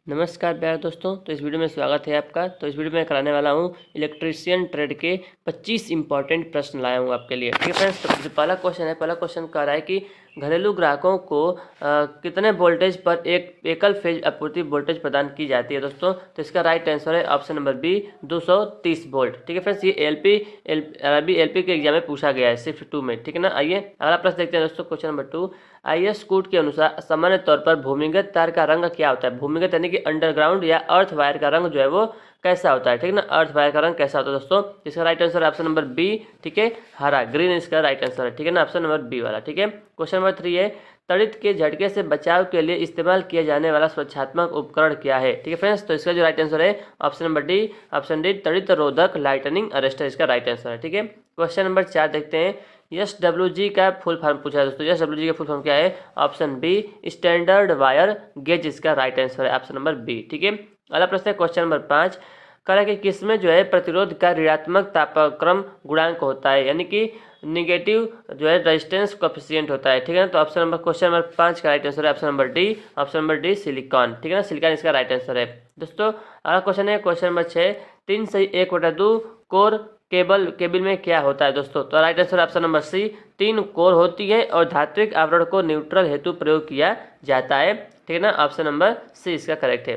नमस्कार प्यारे दोस्तों। तो इस वीडियो में स्वागत है आपका। तो इस वीडियो में कराने वाला हूँ इलेक्ट्रीशियन ट्रेड के 25 इंपॉर्टेंट प्रश्न लाया हूँ आपके लिए। ठीक है फ्रेंड्स, तो जो पहला क्वेश्चन है, पहला क्वेश्चन कह रहा है कि घरेलू ग्राहकों को कितने वोल्टेज पर एक एकल फेज आपूर्ति वोल्टेज प्रदान की जाती है दोस्तों। तो इसका राइट आंसर है ऑप्शन नंबर बी, 230 वोल्ट। ठीक है फ्रेंड्स, ये एलपी के एग्जाम में पूछा गया है शिफ्ट 2 में। ठीक है ना। आइए अगला प्रश्न देखते हैं दोस्तों। क्वेश्चन नंबर 2, आईएस कोड के अनुसार सामान्य तौर पर भूमिगत तार का रंग क्या होता है। भूमिगत यानी कि अंडरग्राउंड या अर्थ वायर का रंग जो है वो कैसा होता है। ठीक है ना, अर्थ वायर का रंग कैसा होता है दोस्तों। इसका राइट आंसर है ऑप्शन नंबर बी, ठीक है, हरा, ग्रीन इसका राइट आंसर है। ठीक है ना, ऑप्शन नंबर बी वाला। ठीक है। क्वेश्चन नंबर 3 है, तड़ित के झटके से बचाव के लिए इस्तेमाल किया जाने वाला सुरक्षात्मक उपकरण क्या है। ठीक है फ्रेंड्स, तो इसका जो राइट आंसर है option number D, option D, तड़ित रोधक लाइटनिंग अरेस्टर इसका राइट आंसर है। ठीक है। क्वेश्चन नंबर 4 देखते हैं, एसडब्ल्यूजी का फुल फॉर्म पूछा है दोस्तों। एसडब्ल्यूजी का फुल फॉर्म क्या है। Option B, standard wire gauge इसका राइट आंसर है ऑप्शन नंबर बी। ठीक है। अगला प्रश्न है क्वेश्चन नंबर 5, कह कि किसमें जो है प्रतिरोध का ऋणात्मक तापक्रम गुणांक होता है, यानी कि निगेटिव जो है रेजिस्टेंस कोएफिशिएंट होता है। ठीक है ना, तो ऑप्शन नंबर क्वेश्चन नंबर 5 का राइट आंसर है option number D, option number D, silicon. ठीक है ना, सिलिकॉन इसका राइट आंसर है दोस्तों। अगला क्वेश्चन है क्वेश्चन नंबर 6, 3/1/2 कोर केबल में क्या होता है दोस्तों। तो right answer option number C, 3 core होती है और धात्विक आवरण को न्यूट्रल हेतु प्रयोग किया जाता है। ठीक है ना, ऑप्शन नंबर सी इसका करेक्ट है।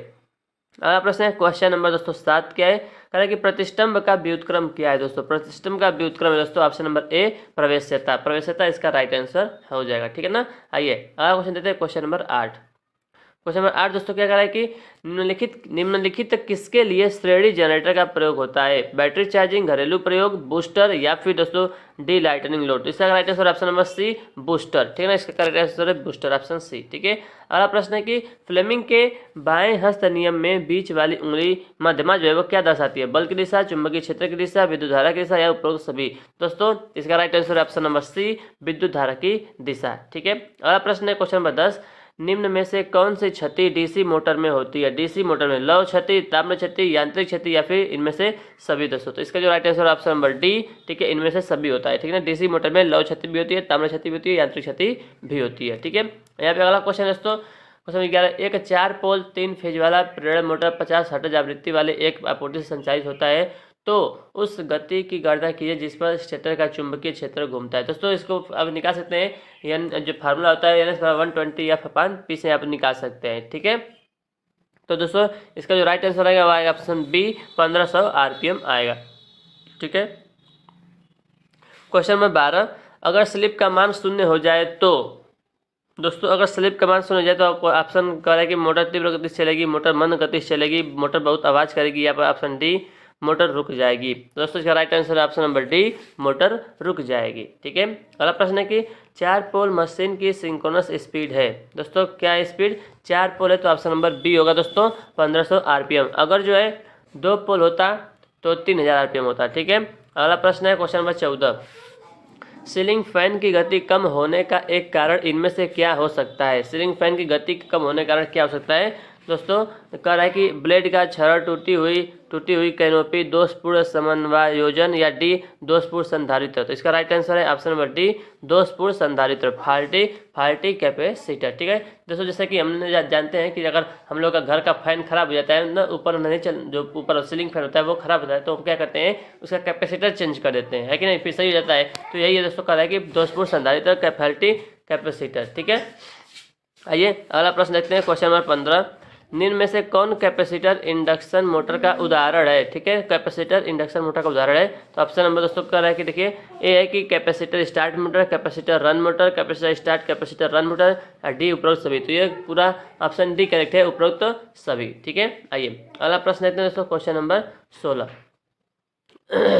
अगला प्रश्न है क्वेश्चन नंबर दोस्तों 7, क्या है, कह रहा है कि प्रतिष्ठम्भ का व्युत्क्रम क्या है दोस्तों। प्रतिष्ठम्भ का व्युत्क्रम है दोस्तों ऑप्शन नंबर ए, प्रवेश्यता। प्रवेश्यता इसका राइट आंसर हो जाएगा। ठीक है ना। आइए अगला क्वेश्चन देते हैं क्वेश्चन नंबर 8। क्वेश्चन नंबर 8 दोस्तों क्या कह रहा है कि निम्नलिखित किसके लिए श्रेणी जनरेटर का प्रयोग होता है। बैटरी चार्जिंग, घरेलू प्रयोग, बूस्टर या फिर दोस्तों डी लाइटनिंग लोड। इसका right answer option number C, booster. ठीक है ना, इसका करेक्ट आंसर है बूस्टर, ऑप्शन सी। ठीक है। अगला प्रश्न है कि फ्लेमिंग के बाएं हस्त नियम में बीच वाली उंगली मध्यमा जो है वो क्या दर्शाती है। बल की दिशा, चुंबकीय क्षेत्र की दिशा, विद्युत धारा की दिशा या उपरोक्त सभी। दोस्तों इसका राइट आंसर है ऑप्शन नंबर सी, विद्युत धारा की दिशा। ठीक है। अगला प्रश्न है क्वेश्चन नंबर 10, निम्न में से कौन सी क्षति डीसी मोटर में होती है। डीसी मोटर में लौह क्षति, ताम्र क्षति, यांत्रिक क्षति या फिर इनमें से सभी दोस्तों। तो इसका जो right answer option number D, ठीक है, इनमें से सभी होता है। ठीक है ना, डीसी मोटर में लौह क्षति भी होती है, ताम्र क्षति भी होती है, यांत्रिक क्षति भी होती है। ठीक है। यहाँ पे अगला क्वेश्चन दोस्तों क्वेश्चन 11, एक 4 पोल 3 फेज वाला प्रेरण मोटर 50 हर्ट्ज आवृत्ति वाले एक आपूर्ति से संचालित होता है, तो उस गति की गणना कीजिए जिस पर स्टेटर का चुंबकीय क्षेत्र घूमता है। दोस्तों इसको अब निकाल सकते हैं, एन जो फार्मूला होता है N/120 या पी से आप निकाल सकते हैं। ठीक है। तो दोस्तों इसका जो राइट आंसर आएगा वो आएगा ऑप्शन बी, 1500 आरपीएम आएगा। ठीक है। क्वेश्चन नंबर 12, अगर स्लिप का मान 0 हो जाए तो दोस्तों, अगर स्लिप का मान 0 हो जाए तो आपको ऑप्शन कह रहा है कि मोटर तीव्र गति से चलेगी, मोटर मंद गति से चलेगी, मोटर बहुत आवाज करेगी, यहाँ पर ऑप्शन डी, मोटर रुक जाएगी। दोस्तों इसका राइट आंसर है ऑप्शन नंबर डी, मोटर रुक जाएगी। ठीक है। अगला प्रश्न है कि 4 पोल मशीन की सिंक्रोनस स्पीड है। दोस्तों क्या स्पीड, 4 पोल है तो ऑप्शन नंबर बी होगा दोस्तों, 1500 आरपीएम। अगर जो है 2 पोल होता तो 3000 आरपीएम होता। ठीक है। अगला प्रश्न है क्वेश्चन नंबर 14, सीलिंग फैन की गति कम होने का एक कारण इनमें से क्या हो सकता है। सीलिंग फैन की गति कम होने का कारण क्या हो सकता है दोस्तों। कह रहा है कि ब्लेड का छड़, टूटी हुई कैनोपी, दोषपूर्ण समन्वयोजन या डी, दोषपूर्ण संधारित्र। तो इसका राइट आंसर है ऑप्शन नंबर डी, दोषपूर्ण संधारित्र, फाल्टी कैपेसिटर। ठीक है दोस्तों, जैसे कि हमने जानते हैं कि अगर हम लोग का घर का फैन खराब हो जाता है ना, ऊपर नहीं चल, जो ऊपर सीलिंग फैन होता है वो खराब होता है, तो हम क्या करते हैं, उसका कैपेसिटर चेंज कर देते हैं, है कि नहीं, फिर सही हो जाता है। तो यही है दोस्तों, कह रहा है कि दोषपूर्ण संधारित्र, फाल्टी कैपेसिटर। ठीक है। आइए अगला प्रश्न देखते हैं क्वेश्चन नंबर 15, निम्न में से कौन कैपेसिटर इंडक्शन मोटर का उदाहरण है। ठीक है, कैपेसिटर इंडक्शन मोटर का उदाहरण है। तो ऑप्शन नंबर दोस्तों कह रहा है कि देखिए, ए है कि capacitor start motor, capacitor run motor, capacitor start, capacitor run motor, और डी उपरोक्त सभी। तो ये पूरा ऑप्शन डी करेक्ट है, उपरोक्त सभी। ठीक है। आइए अगला प्रश्न देखते हैं दोस्तों क्वेश्चन नंबर 16।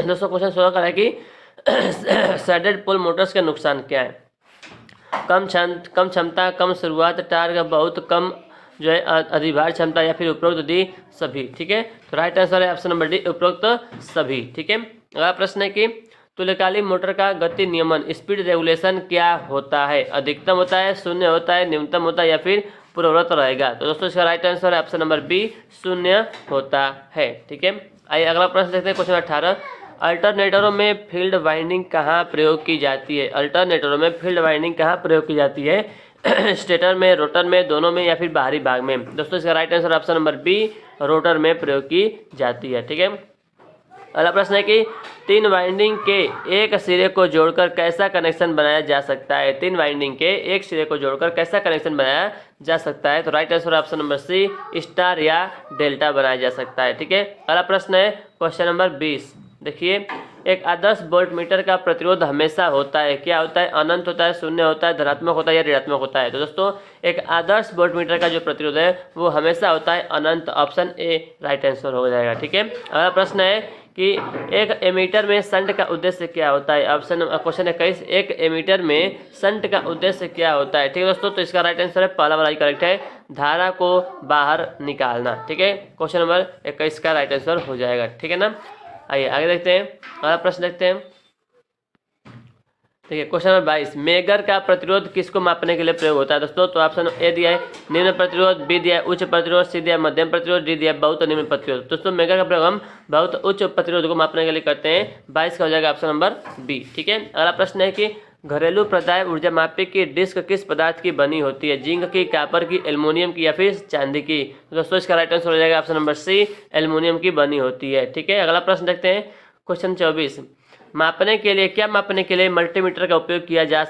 दोस्तों क्वेश्चन 16 कह रहा है कि सैडेड पोल मोटर्स के नुकसान क्या है। कम क्षमता, कम शुरुआत, टार्क बहुत कम जो है, अधिभार क्षमता या फिर उपरोक्त दी सभी। ठीक है। तो राइट आंसर है ऑप्शन नंबर डी, उपरोक्त सभी। ठीक है। अगला प्रश्न है कि तुल्यकालिक मोटर का गति नियमन स्पीड रेगुलेशन क्या होता है। अधिकतम होता है, शून्य होता है, न्यूनतम होता है या फिर पूर्ववत रहेगा। तो दोस्तों इसका राइट आंसर है ऑप्शन नंबर बी, शून्य होता है। ठीक है। आइए अगला प्रश्न देखते हैं क्वेश्चन 18, अल्टरनेटरों में फील्ड वाइंडिंग कहाँ प्रयोग की जाती है। अल्टरनेटरों में फील्ड वाइंडिंग कहाँ प्रयोग की जाती है। स्टेटर में, रोटर में, दोनों में या फिर बाहरी भाग में। दोस्तों इसका right answer option number B, rotor में प्रयोग की जाती है। ठीक है, अगला प्रश्न है कि 3 वाइंडिंग के एक सिरे को जोड़कर कैसा कनेक्शन बनाया जा सकता है। 3 वाइंडिंग के एक सिरे को जोड़कर कैसा कनेक्शन बनाया जा सकता है। तो right answer option number C, star या डेल्टा बनाया जा सकता है। ठीक है, अगला प्रश्न है क्वेश्चन नंबर 20। देखिए, एक आदर्श वोल्ट मीटर का प्रतिरोध हमेशा होता है, क्या होता है, अनंत होता है, शून्य होता है, धनात्मक होता है या ऋणात्मक होता है। तो दोस्तों एक आदर्श वोल्ट मीटर का जो प्रतिरोध है वो हमेशा होता है अनंत, ऑप्शन ए राइट आंसर हो जाएगा। ठीक है, अगला प्रश्न है कि एक एमीटर में शंट का उद्देश्य क्या होता है। ऑप्शन क्वेश्चन 21, एक एमीटर में शंट का उद्देश्य क्या होता है। ठीक है दोस्तों, तो इसका राइट आंसर है पहला वाला करेक्ट है, धारा को बाहर निकालना। ठीक है, क्वेश्चन नंबर 21 का राइट आंसर हो जाएगा। ठीक है ना, आइए आगे देखते हैं, अगला प्रश्न देखते हैं। देखिए क्वेश्चन नंबर 22, मेगर का प्रतिरोध किसको मापने के लिए प्रयोग होता है। दोस्तों तो ऑप्शन ए दिया है निम्न प्रतिरोध, बी दिया है उच्च प्रतिरोध, सी दिया है मध्यम प्रतिरोध, डी दिया है बहुत निम्न प्रतिरोध। दोस्तों मेगर का प्रयोग हम बहुत उच्च प्रतिरोध को मापने के लिए करते हैं। 22 का हो जाएगा ऑप्शन नंबर बी। ठीक है, अगला प्रश्न है कि घरेलू प्रदाय ऊर्जा मापी की डिस्क किस पदार्थ की बनी होती है। जिंक की, कॉपर की, एल्युमिनियम की या फिर चांदी की। तो दोस्तों इसका राइट आंसर हो जाएगा ऑप्शन नंबर सी, एल्युमिनियम की बनी होती है। ठीक है, अगला प्रश्न देखते हैं क्वेश्चन 24, मापने के लिए, क्या मापने के लिए मल्टीमीटर का उपयोग किया जा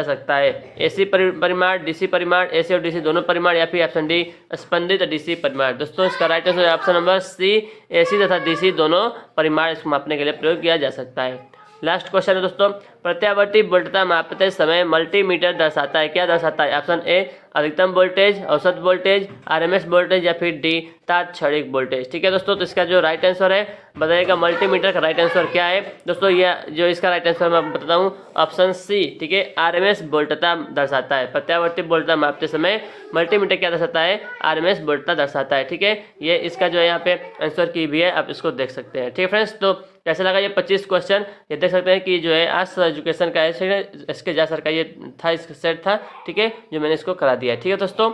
सकता है। एसी परिमाण, डीसी परिमाण, एसी और डीसी दोनों परिमाण या फिर ऑप्शन डी स्पंदित डीसी परिमाण। दोस्तों इसका right answer option number C, AC तथा डीसी दोनों परिमाण इसको मापने के लिए प्रयोग किया जा सकता है। लास्ट क्वेश्चन है दोस्तों, प्रत्यावर्ती वोल्टता मापते समय मल्टीमीटर दर्शाता है, क्या दर्शाता है। ऑप्शन ए अधिकतम वोल्टेज, औसत वोल्टेज, आरएमएस वोल्टेज या फिर डी तात्क्षणिक वोल्टेज। ठीक है दोस्तों, तो इसका जो राइट आंसर है बताइएगा मल्टीमीटर का राइट आंसर क्या है। दोस्तों यह जो इसका राइट आंसर मैं बताता हूँ ऑप्शन सी। ठीक है, आरएमएस वोल्टता दर्शाता है। प्रत्यावर्ती वोल्टता मापते समय मल्टीमीटर क्या दर्शाता है, आरएमएस वोल्टता दर्शाता है। ठीक है, ये इसका जो है यहाँ पे आंसर की भी है, आप इसको देख सकते हैं। ठीक है फ्रेंड्स, तो कैसा लगा ये 25 क्वेश्चन, ये देख सकते हैं कि जो है आज एजुकेशन का इसके जा सर का ये था, इसका सेट था। ठीक है, जो मैंने इसको करा दिया है। ठीक है दोस्तों,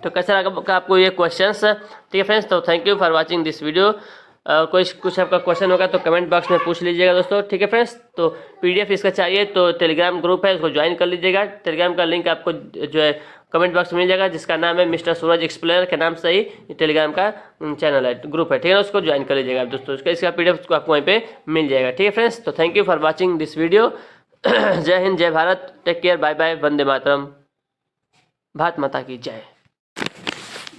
तो कैसा लगा आपको ये क्वेश्चंस। ठीक है फ्रेंड्स, तो thank you for watching this video. कोई कुछ आपका क्वेश्चन होगा तो कमेंट बॉक्स में पूछ लीजिएगा दोस्तों। ठीक है फ्रेंड्स, तो पीडीएफ इसका चाहिए तो टेलीग्राम ग्रुप है, उसको ज्वाइन कर लीजिएगा। टेलीग्राम का लिंक आपको जो है कमेंट बॉक्स में मिल जाएगा, जिसका नाम है मिस्टर सूरज एक्सप्लेनर के नाम से ही टेलीग्राम का चैनल है, ग्रुप है। ठीक है ना, उसको ज्वाइन कर लीजिएगा दोस्तों, इसका पीडीएफ को आपको वहीं पे मिल जाएगा। ठीक है फ्रेंड्स, तो thank you for watching this video. जय हिंद, जय Bharat, take care, bye bye, वंदे मातरम, भारत माता की जय।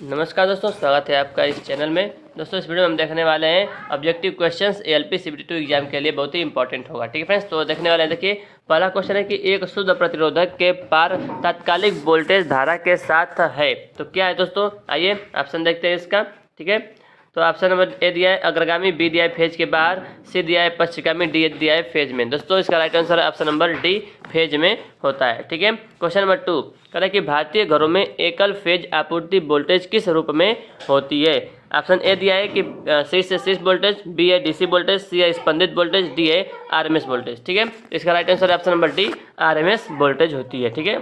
नमस्कार दोस्तों, स्वागत है आपका इस चैनल में। दोस्तों इस वीडियो में हम देखने वाले हैं objective questions ALP CBT2 exam के लिए बहुत ही इंपॉर्टेंट होगा। ठीक है फ्रेंड्स, तो देखने वाले हैं। देखिए पहला क्वेश्चन है कि एक शुद्ध प्रतिरोधक के पार तात्कालिक वोल्टेज धारा के साथ है, तो क्या है दोस्तों, आइए ऑप्शन देखते हैं इसका। ठीक है, तो ऑप्शन नंबर ए दिया है अग्रगामी, बी दिया है फेज के बाहर, सी दिया है पश्चिमगामी, डी दिया है फेज में। दोस्तों इसका राइट आंसर है ऑप्शन नंबर डी, फेज में होता है। ठीक है, क्वेश्चन नंबर 2 कह रहा है कि भारतीय घरों में एकल फेज आपूर्ति वोल्टेज किस रूप में होती है। ऑप्शन ए दिया है कि 6 से 6 वोल्टेज, बी है डीसी वोल्टेज, सी है स्पंदित वोल्टेज, डी है आरएमएस वोल्टेज। ठीक है, इसका राइट आंसर है option number D, RMS voltage होती है। ठीक है,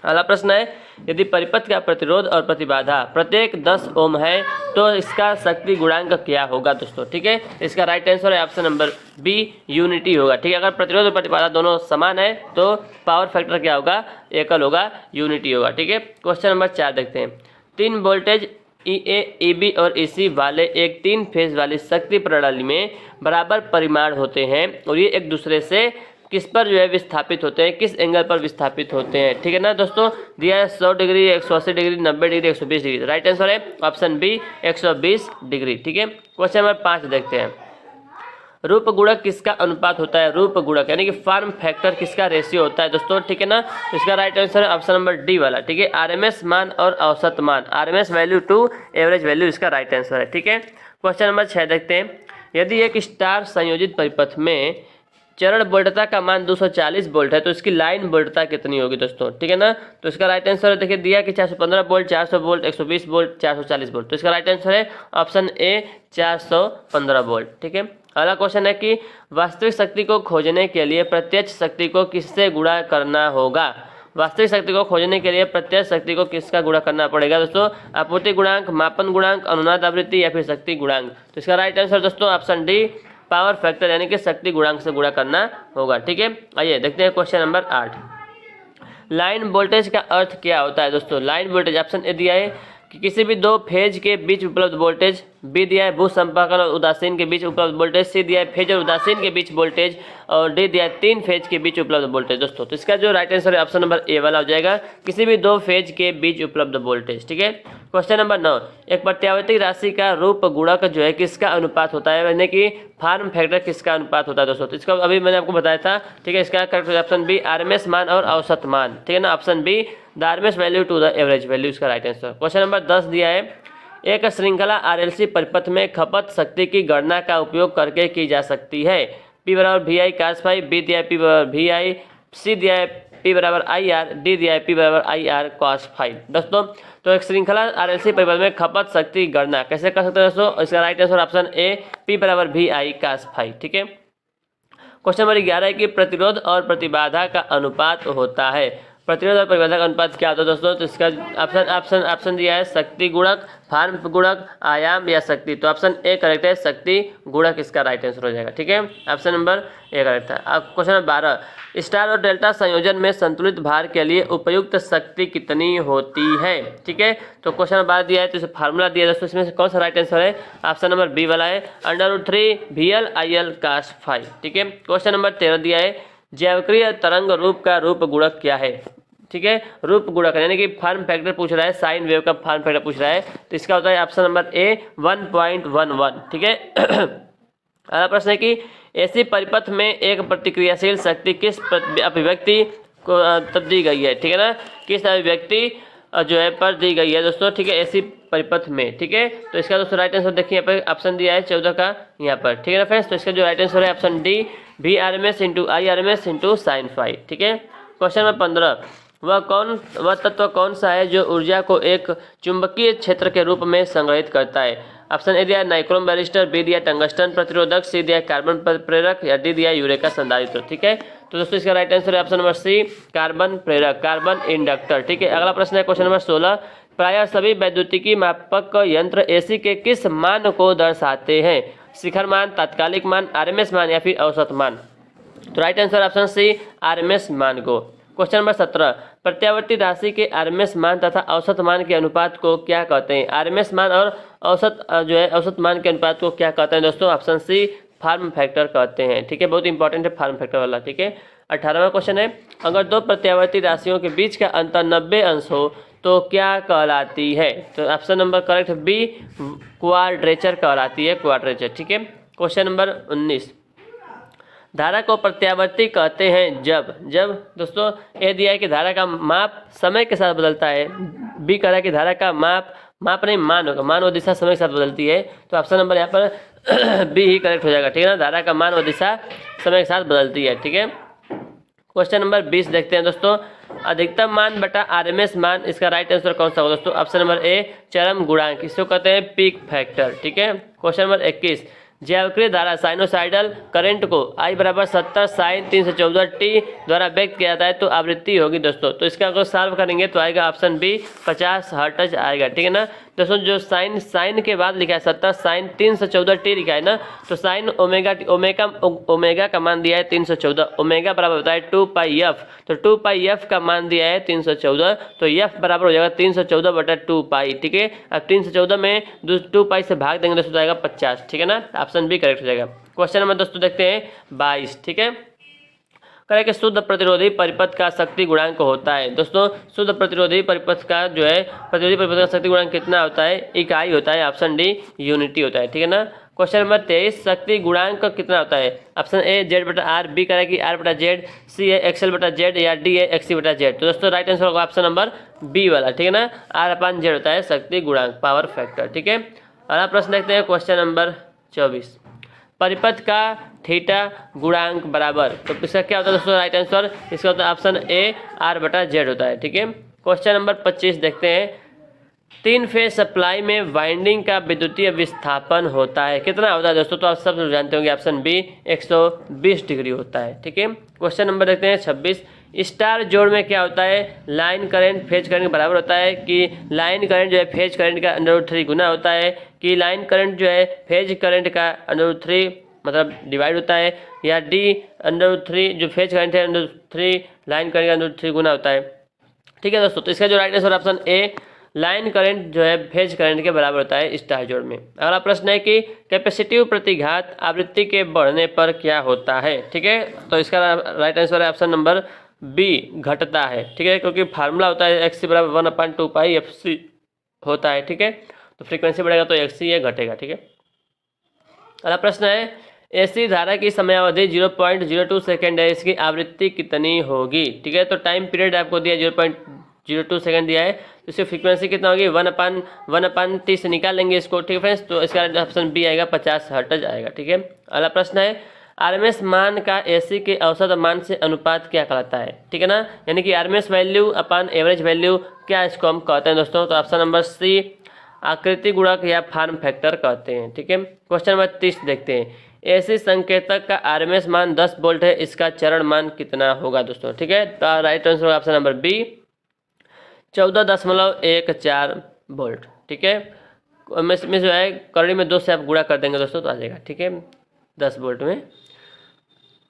अगला प्रश्न है, यदि परिपथ का प्रतिरोध और प्रतिबाधा प्रत्येक 10 ओम है तो इसका शक्ति गुणांक क्या होगा दोस्तों। ठीक है, इसका राइट आंसर है ऑप्शन नंबर बी, यूनिटी होगा। ठीक है, अगर प्रतिरोध और प्रतिबाधा दोनों समान है तो पावर फैक्टर क्या होगा, एकल होगा, यूनिटी होगा। ठीक है, क्वेश्चन नंबर 4 देखते हैं। 3 वोल्टेज EA, EB और EC वाले एक 3 फेज वाली शक्ति प्रणाली में बराबर परिमाण होते हैं और ये एक दूसरे से किस पर जो है विस्थापित होते हैं, किस एंगल पर विस्थापित होते हैं। ठीक है ना दोस्तों, दिया है 100 degree, 180 degree, 90 degree, 120 degree. Right answer है ऑप्शन बी, 120 डिग्री। ठीक है, क्वेश्चन नंबर 5 देखते हैं। रूप गुणक किसका अनुपात होता है। रूप गुणक यानी कि फॉर्म फैक्टर किसका रेशियो होता है दोस्तों। ठीक है ना, इसका राइट आंसर है ऑप्शन नंबर डी वाला। ठीक है, आरएमएस मान और औसत मान, RMS value to average value, इसका राइट आंसर है। ठीक है, क्वेश्चन नंबर 6 देखते हैं। यदि एक स्टार संयोजित परिपथ में चरण वोल्टता का मान 240 वोल्ट है तो इसकी लाइन वोल्टता कितनी होगी दोस्तों। ठीक है ना, तो इसका राइट आंसर देखिए दिया कि 415 वोल्ट, 400 वोल्ट, 120 वोल्ट, 440 वोल्ट। तो इसका राइट आंसर है ऑप्शन ए, 415 वोल्ट। ठीक है, अगला क्वेश्चन है कि वास्तविक शक्ति को खोजने के लिए प्रत्यक्ष शक्ति को किससे गुणा करना होगा। वास्तविक शक्ति को खोजने के लिए प्रत्यक्ष शक्ति को किसका गुणा करना पड़ेगा दोस्तों। आपूर्ति गुणांक, मापन गुणांक, अनुनाद आवृत्ति या फिर शक्ति गुणांक। तो इसका राइट आंसर दोस्तों ऑप्शन डी, पावर फैक्टर यानी कि शक्ति गुणांक से गुणा करना होगा। ठीक है, आइए देखते हैं क्वेश्चन नंबर 8। लाइन वोल्टेज का अर्थ क्या होता है दोस्तों? लाइन वोल्टेज ऑप्शन ए दिया है कि किसी भी दो फेज के बीच उपलब्ध वोल्टेज, बी दिया है भू संपर्कन और उदासीन के बीच उपलब्ध वोल्टेज, सी दिया है फेज और उदासीन के बीच वोल्टेज, और डी दिया है तीन फेज के बीच उपलब्ध वोल्टेज दोस्तों। तो इसका जो राइट आंसर है ऑप्शन नंबर ए वाला हो जाएगा, किसी भी दो फेज के बीच उपलब्ध वोल्टेज। ठीक है, क्वेश्चन नंबर 9, एक प्रत्यावर्ती राशि का रूप गुणक जो है किसका अनुपात होता है, यानी कि फॉर्म फैक्टर किसका अनुपात होता है दोस्तों? तो इसका अभी मैंने आपको बताया था। ठीक है, इसका करेक्ट ऑप्शन बी आरएमएस मान और औसत मान। ठीक है ना, option B the RMS value to the average value इसका राइट आंसर। क्वेश्चन नंबर 10 दिया है, एक श्रृंखला आरएलसी परिपथ में खपत शक्ति की गणना का उपयोग करके की जा सकती है। P बराबर V I cos phi, B दिया है P बराबर वी आई, सी दिया है P बराबर आई आर, डी दिया है P बराबर आई आर cos फाई। दोस्तों तो एक श्रृंखला आरएलसी परिपथ में खपत शक्ति गणना कैसे कर सकते हैं दोस्तों? इसका right answer option A P बराबर वी आई cos फाई। ठीक है, क्वेश्चन नंबर 11 है कि प्रतिरोध और प्रतिबाधा का अनुपात होता है। प्रतिरोध और प्रतिबाधा का अनुपात क्या होता है दोस्तों? तो इसका ऑप्शन दिया है शक्ति गुणक, फॉर्म गुणक, आयाम या शक्ति। तो ऑप्शन ए करेक्ट है, शक्ति गुणक इसका राइट आंसर हो जाएगा। ठीक है, ऑप्शन नंबर ए करेक्ट है। अब क्वेश्चन नंबर 12, स्टार और डेल्टा संयोजन में संतुलित भार के लिए उपयुक्त शक्ति कितनी होती है? ठीक है, तो क्वेश्चन नंबर 12 दिया है, तो इसे फार्मूला दिया है दोस्तों, इसमें से कौन सा राइट आंसर है? ऑप्शन नंबर बी वाला है, √3 VL IL cos फाई। ठीक है, क्वेश्चन नंबर 13 दिया है, जैवक्रिय तरंग रूप का रूप गुणक क्या है? ठीक है, रूप गुणक यानी कि फॉर्म फैक्टर पूछ रहा है, साइन वेव का फॉर्म फैक्टर पूछ रहा है, तो इसका होता है ऑप्शन नंबर ए 1.11। ठीक है, अगला प्रश्न है कि ऐसी परिपथ में एक प्रतिक्रियाशील शक्ति किस अभिव्यक्ति को तब दी गई है? ठीक है ना, किस अभिव्यक्ति जो है पर दी गई है दोस्तों? ठीक है, ऐसी परिपथ में। ठीक है, तो इसका दोस्तों राइट आंसर देखिए, यहाँ पर ऑप्शन दिया है 14 का यहाँ पर। ठीक है ना फ्रेंड्स, तो इसका जो राइट आंसर है option D VRMS into IRMS into sine phi. ठीक है, क्वेश्चन नंबर 15, वह तत्व कौन सा है जो ऊर्जा को एक चुंबकीय क्षेत्र के रूप में संग्रहित करता है? ऑप्शन ए दिया नाइक्रोम बैरिस्टर, बी दिया टंगस्टन प्रतिरोधक, सी दिया कार्बन प्रेरक, या डी दिया यूरेका संधारित्र। ठीक है, तो दोस्तों इसका राइट आंसर है ऑप्शन नंबर सी कार्बन प्रेरक, कार्बन इंडक्टर। ठीक है, अगला प्रश्न है क्वेश्चन नंबर 16, प्रायः सभी वैद्युतिकी मापक यंत्र एसी के किस मान को दर्शाते हैं? शिखर मान, तात्कालिक मान, आरएमएस मान या फिर औसत मान? तो right answer option C RMS मान को। क्वेश्चन नंबर 17, प्रत्यावर्ती राशि के आरएमएस मान तथा औसत मान के अनुपात को क्या कहते हैं? आरएमएस मान और औसत जो है औसत मान के अनुपात को क्या कहते हैं दोस्तों? ऑप्शन सी फॉर्म फैक्टर कहते हैं। ठीक है, बहुत इंपॉर्टेंट है फॉर्म फैक्टर वाला। ठीक है, 18वां क्वेश्चन है, अगर दो प्रत्यावर्ती राशियों के बीच का अंतर 90 अंश हो तो क्या कहलाती है? तो option number correct B quadrature कहलाती है, क्वाड्रेचर। ठीक है, क्वेश्चन नंबर 19, धारा को प्रत्यावर्ती कहते हैं जब दोस्तों ए दिया है कि धारा का माप समय के साथ बदलता है, बी कह रहा है कि धारा का माप नहीं मान होगा, मान व दिशा समय के साथ बदलती है। तो ऑप्शन नंबर यहाँ पर बी ही करेक्ट हो जाएगा। ठीक है ना, धारा का मान व दिशा समय के साथ बदलती है। ठीक है, क्वेश्चन नंबर 20 देखते हैं दोस्तों, अधिकतम मान बटा आरएमएस मान, इसका राइट आंसर कौन सा होगा दोस्तों? ऑप्शन नंबर ए चरम गुणांक, इसको कहते हैं पीक फैक्टर। ठीक है, क्वेश्चन नंबर 21, जैवक्रिय धारा साइनोसाइडल करंट को I बराबर 70 साइन 314 t द्वारा व्यक्त किया जाता है तो आवृत्ति होगी दोस्तों। तो इसका अगर सॉल्व करेंगे तो आएगा ऑप्शन बी 50 हर्ट्ज आएगा। ठीक है ना दोस्तों, जो साइन के बाद लिखा है 70 साइन 314 t लिखा है ना, तो साइन ओमेगा का मान दिया है 314, ओमेगा बराबर होता है 2 पाई एफ, तो 2 पाई एफ का मान दिया है 314, तो एफ बराबर हो जाएगा 314 बटा 2 पाई। ठीक है, अब 314 में 2 पाई से भाग देंगे दोस्तों, आएगा 50। ठीक है ना, ऑप्शन बी करेक्ट हो जाएगा। क्वेश्चन नंबर दोस्तों देखते हैं 22। ठीक है, करें कि शुद्ध प्रतिरोधी परिपथ का शक्ति गुणांक होता है दोस्तों, शुद्ध प्रतिरोधी परिपथ का जो है प्रतिरोधी परिपथ का शक्ति गुणांक कितना होता है? इकाई होता है, ऑप्शन डी यूनिटी होता है। ठीक है ना, क्वेश्चन नंबर 23, शक्ति गुणांक कितना होता है? ऑप्शन ए जेड बटा आर, बी करें कि आर बटा जेड, सी है एक्सएल बटा जेड, या डी है एक्सी बटा जेड। तो दोस्तों राइट आंसर होगा ऑप्शन नंबर बी वाला। ठीक है ना, आर अपन जेड होता है शक्ति गुणांक, पावर फैक्टर। ठीक है, अगला प्रश्न देखते हैं क्वेश्चन नंबर 24, परिपथ का थीटा गुणांक बराबर, तो इसका क्या होता है दोस्तों? राइट आंसर इसका होता है ऑप्शन ए आर बटा जेड होता है। ठीक है, क्वेश्चन नंबर 25 देखते हैं, 3 फेज सप्लाई में वाइंडिंग का विद्युतीय विस्थापन होता है, कितना होता है दोस्तों? तो आप सब जानते होंगे, ऑप्शन बी 120 डिग्री होता है। ठीक है, क्वेश्चन नंबर देखते हैं 26, स्टार जोड़ में क्या होता है? लाइन करंट फेज करंट के बराबर होता है, कि लाइन करंट जो है फेज करंट का √3 गुना होता है, कि लाइन करंट जो है फेज करंट का √3 मतलब डिवाइड होता है, या डी √3 जो फेज करंट है √3 लाइन करंट का √3 गुना होता है। ठीक है दोस्तों, तो इसका जो right answer option A, line current जो है फेज करंट के बराबर होता है स्टार जोड़ में। अगला प्रश्न है कि कैपेसिटिव प्रतिघात आवृत्ति के बढ़ने पर क्या होता है। ठीक है, तो इसका राइट आंसर है ऑप्शन नंबर बी, घटता है। ठीक है, क्योंकि फार्मूला होता है एक्स सी बराबर 1/2 पाई एफ सी होता है। ठीक है, तो फ्रीक्वेंसी बढ़ेगा तो एक्स सी ये घटेगा। ठीक है, अगला प्रश्न है एसी धारा की समयावधि 0.02 सेकेंड है, इसकी आवृत्ति कितनी होगी। ठीक है, तो टाइम पीरियड आपको दिया 0.02 सेकेंड दिया है, तो इसकी फ्रीक्वेंसी कितना होगी 1/T से निकालेंगे इसको। ठीक है फ्रेंड्स, तो इसका ऑप्शन बी आएगा 50 हर्ट्ज आएगा। ठीक है, अगला प्रश्न है आरएमएस मान का एसी के औसत मान से अनुपात क्या कहलाता है। ठीक है ना, यानी कि आरएमएस वैल्यू अपन एवरेज वैल्यू, क्या इसको हम कहते हैं दोस्तों। तो ऑप्शन नंबर सी, आकृति गुणक या फॉर्म फैक्टर कहते हैं। ठीक है, क्वेश्चन नंबर 30 देखते हैं। एसी संकेतक का आरएमएस मान 10 वोल्ट है, इसका चरण मान कितना होगा दोस्तों। ठीक है, तो right answer option number B, 14.14 volt. ठीक है, इसमें जो है करड़ी में 2 से आप गुणा कर देंगे दोस्तों तो आ जाएगा। ठीक है, 10 वोल्ट में।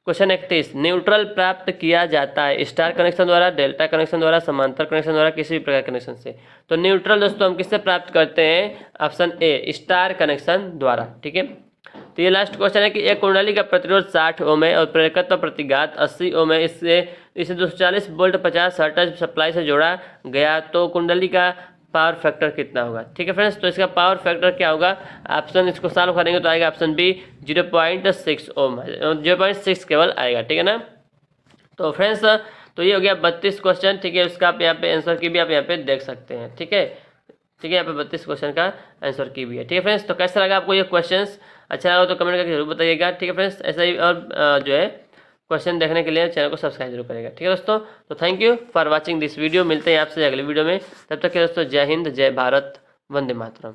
क्वेश्चन 31, न्यूट्रल प्राप्त किया जाता है स्टार कनेक्शन द्वारा, डेल्टा कनेक्शन द्वारा, समांतर कनेक्शन द्वारा, किसी भी प्रकार कनेक्शन से। तो न्यूट्रल दोस्तों हम किससे प्राप्त करते हैं, ऑप्शन ए, स्टार कनेक्शन द्वारा। ठीक है, तो ये लास्ट क्वेश्चन है कि एक कुंडली का प्रतिरोध 60 ओम है और प्रेरकत्व प्रतिघात 80 ओम है, इसे 240 वोल्ट 50 हर्ट्ज सप्लाई से जोड़ा गया, तो कुंडली का पावर फैक्टर कितना होगा। ठीक है फ्रेंड्स, तो इसका पावर फैक्टर क्या होगा, ऑप्शन इसको सॉल्व करेंगे तो आएगा ऑप्शन बी 0.6 ओम, 0.6 केवल आएगा। ठीक है ना, तो फ्रेंड्स तो ये हो गया 32 क्वेश्चन। ठीक है, उसका आप यहाँ पे आंसर की भी आप यहाँ पे देख सकते हैं। ठीक है, ठीक है, यहाँ पे 32 क्वेश्चन का आंसर की भी है। ठीक है फ्रेंड्स, तो कैसा लगा आपको ये क्वेश्चंस, अच्छा लगा तो कमेंट करके जरूर बताइएगा। ठीक है फ्रेंड्स, ऐसा ही और जो है क्वेश्चन देखने के लिए चैनल को सब्सक्राइब जरूर करेगा। ठीक है दोस्तों, तो thank you for watching this video, मिलते हैं आपसे अगले वीडियो में, तब तक के दोस्तों जय हिंद, जय भारत, वंदे मातरम।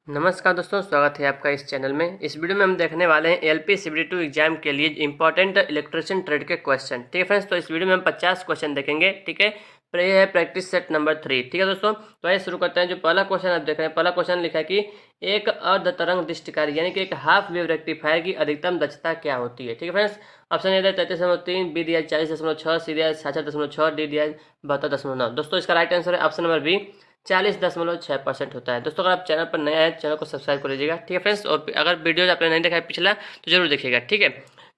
नमस्कार दोस्तों, स्वागत है आपका इस चैनल में। इस वीडियो में हम देखने वाले हैं एलपी CBT2 एग्जाम के लिए इंपॉर्टेंट इलेक्ट्रिशियन ट्रेड के क्वेश्चन। ठीक है फ्रेंड्स, तो इस वीडियो में हम 50 क्वेश्चन देखेंगे। ठीक है, पर यह है प्रैक्टिस सेट नंबर 3। ठीक है दोस्तों, तो आइए शुरू करते हैं। जो पहला क्वेश्चन आप देख रहे हैं, पहला क्वेश्चन लिखा है कि एक अर्ध तरंग दृष्टिकारी यानी कि एक हाफ वेव रेक्टिफायर की अधिकतम दक्षता क्या होती है। ठीक है फ्रेंड्स, ऑप्शन ए दिया 33.3, बी दिया 40.6, सी दिया 66.6, डी दिया 72.9। दोस्तों इसका राइट आंसर है ऑप्शन नंबर बी, 40.6% होता है। दोस्तों अगर आप चैनल पर नए हैं, चैनल को सब्सक्राइब कर लीजिएगा। ठीक है फ्रेंड्स, और अगर वीडियो आपने नहीं देखा है पिछला तो जरूर देखिएगा। ठीक है,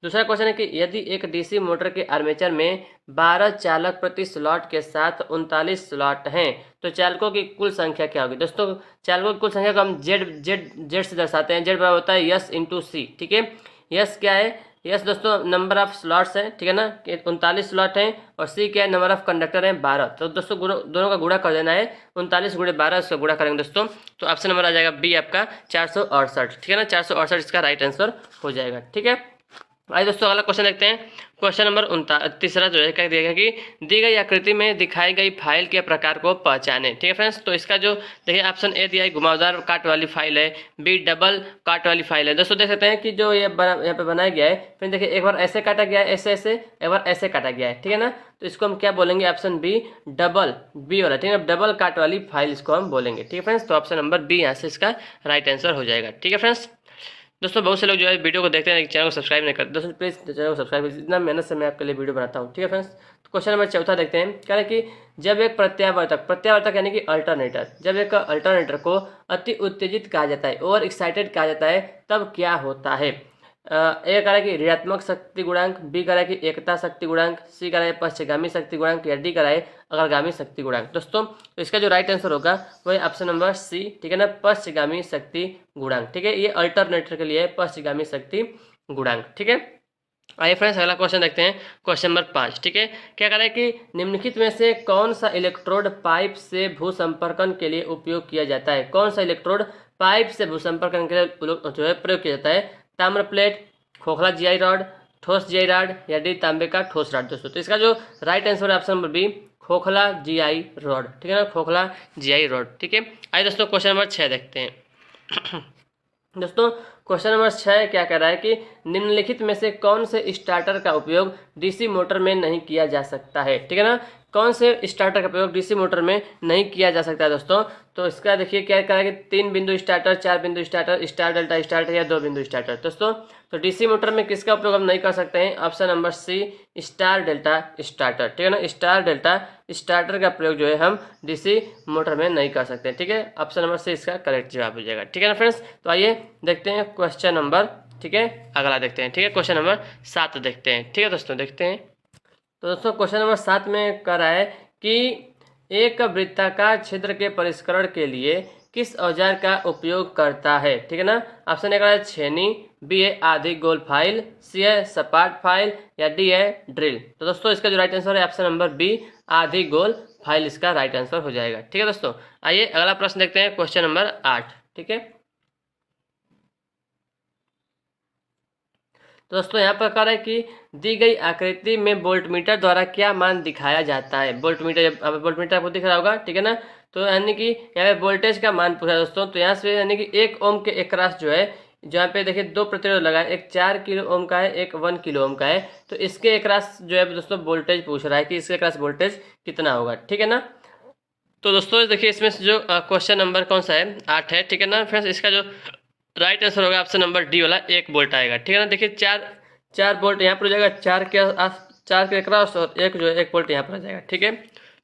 दूसरा क्वेश्चन है कि यदि एक डीसी मोटर के आर्मेचर में 12 चालक प्रति स्लॉट के साथ 39 स्लॉट हैं, तो चालकों की कुल संख्या क्या होगी। दोस्तों चालकों की कुल संख्या को हम जेड से दर्शाते हैं। जेड बराबर होता है यस इंटू सी। ठीक है, यस क्या है, यस दोस्तों नंबर ऑफ स्लॉट्स है। ठीक है ना, 39 स्लॉट हैं, और सी क्या है, नंबर ऑफ कंडक्टर हैं 12। तो दोस्तों दोनों का गुणा कर देना है, 39 गुणे 12 उसका गुणा करेंगे दोस्तों, तो ऑप्शन नंबर आ जाएगा बी आपका 468। ठीक है ना, 468 इसका राइट आंसर हो जाएगा। ठीक है, आइए दोस्तों अगला क्वेश्चन देखते हैं। क्वेश्चन नंबर तीसरा जो है क्या दिया गया कि दी गई आकृति में दिखाई गई फाइल के प्रकार को पहचाने। ठीक है फ्रेंड्स, तो इसका जो देखिए ऑप्शन ए दिया है घुमावदार काट वाली फाइल है, बी डबल काट वाली फाइल है। दोस्तों देख सकते हैं कि जो ये यहाँ पे बनाया गया है, फिर देखिए एक बार ऐसे काटा गया है, ऐसे ऐसे, एक बार ऐसे काटा गया है। ठीक है ना, तो इसको हम क्या बोलेंगे, ऑप्शन बी डबल, बी वाला। ठीक है, डबल काट वाली फाइल इसको हम बोलेंगे। ठीक है फ्रेंड्स, तो ऑप्शन नंबर बी यहाँ से इसका राइट आंसर हो जाएगा। ठीक है फ्रेंड्स, दोस्तों बहुत से लोग जो है वीडियो को देखते हैं चैनल को सब्सक्राइब नहीं करते। दोस्तों प्लीज़ चैनल को सब्सक्राइब, इतना मेहनत से मैं आपके लिए वीडियो बनाता हूँ। ठीक है फ्रेंड्स, तो क्वेश्चन नंबर चौथा देखते हैं। कह रहे कि जब एक प्रत्यावर्तक यानी कि अल्टरनेटर, जब एक अल्टरनेटर को अति उत्तेजित कहा जाता है, ओवर एक्साइटेड कहा जाता है, तब क्या होता है। ए कह रहा है कि ऋणात्मक शक्ति गुणांक, बी कह रहा है कि एकता शक्ति गुणांक, सी कह रहा है पश्चगामी शक्ति गुणांक, या डी कह रहा है अग्रगामी शक्ति गुणांक। दोस्तों तो इसका जो राइट आंसर होगा वही ऑप्शन नंबर सी। ठीक है ना, पश्चगामी शक्ति गुणांक। ठीक है, ये अल्टरनेटर के लिए पश्चगामी शक्ति गुणांक। ठीक है, आइए फ्रेंड्स अगला क्वेश्चन देखते हैं। Question number 5। ठीक है, क्या कह रहा है कि निम्नलिखित में से कौन सा इलेक्ट्रोड पाइप से भूसंपर्कन के लिए उपयोग किया जाता है। कौन सा इलेक्ट्रोड पाइप से भूसंपर्कन के लिए जो है प्रयोग किया जाता है, ताम्र प्लेट, खोखला जीआई रॉड, ठोस जीआई रॉड, या डी तांबे का ठोस रॉड। दोस्तों तो इसका जो राइट आंसर है ऑप्शन नंबर बी, खोखला जीआई रॉड। ठीक है ना, खोखला जीआई रॉड। ठीक है, आइए दोस्तों क्वेश्चन नंबर 6 देखते हैं। दोस्तों क्वेश्चन नंबर 6 क्या कह रहा है कि निम्नलिखित में से कौन से स्टार्टर का उपयोग डीसी मोटर में नहीं किया जा सकता है। ठीक है ना, कौन से स्टार्टर का प्रयोग डीसी मोटर में नहीं किया जा सकता है दोस्तों? तो इसका देखिए क्या करेंगे, 3 बिंदु स्टार्टर, 4 बिंदु स्टार्टर, स्टार डेल्टा स्टार्टर या 2 बिंदु स्टार्टर। दोस्तों तो डीसी मोटर में किसका उपयोग हम नहीं कर सकते हैं? Option number C, star delta starter. ठीक है ना, स्टार डेल्टा स्टार्टर का प्रयोग जो है हम डीसी मोटर में नहीं कर सकते। ठीक है, ऑप्शन नंबर सी इसका करेक्ट जवाब हो जाएगा। ठीक है ना फ्रेंड्स, तो आइए देखते हैं क्वेश्चन नंबर, ठीक है, अगला देखते हैं। ठीक है, क्वेश्चन नंबर 7 देखते हैं। ठीक है दोस्तों, देखते हैं। तो दोस्तों क्वेश्चन नंबर 7 में कह रहा है कि एक वृत्ताकार छिद्र के परिष्करण के लिए किस औजार का उपयोग करता है? ठीक है ना, ऑप्शन ए है छेनी, बी है आधी गोल फाइल, सी है सपाट फाइल या डी है ड्रिल। तो दोस्तों इसका जो राइट आंसर है ऑप्शन नंबर बी, आधी गोल फाइल इसका राइट आंसर हो जाएगा। ठीक है दोस्तों, आइए अगला प्रश्न देखते हैं, क्वेश्चन नंबर 8। ठीक है, तो दोस्तों यहाँ पर कह रहा है कि दी गई आकृति में वोल्टमीटर द्वारा क्या मान दिखाया जाता है? वोल्टमीटर, जब वोल्टमीटर आपको दिख रहा होगा, ठीक है ना, तो यानी कि यहाँ पे वोल्टेज का मान पूछा दोस्तों। तो यहाँ से यानी कि 1 ओम के एकरास जो है, जहाँ पे देखिए 2 प्रतिरोध लगा है, एक 4 किलो ओम का है, एक 1 किलो ओम का है। तो इसके एकरास जो है दोस्तों वोल्टेज पूछ रहा है कि इसके एकरास वोल्टेज कितना होगा। ठीक है ना, तो दोस्तों देखिए इसमें से जो क्वेश्चन नंबर कौन सा है? 8 है। ठीक है ना फ्रेंड्स, इसका जो राइट आंसर होगा ऑप्शन नंबर डी वाला, 1 वोल्ट आएगा। ठीक है ना, देखिए 4 वोल्ट यहाँ पर हो जाएगा, 4 के क्रॉस और 1 जो है 1 वोल्ट यहाँ पर आ जाएगा। ठीक है,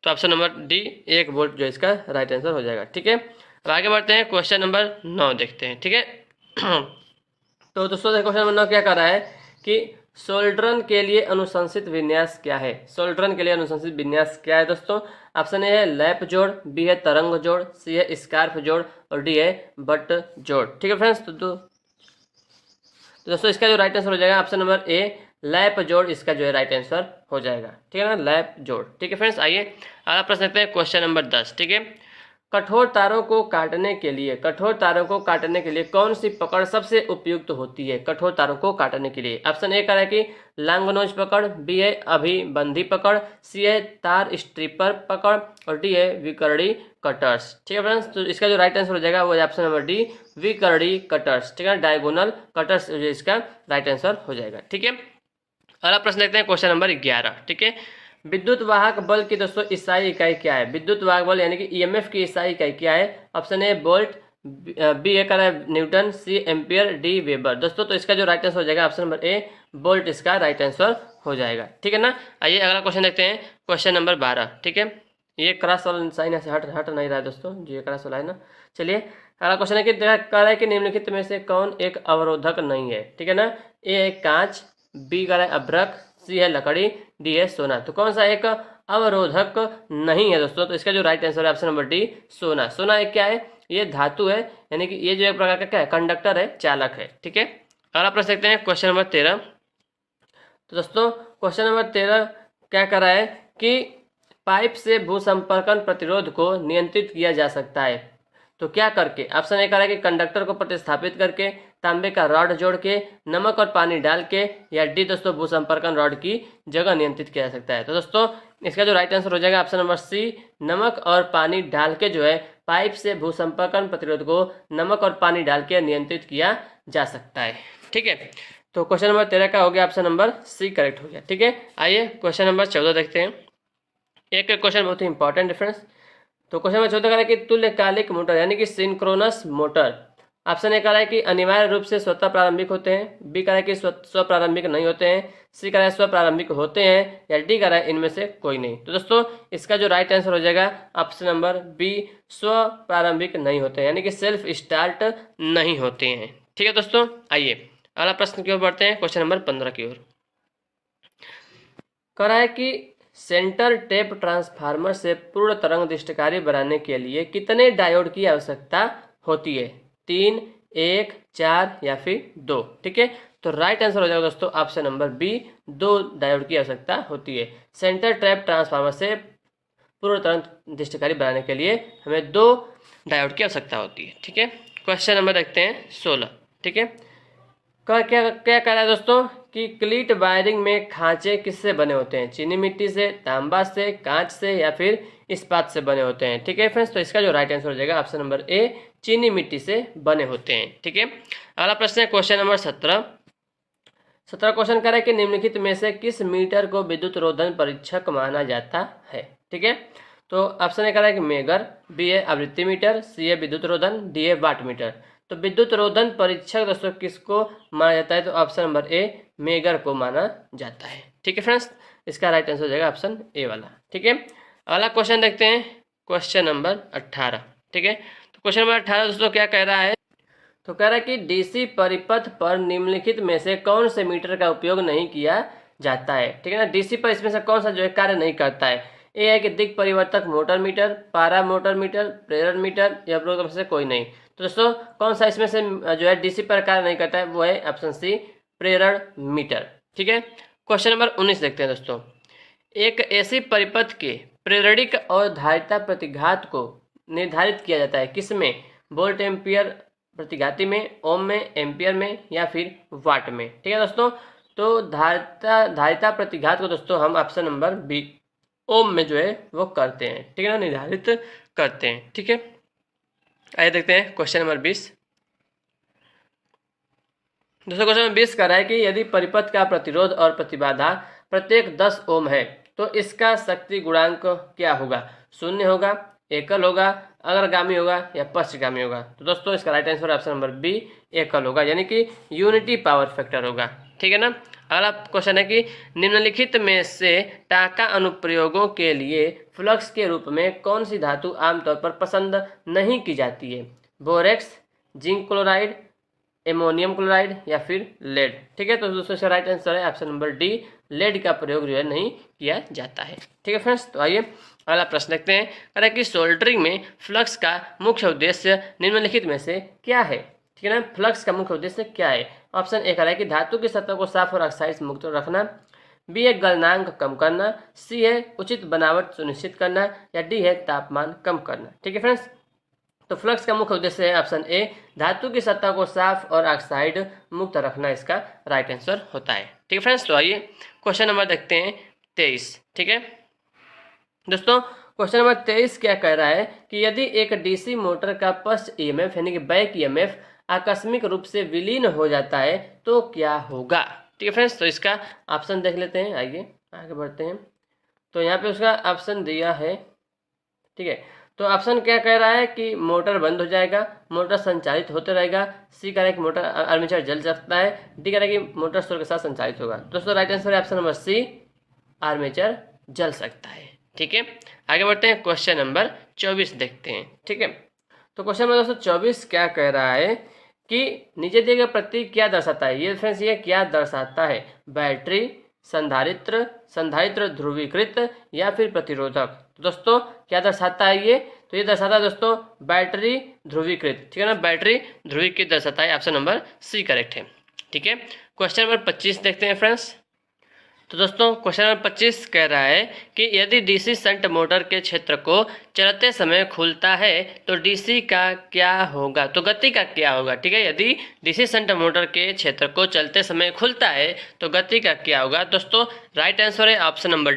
तो ऑप्शन नंबर डी 1 वोल्ट जो इसका राइट आंसर हो जाएगा। ठीक है, अब आगे बढ़ते हैं, क्वेश्चन नंबर 9 देखते हैं। ठीक है, तो दोस्तों क्वेश्चन नंबर 9 क्या कर रहा है कि सोल्ड्रन के लिए अनुशंसित विन्यास क्या है? सोल्ड्रन के लिए अनुशंसित विन्यास क्या है दोस्तों? ऑप्शन ए है लैप जोड़, बी है तरंग जोड़, सी है स्कार्फ जोड़ और डी है बट जोड़। ठीक है फ्रेंड्स, तो दोस्तों इसका जो राइट आंसर हो जाएगा ऑप्शन नंबर ए, लैप जोड़ इसका जो है राइट आंसर हो जाएगा। ठीक है ना, लैप जोड़। ठीक है फ्रेंड्स, आइए अगला प्रश्न देखते हैं, क्वेश्चन नंबर 10। ठीक है, कठोर तारों को काटने के लिए कौन सी पकड़ सबसे उपयुक्त होती है? कठोर तारों को काटने के लिए ऑप्शन ए कह रहा है कि लांगनोज पकड़, बी है अभिबंधी पकड़, सी है तार स्ट्रिपर पकड़ और डी है विकर्णी कटर्स। ठीक है फ्रेंड्स, तो इसका जो राइट आंसर हो जाएगा वो ऑप्शन नंबर डी, विकर्णी कटर्स। ठीक है, डायगोनल कटर्स जो इसका राइट आंसर हो जाएगा। ठीक है, अगला प्रश्न देखते हैं, क्वेश्चन नंबर 11। ठीक है, विद्युत वाहक बल की दोस्तों इसाई इकाई क्या है? विद्युत वाहक बल यानी कि ईएमएफ की इसाई इकाई क्या है? ऑप्शन ए वोल्ट, बी ए का न्यूटन, सी एम्पियर, डी वेबर। दोस्तों तो इसका जो राइट आंसर हो जाएगा ऑप्शन नंबर ए, वोल्ट इसका राइट आंसर हो जाएगा। ठीक है ना, आइए अगला क्वेश्चन देखते हैं, क्वेश्चन नंबर 12। ठीक है, ये क्रॉस वाला साइन से हट नहीं रहा है दोस्तों, जो ये क्रॉस वाला है ना। चलिए अगला क्वेश्चन है कि कह रहा है कि निम्नलिखित में से कौन एक अवरोधक नहीं है? ठीक है ना, ए है कांच, बी का है अभ्रक, सी है लकड़ी, डी है सोना। तो कौन सा एक अवरोधक नहीं है दोस्तों? तो इसका जो राइट आंसर है ऑप्शन नंबर डी, सोना। सोना एक क्या है? ये धातु है, यानी कि ये जो एक प्रकार का क्या है? कंडक्टर है, चालक है। ठीक है, अगला प्रश्न देखते हैं, क्वेश्चन नंबर 13। तो दोस्तों क्वेश्चन नंबर 13 क्या कर रहा है कि पाइप से भूसंपर्कन प्रतिरोध को नियंत्रित किया जा सकता है, तो क्या करके? ऑप्शन ए कह रहा है कि कंडक्टर को प्रतिस्थापित करके, तांबे का रॉड जोड़ के, नमक और पानी डाल के, या डी दोस्तों भूसंपर्कन रॉड की जगह नियंत्रित किया जा सकता है। तो दोस्तों इसका जो राइट आंसर हो जाएगा ऑप्शन नंबर सी, नमक और पानी डाल के जो है पाइप से भूसंपर्कन प्रतिरोध को नमक और पानी डाल के नियंत्रित किया जा सकता है। ठीक है, तो क्वेश्चन नंबर 13 का हो गया ऑप्शन नंबर सी करेक्ट हो गया। ठीक है, आइए क्वेश्चन नंबर 14 देखते हैं। एक क्वेश्चन बहुत ही इंपॉर्टेंट डिफरेंस। तो क्वेश्चन नंबर 14 कह रहा है कि तुल्यकालिक मोटर यानी कि सिंक्रोनस मोटर, ऑप्शन ए कह रहा है कि अनिवार्य रूप से स्वतः प्रारंभिक होते हैं, बी कह रहा है कि स्व प्रारंभिक नहीं होते हैं, सी कह रहा है स्व प्रारंभिक होते हैं, या डी कह रहा है इनमें से कोई नहीं। तो दोस्तों इसका जो राइट आंसर हो जाएगा ऑप्शन नंबर बी, स्व प्रारंभिक नहीं होते हैं, यानी कि सेल्फ स्टार्ट नहीं होते हैं। ठीक है दोस्तों, आइए अगला प्रश्न की ओर बढ़ते हैं, क्वेश्चन नंबर 15 की ओर। कह रहा है कि सेंटर टेप ट्रांसफार्मर से पूर्ण तरंग दृष्टिकारी बनाने के लिए कितने डायोड की आवश्यकता होती है? 3, 1, 4 या फिर 2। ठीक है, तो राइट आंसर हो जाएगा दोस्तों ऑप्शन नंबर बी, 2 डायोड की आवश्यकता होती है। सेंटर ट्रैप ट्रांसफार्मर से पूर्ण तरंग दृष्टिकारी बनाने के लिए हमें 2 डायोड की आवश्यकता होती है। ठीक है, क्वेश्चन नंबर देखते हैं 16। ठीक है, क्या कह रहा है दोस्तों कि क्लीट वायरिंग में खांचे किससे बने होते हैं? चीनी मिट्टी से, तांबा से, कांच से या फिर इस्पात से बने होते हैं। ठीक है फ्रेंड्स, तो इसका जो राइट आंसर हो जाएगा ऑप्शन नंबर ए, चीनी मिट्टी से बने होते हैं। ठीक है, अगला प्रश्न है क्वेश्चन नंबर 17 क्वेश्चन कह रहा है कि निम्नलिखित में से किस मीटर को विद्युत रोधन परीक्षक माना जाता है? ठीक है। तो ऑप्शन ए कह रहा है कि मेगर, बी है आवृत्ति मीटर, सी है विद्युत रोधन, डी है वाट मीटर। तो विद्युत रोधन परीक्षक दोस्तों किसको माना जाता है? तो ऑप्शन नंबर ए मेगर को माना जाता है। ठीक है फ्रेंड्स, इसका राइट आंसर हो जाएगा ऑप्शन ए वाला। ठीक है, अगला क्वेश्चन देखते हैं, क्वेश्चन नंबर 18। ठीक है, तो क्वेश्चन नंबर 18 दोस्तों क्या कह रहा है? तो कह रहा है कि डीसी परिपथ पर निम्नलिखित में से कौन से मीटर का उपयोग नहीं किया जाता है? ठीक है ना, डीसी पर इसमें से कौन सा जो है कार्य नहीं करता है? ए है कि दिक् परिवर्तक मोटर मीटर, पारा मोटर मीटर, प्रेरण मीटर, या उपरोक्त में से कोई नहीं। तो दोस्तों कौन सा इसमें से जो है डीसी पर कार्य नहीं करता है? वो है ऑप्शन सी प्रेरण मीटर। ठीक है, क्वेश्चन नंबर 19 देखते हैं दोस्तों। एक ऐसी परिपथ के प्रेरणिक और धारिता प्रतिघात को निर्धारित किया जाता है किसमें? वोल्ट एम्पियर प्रतिघाती में, ओम में, एम्पियर में, या फिर वाट में। ठीक है दोस्तों, तो धारिता प्रतिघात को दोस्तों हम ऑप्शन नंबर बी ओम में जो है वो करते हैं। ठीक है ना, निर्धारित करते हैं। ठीक है, आइए देखते हैं क्वेश्चन नंबर 20। दोस्तों क्वेश्चन नंबर 20 कह रहा है कि यदि परिपथ का प्रतिरोध और प्रतिबाधा प्रत्येक 10 ओम है तो इसका शक्ति गुणांक क्या होगा? शून्य होगा, एकल होगा, अग्रगामी होगा, या पश्चगामी होगा? तो दोस्तों इसका right answer option number B एकल होगा, यानी कि यूनिटी पावर फैक्टर होगा। ठीक है ना, अगला क्वेश्चन है कि निम्नलिखित में से टाका अनुप्रयोगों के लिए फ्लक्स के रूप में कौन सी धातु आमतौर पर पसंद नहीं की जाती है? Borax, zinc chloride, ammonium chloride, या फिर लेड? ठीक है, तो दोस्तों इसका राइट आंसर है ऑप्शन नंबर डी लेड का प्रयोग जो है नहीं किया जाता है। ठीक है फ्रेंड्स, तो आइए अगला प्रश्न देखते हैं। कह रहा है कि सोल्डरिंग में फ्लक्स का मुख्य उद्देश्य निम्नलिखित में से क्या है? ठीक है ना, फ्लक्स का मुख्य उद्देश्य क्या है? ऑप्शन ए कह रहा है कि धातु की सतह को साफ और ऑक्साइड से मुक्त रखना, बी है गलनांक कम करना, सी है उचित बनावट सुनिश्चित करना, या डी है तापमान कम करना। ठीक है फ्रेंड्स, तो फ्लक्स का मुख्य उद्देश्य है ऑप्शन ए धातु की सतह को साफ और ऑक्साइड मुक्त रखना, इसका राइट आंसर होता है। ठीक है फ्रेंड्स, तो आइए क्वेश्चन नंबर देखते हैं 23। ठीक है दोस्तों, क्वेश्चन नंबर 23 क्या कह रहा है कि यदि एक डीसी मोटर का पश्च ईएमएफ यानी कि बैक ईएमएफ आकस्मिक रूप से विलीन हो जाता है तो क्या होगा? ठीक है फ्रेंड्स, तो इसका ऑप्शन देख लेते हैं, आइए आगे बढ़ते हैं। तो यहाँ पे उसका ऑप्शन दिया है। ठीक है, तो ऑप्शन क्या कह रहा है कि मोटर बंद हो जाएगा, मोटर संचालित होते रहेगा, सी कह रहा है कि मोटर आर्मेचर जल सकता है, डी कह रहा है कि मोटर स्टोर के साथ संचालित होगा। दोस्तों राइट आंसर है ऑप्शन नंबर सी आर्मेचर जल सकता है। ठीक है, आगे बढ़ते हैं, क्वेश्चन नंबर 24 देखते हैं। ठीक है, तो क्वेश्चन नंबर दोस्तों 24 क्या कह रहा है कि नीचे दिए गए प्रतीक क्या दर्शाता है? ये फ्रेंड्स ये क्या दर्शाता है? बैटरी, संधारित्र, संधारित्र ध्रुवीकृत, या फिर प्रतिरोधक? तो दोस्तों क्या दर्शाता है ये? तो ये दर्शाता है दोस्तों बैटरी ध्रुवीकृत। ठीक है ना, बैटरी ध्रुवीकृत दर्शाता है, ऑप्शन नंबर सी करेक्ट है। ठीक है, क्वेश्चन नंबर 25 देखते हैं फ्रेंड्स। तो दोस्तों क्वेश्चन नंबर 25 कह रहा है कि यदि डीसी शंट मोटर के क्षेत्र को चलते समय खुलता है तो डीसी का क्या होगा? तो गति का क्या होगा? ठीक है, यदि डीसी शंट मोटर के क्षेत्र को चलते समय खुलता है तो गति का क्या होगा? दोस्तों राइट आंसर है ऑप्शन नंबर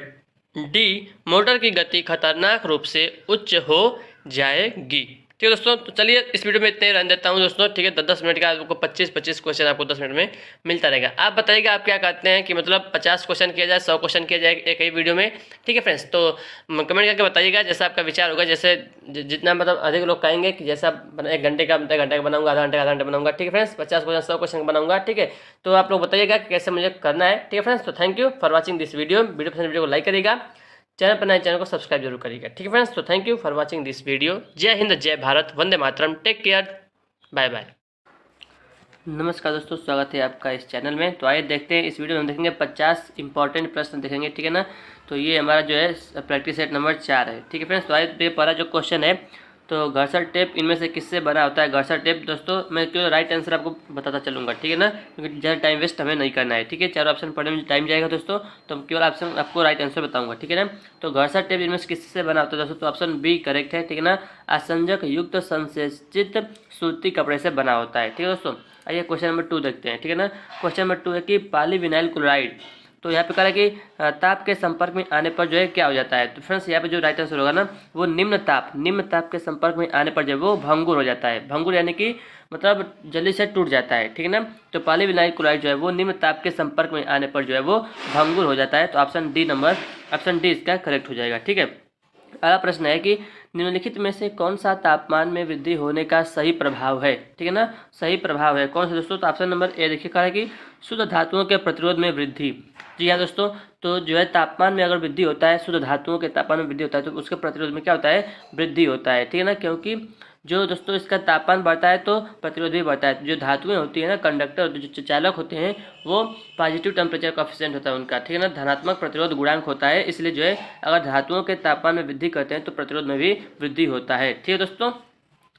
डी मोटर की गति खतरनाक रूप से उच्च हो जाएगी। ठीक है दोस्तों, तो चलिए इस वीडियो में इतने रहने देता हूँ दोस्तों। ठीक है, 10-10 मिनट का आपको 25-25 क्वेश्चन आपको 10 मिनट में मिलता रहेगा। आप बताइएगा आप क्या कहते हैं कि मतलब 50 क्वेश्चन किया जाए, 100 क्वेश्चन किया जाए एक ही वीडियो में? ठीक है फ्रेंड्स, तो कमेंट करके बताइएगा जैसा आपका विचार होगा, जैसे जितना मतलब अधिक लोग कहेंगे कि जैसा 1 घंटे का बनाऊंगा, आधा घंटे बनाऊंगा। ठीक है फ्रेंड्स, 50 क्वेश्चन 100 क्वेश्चन बनाऊंगा। ठीक है, तो आप लोग बताइएगा कि कैसे मुझे करना है। ठीक है फ्रेंड्स, तो thank you for watching this video पसंद वीडियो को लाइक करिएगा, चैनल पर नए चैनल को सब्सक्राइब जरूर करिएगा। ठीक है फ्रेंड्स, तो thank you for watching this video. जय हिंद, जय भारत, वंदे मातरम, टेक केयर, बाय बाय। नमस्कार दोस्तों, स्वागत है आपका इस चैनल में। तो आइए देखते हैं, इस वीडियो में हम देखेंगे 50 इंपॉर्टेंट प्रश्न देखेंगे। ठीक है ना, तो ये हमारा जो है प्रैक्टिस सेट नंबर 4 है। ठीक है फ्रेंड्स, तो आइए देखिए पहला जो क्वेश्चन है, तो घर्षण टेप इनमें से किससे बना होता है? घर्षण टेप दोस्तों मैं क्यों राइट आंसर आपको बताता चलूंगा। ठीक है ना, क्योंकि ज़्यादा टाइम वेस्ट हमें नहीं करना है। ठीक है, चारों ऑप्शन पढ़ने में टाइम जाएगा दोस्तों, तो केवल ऑप्शन आपको राइट आंसर बताऊंगा। ठीक है ना, तो घर्षण टेप इनमें से किससे बना होता है दोस्तों? तो ऑप्शन बी करेक्ट है। ठीक है ना, आसंजक युक्त संसेचित सूती कपड़े से बना होता है। ठीक है दोस्तों, आइए क्वेश्चन नंबर 2 देखते हैं। ठीक है ना, क्वेश्चन नंबर 2 है कि पॉलीविनाइल क्लोराइड, तो यहाँ पे कह रहा है कि ताप के संपर्क में आने पर जो है क्या हो जाता है? तो फ्रेंड्स यहाँ पे जो राइट आंसर होगा ना, वो निम्न ताप के संपर्क में आने पर जो है वो भंगुर हो जाता है। भंगुर यानी कि मतलब जल्दी से टूट जाता है। ठीक है ना, तो पॉलीविनाइल क्लोराइड जो है वो निम्न ताप के संपर्क में आने पर जो है वो भंगुर हो जाता है। तो ऑप्शन डी इसका करेक्ट हो जाएगा। ठीक है, अगला प्रश्न है कि निम्नलिखित में से कौन सा तापमान में वृद्धि होने का सही प्रभाव है, ठीक है ना, सही प्रभाव है कौन सा दोस्तों। तो ऑप्शन नंबर ए देखिए, कहा है कि शुद्ध धातुओं के प्रतिरोध में वृद्धि। जी हाँ दोस्तों, तो जो है तापमान में अगर वृद्धि होता है, शुद्ध धातुओं के तापमान में वृद्धि होता है तो उसके प्रतिरोध में क्या होता है, वृद्धि होता है, ठीक है ना। क्योंकि जो दोस्तों इसका तापमान बढ़ता है तो प्रतिरोध भी बढ़ता है। जो धातुएं होती है ना, कंडक्टर जो चालक होते हैं, वो पॉजिटिव टेम्परेचर कोएफिशिएंट होता है उनका, ठीक है ना, धनात्मक प्रतिरोध गुणांक होता है। इसलिए जो है अगर धातुओं के तापमान में वृद्धि करते हैं तो प्रतिरोध में भी वृद्धि होता है, ठीक है दोस्तों।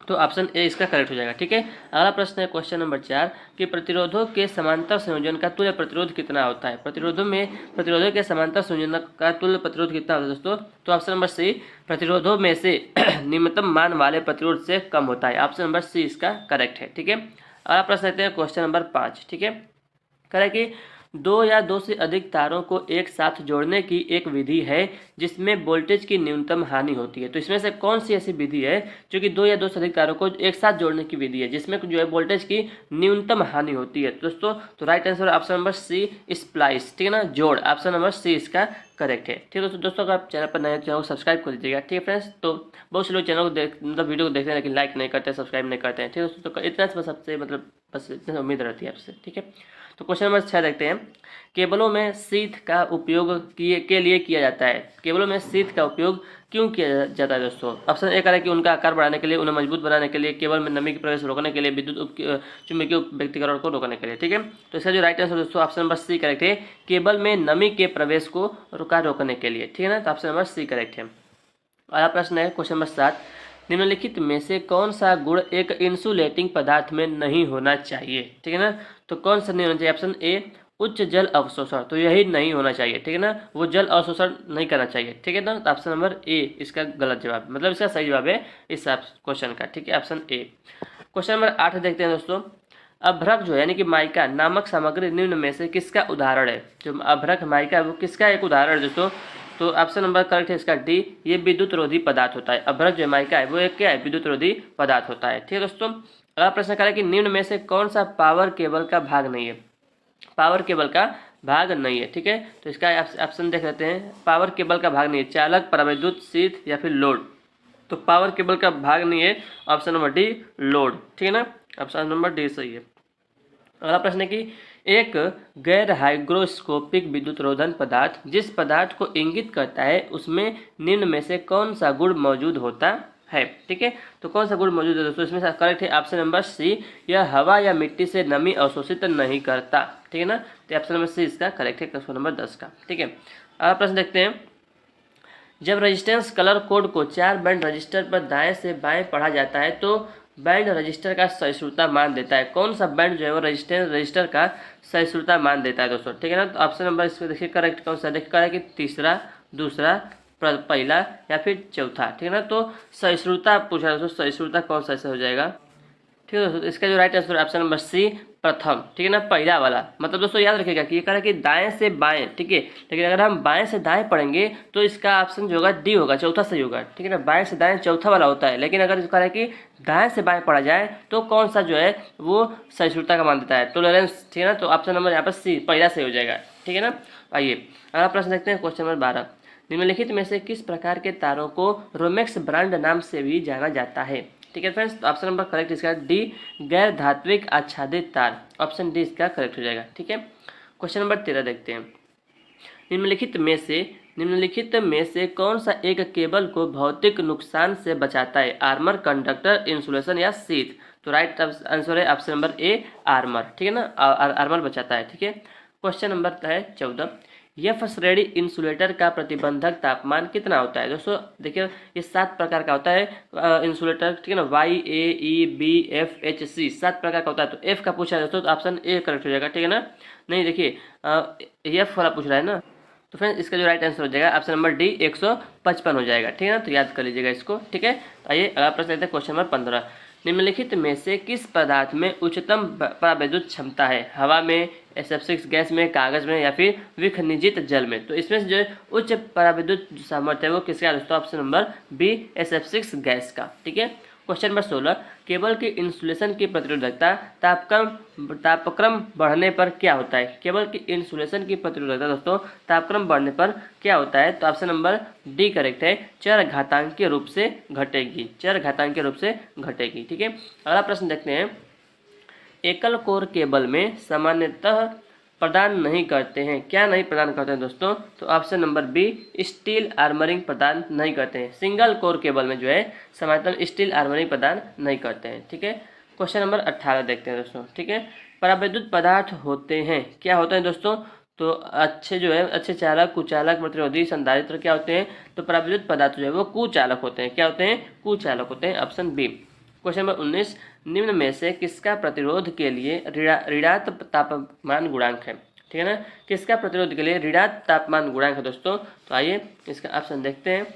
तो ऑप्शन ए इसका करेक्ट हो जाएगा, ठीक है। अगला प्रश्न है क्वेश्चन नंबर 4 कि प्रतिरोधों के समांतर संयोजन का तुल्य प्रतिरोध कितना होता है। प्रतिरोधों के समांतर संयोजन का तुल्य प्रतिरोध कितना होता है दोस्तों। तो ऑप्शन नंबर सी, प्रतिरोधों में से निम्नतम मान वाले प्रतिरोध से कम होता है। ऑप्शन नंबर सी इसका करेक्ट है, ठीक है। अगला प्रश्न लेते हैं क्वेश्चन नंबर 5, ठीक है। कह रहा है कि दो या दो से अधिक तारों को एक साथ जोड़ने की एक विधि है जिसमें वोल्टेज की न्यूनतम हानि होती है। तो इसमें से कौन सी ऐसी विधि है जो कि दो या दो से अधिक तारों को एक साथ जोड़ने की विधि है जिसमें जो है वोल्टेज की न्यूनतम हानि होती है दोस्तों। तो right answer option number C, splice, ठीक है ना, जोड़। ऑप्शन नंबर सी इसका करेक्ट है, ठीक है दोस्तों। अगर आप चैनल पर नए चैनल को सब्सक्राइब कर लीजिएगा, ठीक है फ्रेंड्स। तो बहुत से लोग चैनल को मतलब वीडियो को देखते हैं लेकिन लाइक नहीं करते, सब्सक्राइब नहीं करते हैं, ठीक है दोस्तों। तो इतना बस आपसे मतलब बस इतना उम्मीद रहती है आपसे, ठीक है। तो क्वेश्चन नंबर 6 देखते हैं। केबलों में शीथ का उपयोग के लिए किया जाता है। केबलों में शीथ का उपयोग क्यों किया जाता है दोस्तों। ऑप्शन ए कह रहा है कि उनका आकार बढ़ाने के लिए, उन्हें मजबूत बनाने के लिए, केबल में नमी की प्रवेश रोकने के लिए, विद्युत चुंबकीय व्यक्तिकरण को रोकने के लिए, ठीक है। तो इसका जो राइट आंसर दोस्तों ऑप्शन नंबर सी करेक्ट है, केबल में नमी के प्रवेश को रोकने के लिए, ठीक है ना। तो ऑप्शन नंबर सी करेक्ट है। अगला प्रश्न है क्वेश्चन नंबर 7, निम्नलिखित में से कौन सा गुण एक इंसुलेटिंग पदार्थ में नहीं होना चाहिए, ठीक है ना। तो कौन सा नहीं होना चाहिए। ऑप्शन ए, उच्च जल अवशोषण, तो यही नहीं होना चाहिए, ठीक है ना, वो जल अवशोषण नहीं करना चाहिए, ठीक है ना। तो ऑप्शन नंबर ए इसका गलत जवाब, मतलब इसका सही जवाब है इस क्वेश्चन का, ठीक है, ऑप्शन ए। क्वेश्चन नंबर 8 देखते हैं दोस्तों। अभ्रक जो है यानी कि माइका नामक सामग्री निम्न में से किसका उदाहरण है। जो अभ्रक माइका वो किसका एक उदाहरण है दोस्तों। तो ऑप्शन नंबर करेक्ट है इसका डी, ये विद्युत रोधी पदार्थ होता है। अभ्रक जो माइका है वो एक क्या है, विद्युत रोधी पदार्थ होता है, ठीक है दोस्तों। अगला प्रश्न करें कि निम्न में से कौन सा पावर केबल का भाग नहीं है। पावर केबल का भाग नहीं है, ठीक है। तो इसका ऑप्शन देख लेते हैं। पावर केबल का भाग नहीं है, चालक, परावैद्युत, शीथ या फिर लोड। तो पावर केबल का भाग नहीं है, ऑप्शन नंबर डी, लोड, ठीक है ना, ऑप्शन नंबर डी सही है। अगला प्रश्न है कि एक गैर हाइग्रोस्कोपिक विद्युत रोधन पदार्थ जिस पदार्थ को इंगित करता है उसमें निम्न में से कौन सा गुण मौजूद होता है, ठीक है। तो कौन सा गुण मौजूद है दोस्तों, इसमें से करेक्ट है ऑप्शन नंबर सी, यह हवा या मिट्टी से नमी अवशोषित नहीं करता, ठीक है ना। तो ऑप्शन नंबर सी इसका करेक्ट है, क्वेश्चन नंबर 10 का, ठीक है। अगला प्रश्न देखते हैं। जब रजिस्टेंस कलर कोड को 4 बैंड रजिस्टर पर दाएं से बाएं पढ़ा जाता है तो बैंड रजिस्टर का सहिष्णुता मान देता है। कौन सा बैंड जो है वो रजिस्टर का सहिष्णुता मान देता है दोस्तों, ठीक है ना। तो ऑप्शन नंबर इसमें देखिए करेक्ट कौन सा, देखिए करेक्ट कि तीसरा, दूसरा, पहला या फिर चौथा, ठीक है ना। तो सहिष्णुता पूछा दोस्तों, सहिष्णुता कौन सा ऐसा हो जाएगा, ठीक है दोस्तों। इसका जो right answer option number C, प्रथम, ठीक है ना, पहला वाला। मतलब दोस्तों याद रखिएगा कि ये कह रहा है कि दाएं से बाएं, ठीक है, लेकिन अगर हम बाएं से दाएं पढ़ेंगे तो इसका ऑप्शन जो होगा डी होगा, चौथा सही होगा, ठीक है ना। बाएं से दाएं चौथा वाला होता है, लेकिन अगर कह रहा है कि दाएं से बाएं पढ़ा जाए तो कौन सा जो है वो सहिष्णुता का मान देता है, टॉलरेंस, ठीक है ना। तो ऑप्शन नंबर यहाँ पर सी, पहला सही हो जाएगा, ठीक है ना। आइए अगला प्रश्न देखते हैं, क्वेश्चन नंबर 12। निम्नलिखित में से किस प्रकार के तारों को रोमेक्स ब्रांड नाम से भी जाना जाता है, ठीक है फ्रेंड्स। तो ऑप्शन नंबर करेक्ट इसका डी, गैर धात्विक आच्छादित तार, ऑप्शन डी इसका करेक्ट हो जाएगा, ठीक है। क्वेश्चन नंबर 13 देखते हैं। निम्नलिखित में से कौन सा एक केबल को भौतिक नुकसान से बचाता है, आर्मर, कंडक्टर, इंसुलेशन या शीथ। तो राइट आंसर है ऑप्शन नंबर ए, आर्मर, ठीक है ना, आर्मर बचाता है, ठीक है। क्वेश्चन नंबर है 14। एफ श्रेणी इंसुलेटर का प्रतिबंधक तापमान कितना होता है दोस्तों। देखिए ये 7 प्रकार का होता है इंसुलेटर, ठीक है ना, वाई, ए, ई, बी, एफ, एच, सी, 7 प्रकार का होता है। तो एफ का पूछा है दोस्तों तो ऑप्शन ए करेक्ट हो जाएगा, ठीक है ना। नहीं देखिए एफ वाला पूछ रहा है ना, तो फ्रेंड्स इसका जो राइट आंसर हो जाएगा ऑप्शन नंबर डी, 155 हो जाएगा, ठीक है ना। तो याद कर लीजिएगा इसको, ठीक है। आइए अगला प्रश्न लेते हैं, क्वेश्चन नंबर 15। निम्नलिखित में से किस पदार्थ में उच्चतम परावैद्युत क्षमता है, हवा में, SF6 गैस में, कागज में या फिर विखनिजित जल में। तो इसमें से जो उच्च परावैद्युत सामर्थ्य है वो किसका है दोस्तों, option number B, SF6 gas का, ठीक है। क्वेश्चन नंबर 16, केबल की इंसुलेशन की प्रतिरोधकता तापक्रम बढ़ने पर क्या होता है? केबल की इंसुलेशन की प्रतिरोधकता दोस्तों तापक्रम बढ़ने पर क्या होता है? तो ऑप्शन नंबर डी करेक्ट है, चरघातांकीय रूप से घटेगी, चरघातांकीय रूप से घटेगी। ठीक है, अगला प्रश्न देखते हैं। एकल कोर केबल में सामान्यतः प्रदान नहीं करते हैं, क्या नहीं प्रदान करते हैं दोस्तों? तो option number B, steel armouring प्रदान नहीं करते हैं। सिंगल कोर केबल में जो है सामान्यतः स्टील आर्मरिंग प्रदान नहीं करते हैं। ठीक है, क्वेश्चन नंबर 18 देखते हैं दोस्तों। ठीक है, परावैद्युत पदार्थ होते हैं, क्या होते हैं दोस्तों? तो अच्छे चालक, कुचालक, प्रतिरोधी, संधारित्र क्या होते हैं? तो परावैद्युत पदार्थ जो है वो कुचालक होते हैं। क्या होते हैं? कुचालक होते हैं, ऑप्शन बी। क्वेश्चन नंबर 19, निम्न में से किसका प्रतिरोध के लिए ऋणात्मक तापमान गुणांक है? ठीक है ना, किसका प्रतिरोध के लिए ऋणात्मक तापमान गुणांक है दोस्तों? तो आइए इसका ऑप्शन देखते हैं।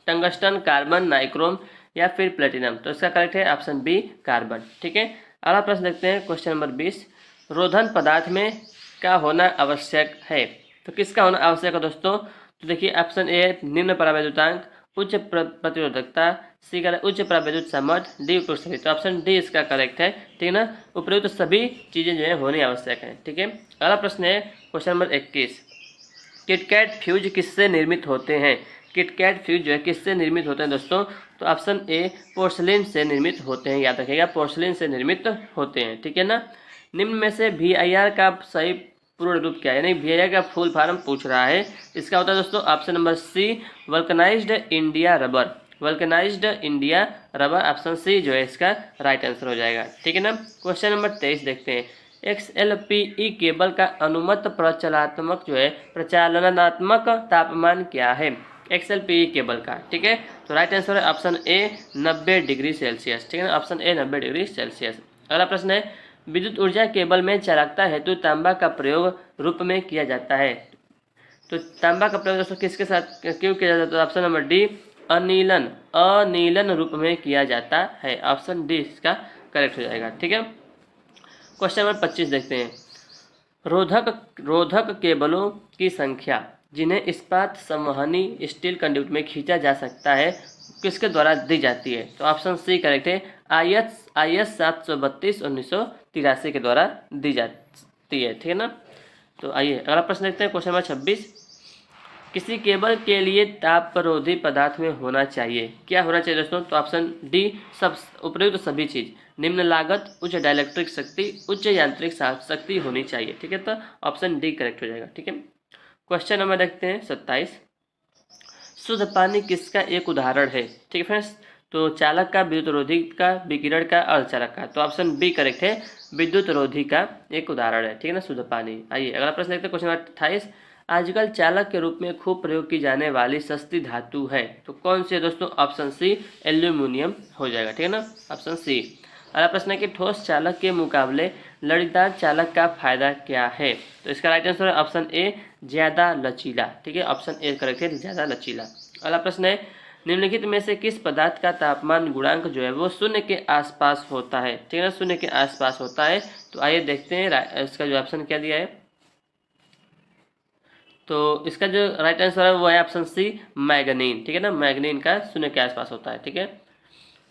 टंगस्टन, कार्बन, नाइक्रोम या फिर प्लेटिनम। तो इसका करेक्ट है ऑप्शन बी, कार्बन। ठीक है, अगला प्रश्न देखते हैं। क्वेश्चन नंबर 20, रोधन पदार्थ में क्या होना आवश्यक है? तो किसका होना आवश्यक है दोस्तों? तो देखिए ऑप्शन ए, निम्न परावैद्युतांक, उच्च प्रतिरोधकता, सी का उच्च परावैद्युत सामर्थ्य, डी उपयुक्त सभी। तो ऑप्शन डी इसका करेक्ट है। ठीक है ना, उपयुक्त सभी चीजें जो है होनी आवश्यक है। ठीक है, अगला प्रश्न है क्वेश्चन नंबर 21, किटकैट फ्यूज किससे निर्मित होते हैं? किटकैट फ्यूज जो है किससे निर्मित होते हैं दोस्तों? तो ऑप्शन ए, पोर्सलिन से निर्मित होते हैं, याद रखिएगा, पोर्सलिन से निर्मित होते हैं। ठीक है ना, निम्न में से VIR का सही पूर्ण रूप क्या है? यानी VIR का फुल फॉर्म पूछ रहा है, इसका होता है दोस्तों option number C, vulcanised India rubber. Vulcanised India rubber, option C जो है इसका राइट आंसर हो जाएगा। ठीक है ना, क्वेश्चन नंबर 23 देखते हैं। XLPE केबल का अनुमत प्रचलात्मक जो है प्रचालनात्मक तापमान क्या है? XLPE केबल का। ठीक है, तो राइट आंसर है ऑप्शन ए, 90 डिग्री सेल्सियस। ठीक है ना, ऑप्शन ए 90 डिग्री सेल्सियस। अगला प्रश्न है, विद्युत ऊर्जा केबल में चालकता हेतु तांबा का प्रयोग रूप में किया जाता है। तो तांबा का प्रयोग दोस्तों किसके साथ क्यों किया जाता है? तो ऑप्शन नंबर डी, अनिलन रूप में किया जाता है, ऑप्शन डी इसका करेक्ट हो जाएगा। ठीक है, क्वेश्चन नंबर 25 देखते हैं। रोधक केबलों की संख्या जिन्हें इस्पात संवहनी स्टील कंड्यूट में खींचा जा सकता है किसके द्वारा दी जाती है? तो ऑप्शन सी करेक्ट है, IS 732 1983 के द्वारा दी जाती है। ठीक है ना, तो आइए अगला प्रश्न देखते हैं। क्वेश्चन नंबर 26, किसी केबल के लिए तापरोधी पदार्थ में होना चाहिए, क्या होना चाहिए दोस्तों? तो ऑप्शन डी, सब उपयुक्त सभी चीज, निम्न लागत, उच्च डाइलेक्ट्रिक शक्ति, उच्च यांत्रिक शक्ति होनी चाहिए। ठीक है, तो ऑप्शन डी करेक्ट हो जाएगा। ठीक है, क्वेश्चन नंबर देखते हैं 27, शुद्ध पानी किसका एक उदाहरण है? ठीक है फ्रेंड्स, तो चालक का, विद्युत रोधी का, विकिरण का, अर्धचालक का। तो ऑप्शन बी करेक्ट है, विद्युत रोधी का एक उदाहरण है। ठीक है ना, शुद्ध पानी। आइए अगला प्रश्न देखते हैं। क्वेश्चन नंबर 28, आजकल चालक के रूप में खूब प्रयोग की जाने वाली सस्ती धातु है, तो कौन सी है दोस्तों? ऑप्शन सी, एल्यूमिनियम हो जाएगा। ठीक है ना, ऑप्शन सी। अगला प्रश्न है कि ठोस चालक के मुकाबले लड़ीदार चालक का फायदा क्या है? तो इसका राइट आंसर है ऑप्शन ए, ज्यादा लचीला। ठीक है, ऑप्शन ए करेक्ट है, ज्यादा लचीला। अगला प्रश्न है, निम्नलिखित में से किस पदार्थ का तापमान गुणांक जो है वो शून्य के आसपास होता है? ठीक है ना, शून्य के आसपास होता है। तो आइए देखते हैं इसका जो ऑप्शन क्या दिया है। तो इसका जो राइट आंसर है वो है ऑप्शन सी, मैग्नीन। ठीक है ना, मैग्नीन का शून्य के आसपास होता है। ठीक है,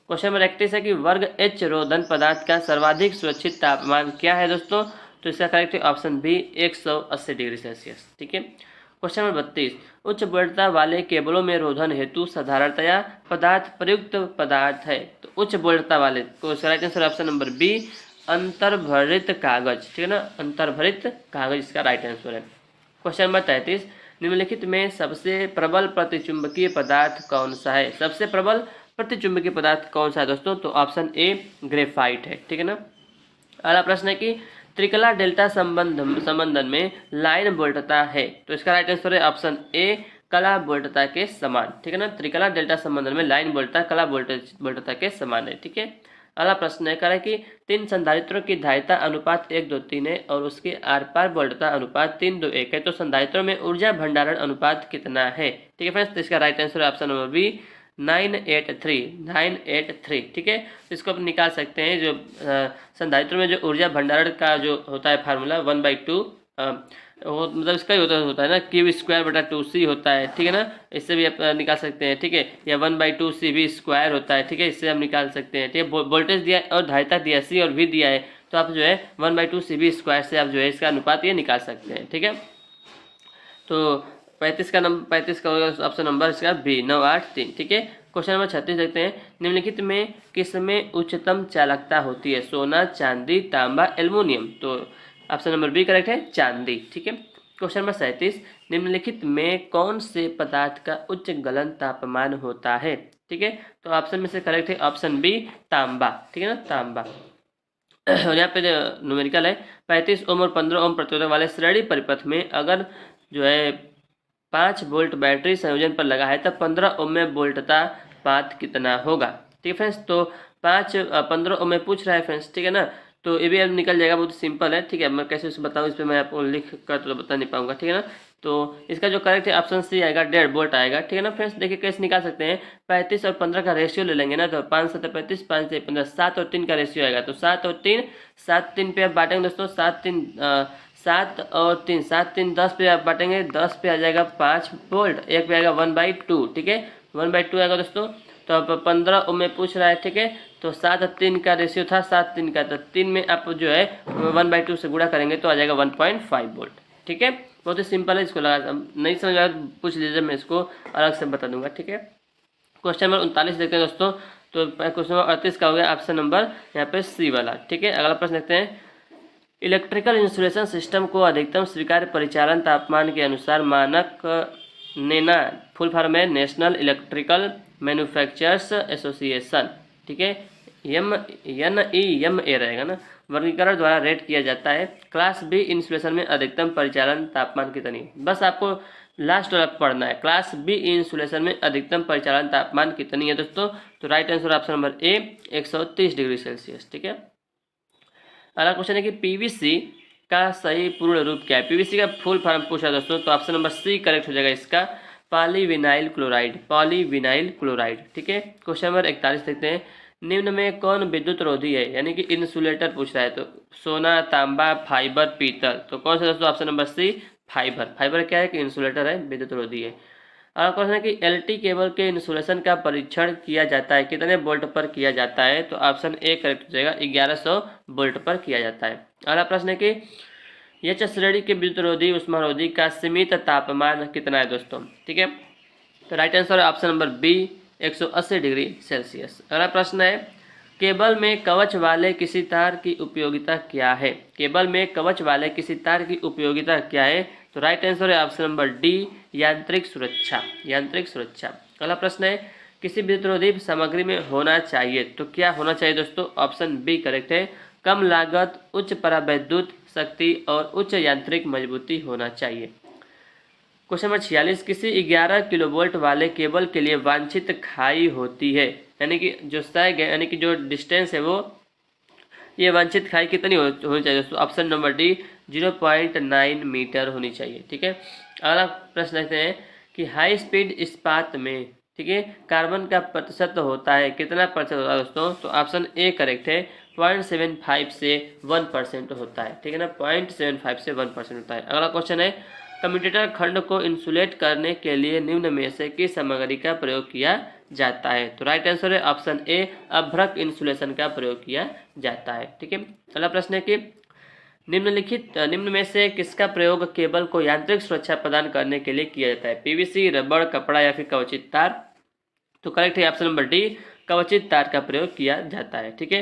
क्वेश्चन नंबर 31 है कि वर्ग H रोधन पदार्थ का सर्वाधिक सुरक्षित तापमान क्या है दोस्तों? तो इसका करेक्ट है ऑप्शन बी, 180 डिग्री सेल्सियस। ठीक है, क्वेश्चन नंबर 32, उच्च वोल्टता वाले केबलों में रोधन हेतु साधारणतया पदार्थ प्रयुक्त पदार्थ है। तो उच्च वोल्टता वाले, तो इसका right answer option number B, अंतर्भरित कागज। ठीक है ना, अंतर्भरित कागज इसका राइट आंसर है। क्वेश्चन नंबर 33, निम्नलिखित में सबसे प्रबल प्रतिचुंबकीय पदार्थ कौन सा है? सबसे प्रबल प्रतिचुंबकीय पदार्थ कौन सा है दोस्तों? तो ऑप्शन ए, ग्रेफाइट है। ठीक है ना, अगला प्रश्न है कि त्रिकला डेल्टा संबंधन में लाइन वोल्टता है। तो इसका राइट आंसर है ऑप्शन ए, कला वोल्टता के समान। ठीक है ना, त्रिकला डेल्टा संबंधन में लाइन वोल्टता कला वोल्टता के समान है। ठीक है, अगला प्रश्न है करें कि 3 संधारित्रों की धारिता अनुपात 1:2:3 है और उसके आर पार वोल्टता अनुपात 3:1 है, तो संधारित्रों में ऊर्जा भंडारण अनुपात कितना है? ठीक है फ्रेंड्स, तो इसका राइट आंसर है ऑप्शन नंबर बी, 983। ठीक है, तो इसको आप निकाल सकते हैं। जो संधारित्र में जो ऊर्जा भंडारण का जो होता है फार्मूला 1/2 वो मतलब इसका ही होता है ना, क्यू स्क्वायर बटा 2c होता है, ठीक है ना। इससे भी आप निकाल सकते हैं, ठीक है। या 1/2c भी स्क्वायर होता है, ठीक है, इससे हम निकाल सकते हैं, ठीक है। वोल्टेज दिया और धारिता दिया, सी और वी दिया है, तो आप जो है 1/2c भी स्क्वायर से आप जो है इसका अनुपात ये निकाल सकते हैं, ठीक है। तो 35 का होगा ऑप्शन नंबर इसका बी, 9, 8, 3, ठीक है। क्वेश्चन नंबर 36 देखते हैं। निम्नलिखित में किस में उच्चतम चालकता होती है? सोना, चांदी, तांबा, एल्युमिनियम। तो ऑप्शन नंबर बी करेक्ट है, चांदी, ठीक है। क्वेश्चन नंबर 37, निम्नलिखित में कौन से पदार्थ का उच्च गलन तापमान होता है? ठीक है, तो ऑप्शन में से करेक्ट है ऑप्शन बी, तांबा, ठीक है ना, तांबा। और यहाँ पे न्यूमेरिकल है 35 ओम और 15 ओम प्रतिरोधक वाले श्रेणी परिपथ में अगर जो है 5 वोल्ट बैटरी संयोजन पर लगा है तब 15 ओम में वोल्टता पात कितना होगा? ठीक है फ्रेंड्स, तो 15 ओम में पूछ रहा है फ्रेंड्स, ठीक है ना। तो ये भी अब निकल जाएगा, बहुत सिंपल है, ठीक है। मैं कैसे उसे बताऊँ, इस पर मैं आपको लिख कर तो बता नहीं पाऊंगा, ठीक है ना। तो इसका जो करेक्ट है ऑप्शन सी आएगा, 1.5 वोल्ट आएगा, ठीक है ना फ्रेंड्स। देखिए कैसे निकाल सकते हैं, 35 और 15 का रेशियो ले लेंगे ना, तो 5 7 35, 5 से 15, 7 और 3 का रेशियो आएगा, तो 7 और 3, 7 3 पे आप बांटेंगे दोस्तों, 7 3 7 और 3, 7 3 10 पे आप बांटेंगे, 10 पे आ जाएगा 5 वोल्ट, एक पे आएगा 1/2, ठीक है, 1/2 आएगा दोस्तों। तो अब 15 ओम में पूछ रहा है, ठीक है। तो 7 और 3 का रेशियो था, 7 3 का, तो 3 में आप जो है 1/2 से गुणा करेंगे तो आ जाएगा 1.5 वोल्ट, ठीक है। बहुत ही सिंपल है, इसको लगा, नहीं समझ आया पूछ लीजिए, मैं इसको अलग से बता दूंगा, ठीक है। क्वेश्चन नंबर 39 देखते हैं दोस्तों। तो क्वेश्चन नंबर 38 का हो गया ऑप्शन नंबर यहाँ पे सी वाला, ठीक है। अगला प्रश्न देखते हैं। इलेक्ट्रिकल इंसुलेशन सिस्टम को अधिकतम स्वीकार्य परिचालन तापमान के अनुसार मानक नेना, फुल फॉर्म है नेशनल इलेक्ट्रिकल मैन्युफैक्चरर्स एसोसिएशन, ठीक है, NEMA रहेगा ना, वर्गीकरण द्वारा रेट किया जाता है। क्लास बी इंसुलेशन में अधिकतम परिचालन तापमान कितनी? बस आपको लास्ट वाला पढ़ना है, क्लास बी इंसुलेशन में अधिकतम परिचालन तापमान कितनी है दोस्तों। तो right answer option number A, 130 degree Celsius, ठीक है। अगला क्वेश्चन है कि पीवीसी का सही पूर्ण रूप क्या है? पीवीसी का फुल फॉर्म पूछा दोस्तों, तो ऑप्शन नंबर सी करेक्ट हो जाएगा इसका, पॉलीविनाइल क्लोराइड, पॉलीविनाइल क्लोराइड, ठीक है। क्वेश्चन नंबर 41 देखते हैं। निम्न में कौन विद्युत रोधी है, यानी कि इंसुलेटर पूछ रहा है, तो सोना, तांबा, फाइबर, पीतल। तो कौन सा दोस्तों? Option number C, fibre. Fibre क्या है कि इंसुलेटर है, विद्युत रोधी है। अगला क्वेश्चन है कि एलटी केबल के इंसुलेशन का परीक्षण किया जाता है, कितने वोल्ट पर किया जाता है? तो ऑप्शन ए करेक्ट हो जाएगा, 1100 वोल्ट पर किया जाता है। अगला प्रश्न है कि एच श्रेणी के विद्युतरोधी उष्मारोधी का सीमित तापमान कितना है दोस्तों, ठीक है। तो राइट आंसर है option number B, 180 degree Celsius. अगला प्रश्न है केबल में कवच वाले किसी तार की उपयोगिता क्या है? केबल में कवच वाले किसी तार की उपयोगिता क्या है? तो राइट आंसर है ऑप्शन नंबर डी, यांत्रिक सुरक्षा, यांत्रिक सुरक्षा। अगला प्रश्न है किसी विद्युतरोधी सामग्री में होना चाहिए, तो क्या होना चाहिए दोस्तों? ऑप्शन बी करेक्ट है, कम लागत, उच्च परावैद्युत शक्ति और उच्च यांत्रिक मजबूती होना चाहिए। क्वेश्चन नंबर 46, किसी 11 किलोवोल्ट वाले केबल के लिए वांछित खाई होती है, यानी कि जो सैग है, यानी कि जो डिस्टेंस है, वो ये वांछित खाई कितनी होनी चाहिए दोस्तों? ऑप्शन नंबर डी, 0.9 मीटर होनी चाहिए, ठीक है। अगला प्रश्न देखते हैं कि हाई स्पीड इस्पात में, ठीक है, कार्बन का प्रतिशत होता है, कितना प्रतिशत होता है दोस्तों? तो ऑप्शन ए करेक्ट है, 0.75 से 1% होता है, ठीक है ना, 0.75 से 1% होता है। अगला क्वेश्चन है कम्यूटेटर खंड को इंसुलेट करने के लिए निम्न में से किस सामग्री का प्रयोग किया जाता है? तो राइट आंसर है ऑप्शन ए, अभ्रक इंसुलेशन का प्रयोग किया जाता है, ठीक है। अगला प्रश्न है कि निम्न में से किसका प्रयोग केबल को यांत्रिक सुरक्षा प्रदान करने के लिए किया जाता है? पीवीसी, रबड़, कपड़ा या फिर कवचित तार। तो करेक्ट है ऑप्शन नंबर डी, कवचित तार का प्रयोग किया जाता है, ठीक है।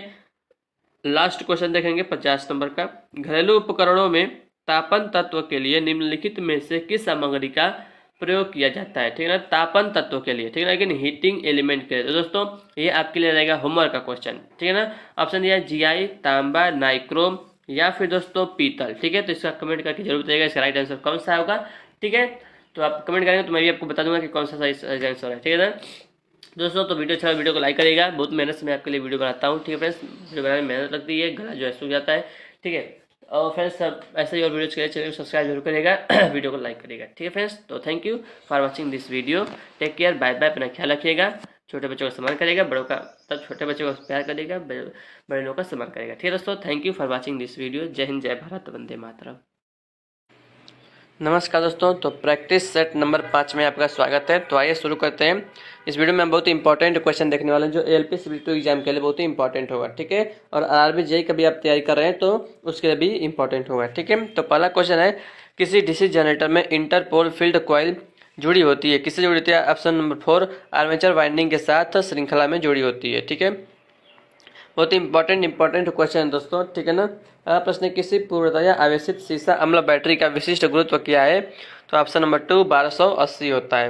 लास्ट क्वेश्चन देखेंगे 50 नंबर का। घरेलू उपकरणों में तापन तत्व के लिए निम्नलिखित में से किस सामग्री का प्रयोग किया जाता है? ठीक है ना, तापन तत्व के लिए, ठीक है ना, लेकिन हीटिंग एलिमेंट के लिए। तो दोस्तों ये आपके लिए रहेगा होमवर्क का क्वेश्चन, ठीक है ना। ऑप्शन दिया है जीआई, तांबा, नाइक्रोम या फिर दोस्तों पीतल, ठीक है। तो इसका कमेंट करके जरूर बताइएगा इसका राइट आंसर कौन सा होगा, ठीक है। तो आप कमेंट करेंगे तो मैं भी आपको बता दूंगा कि कौन सा सही आंसर है, ठीक है ना दोस्तों। तो वीडियो अच्छा, वीडियो को लाइक करिएगा, बहुत मेहनत से मैं आपके लिए वीडियो बनाता हूँ, ठीक है फ्रेंड्स। वीडियो बनाने में मेहनत लगती है, गला जो है सूख जाता है, ठीक है। और फ्रेंड्स सब ऐसे ही और वीडियोज़ के लिए चैनल को सब्सक्राइब जरूर करिएगा, वीडियो को लाइक करिएगा, ठीक है फ्रेंड्स। तो thank you for watching this video, take care, bye bye, अपना ख्याल रखिएगा, छोटे बच्चों का सम्मान करिएगा, बड़ों का तब छोटे बच्चों का प्यार करिएगा, बड़े लोगों का सम्मान करिएगा, ठीक है दोस्तों। Thank you for watching this video. जय हिंद, जय भारत, वंदे मातरम। नमस्कार दोस्तों, तो प्रैक्टिस सेट नंबर 5 में आपका स्वागत है। तो आइए शुरू करते हैं। इस वीडियो में हम बहुत ही इंपॉर्टेंट क्वेश्चन देखने वाले हैं जो एलपी CBT एग्जाम के लिए बहुत ही इंपॉर्टेंट होगा, ठीक है। और आरआरबी जेईई का भी आप तैयारी कर रहे हैं तो उसके लिए भी इंपॉर्टेंट होगा, ठीक है। तो पहला क्वेश्चन है, किसी डीसी जनरेटर में इंटरपोल फील्ड कॉइल जुड़ी होती है, किससे जुड़ी होती है? ऑप्शन नंबर 4, आर्मेचर वाइंडिंग के साथ श्रृंखला में जुड़ी होती है, ठीक है। बहुत ही इंपॉर्टेंट क्वेश्चन है दोस्तों, ठीक है ना। प्रश्न, किसी पूर्णतया आवेशित सीसा अम्ल बैटरी का विशिष्ट गुरुत्व क्या है? तो ऑप्शन नंबर 2, 1280 होता है।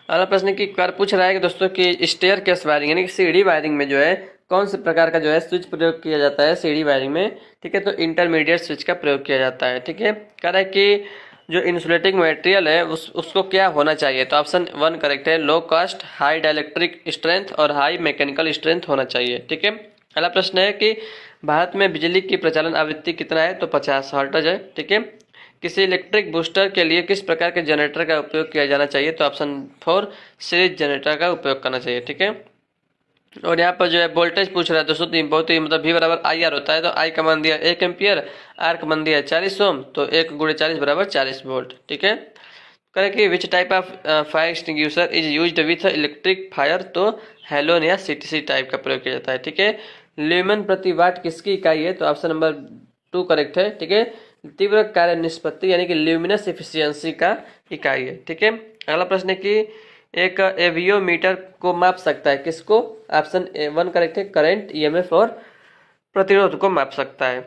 अगला प्रश्न की कार पूछ रहा है कि दोस्तों कि स्टेयर केस वायरिंग यानी कि सीढ़ी वायरिंग में जो है कौन से प्रकार का जो है स्विच प्रयोग किया जाता है सीढ़ी वायरिंग में, ठीक है। तो इंटरमीडिएट स्विच का प्रयोग किया जाता है, ठीक है। कह रहा है कि जो इंसुलेटिंग मटेरियल है उसको क्या होना चाहिए? तो ऑप्शन 1 करेक्ट है, लो कास्ट, हाई डाइलेक्ट्रिक स्ट्रेंथ और हाई मैकेनिकल स्ट्रेंथ होना चाहिए, ठीक है। अगला प्रश्न है कि भारत में बिजली की प्रचलन आवृत्ति कितना है? तो 50 हर्ट्ज है, ठीक है। किसी इलेक्ट्रिक बूस्टर के लिए किस प्रकार के जनरेटर का उपयोग किया जाना चाहिए? तो ऑप्शन 4, सीरीज जनरेटर का उपयोग करना चाहिए, ठीक है। और यहाँ पर जो है वोल्टेज पूछ रहा है दोस्तों, तो बहुत ही मतलब V बराबर IR होता है। तो I का मान दिया 1 एम्पियर, R का मान दिया 40 ओम, तो 1 × 40 बराबर 40 वोल्ट, ठीक है। करें कि which type of fire extinguisher is used with electric fire? तो हेलोन या CTC टाइप का प्रयोग किया जाता है, ठीक है। ल्यूमेन प्रति वाट किसकी इकाई है? तो ऑप्शन नंबर 2 करेक्ट है, ठीक है। तीव्र कार्य निष्पत्ति यानी कि ल्यूमिनस एफिशिएंसी का इकाई है, ठीक है। अगला प्रश्न है कि एक एवियोमीटर को माप सकता है किसको? ऑप्शन 1 करेक्ट है, करंट, EMF और प्रतिरोध को माप सकता है।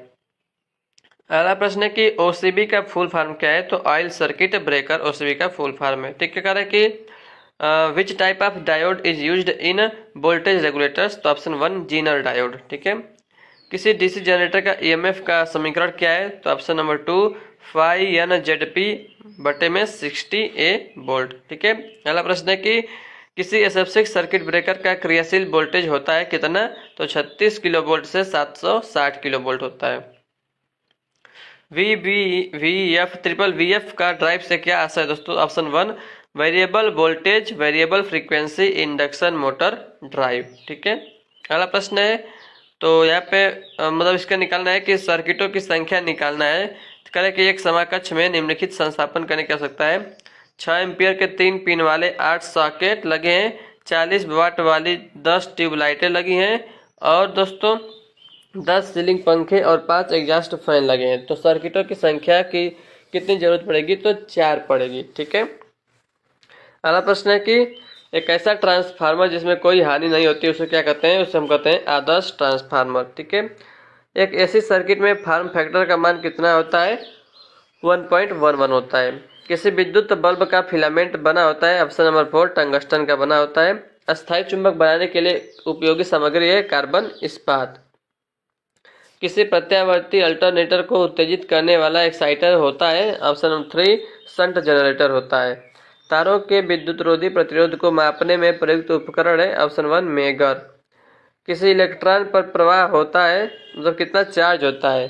अगला प्रश्न है कि OCB का फुल फॉर्म क्या है? तो ऑयल सर्किट ब्रेकर OCB का फुल फॉर्म है, ठीक है। कह रहा है कि which type of diode is used in voltage regulators? तो ऑप्शन 1, जीनर डायोड, ठीक है। किसी डीसी जनरेटर का EMF का समीकरण क्या है? तो ऑप्शन नंबर 2, φNZP/60A वोल्ट, ठीक है। अगला प्रश्न है कि किसी SF6 सर्किट ब्रेकर का क्रियाशील वोल्टेज होता है कितना? तो 36 किलो वोल्ट से 760 किलो वोल्ट होता है। VVF का ड्राइव से क्या आशय है दोस्तों? Option 1, variable voltage variable frequency induction motor drive, ठीक है। अगला प्रश्न है, तो यहाँ पे मतलब इसका निकालना है कि सर्किटों की संख्या निकालना है। करें कि एक समाकक्ष में निम्नलिखित संस्थापन करने की आवश्यकता है। 6 एम्पियर के 3 पिन वाले 8 सॉकेट लगे हैं, 40 वाट वाली 10 ट्यूबलाइटें लगी हैं और दोस्तों 10 सीलिंग पंखे और 5 एग्जॉस्ट फैन लगे हैं। तो सर्किटों की संख्या की कितनी जरूरत पड़ेगी? तो 4 पड़ेगी, ठीक है। अगला प्रश्न है कि एक ऐसा ट्रांसफार्मर जिसमें कोई हानि नहीं होती उसे क्या कहते हैं? उसे हम कहते हैं आदर्श ट्रांसफार्मर, ठीक है। एक ऐसी सर्किट में फॉर्म फैक्टर का मान कितना होता है? 1.11 होता है। किसी विद्युत बल्ब का फिलामेंट बना होता है? ऑप्शन नंबर 4, टंगस्टन का बना होता है। अस्थायी चुंबक बनाने के लिए उपयोगी सामग्री है कार्बन इस्पात। किसी प्रत्यावर्ती अल्टरनेटर को उत्तेजित करने वाला एक्साइटर होता है? ऑप्शन नंबर 3, शंट जनरेटर होता है। तारों के विद्युतरोधी प्रतिरोध को मापने में प्रयुक्त उपकरण है? Option 1, megger. किसी इलेक्ट्रॉन पर प्रवाह होता है मतलब कितना चार्ज होता है?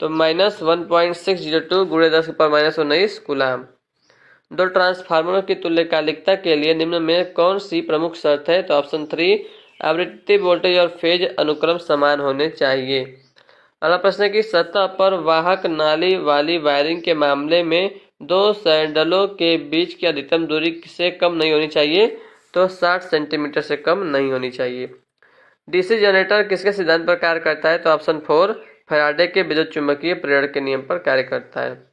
तो -1.602 × 10⁻⁻19 कूलाम। दो ट्रांसफार्मरों की तुल्यकालिकता के लिए निम्न में कौन सी प्रमुख शर्त है? तो ऑप्शन 3, आवृत्ति वोल्टेज और फेज अनुक्रम समान होने चाहिए। अगला प्रश्न है कि सतह पर वाहक नाली वाली वायरिंग के मामले में 2 सैंडलों के बीच की अधिकतम दूरी से कम नहीं होनी चाहिए? तो 60 सेंटीमीटर से कम नहीं होनी चाहिए। डीसी जनरेटर किसके सिद्धांत पर कार्य करता है? तो ऑप्शन 4, फैराडे के विद्युत चुंबकीय प्रेरण के नियम पर कार्य करता है।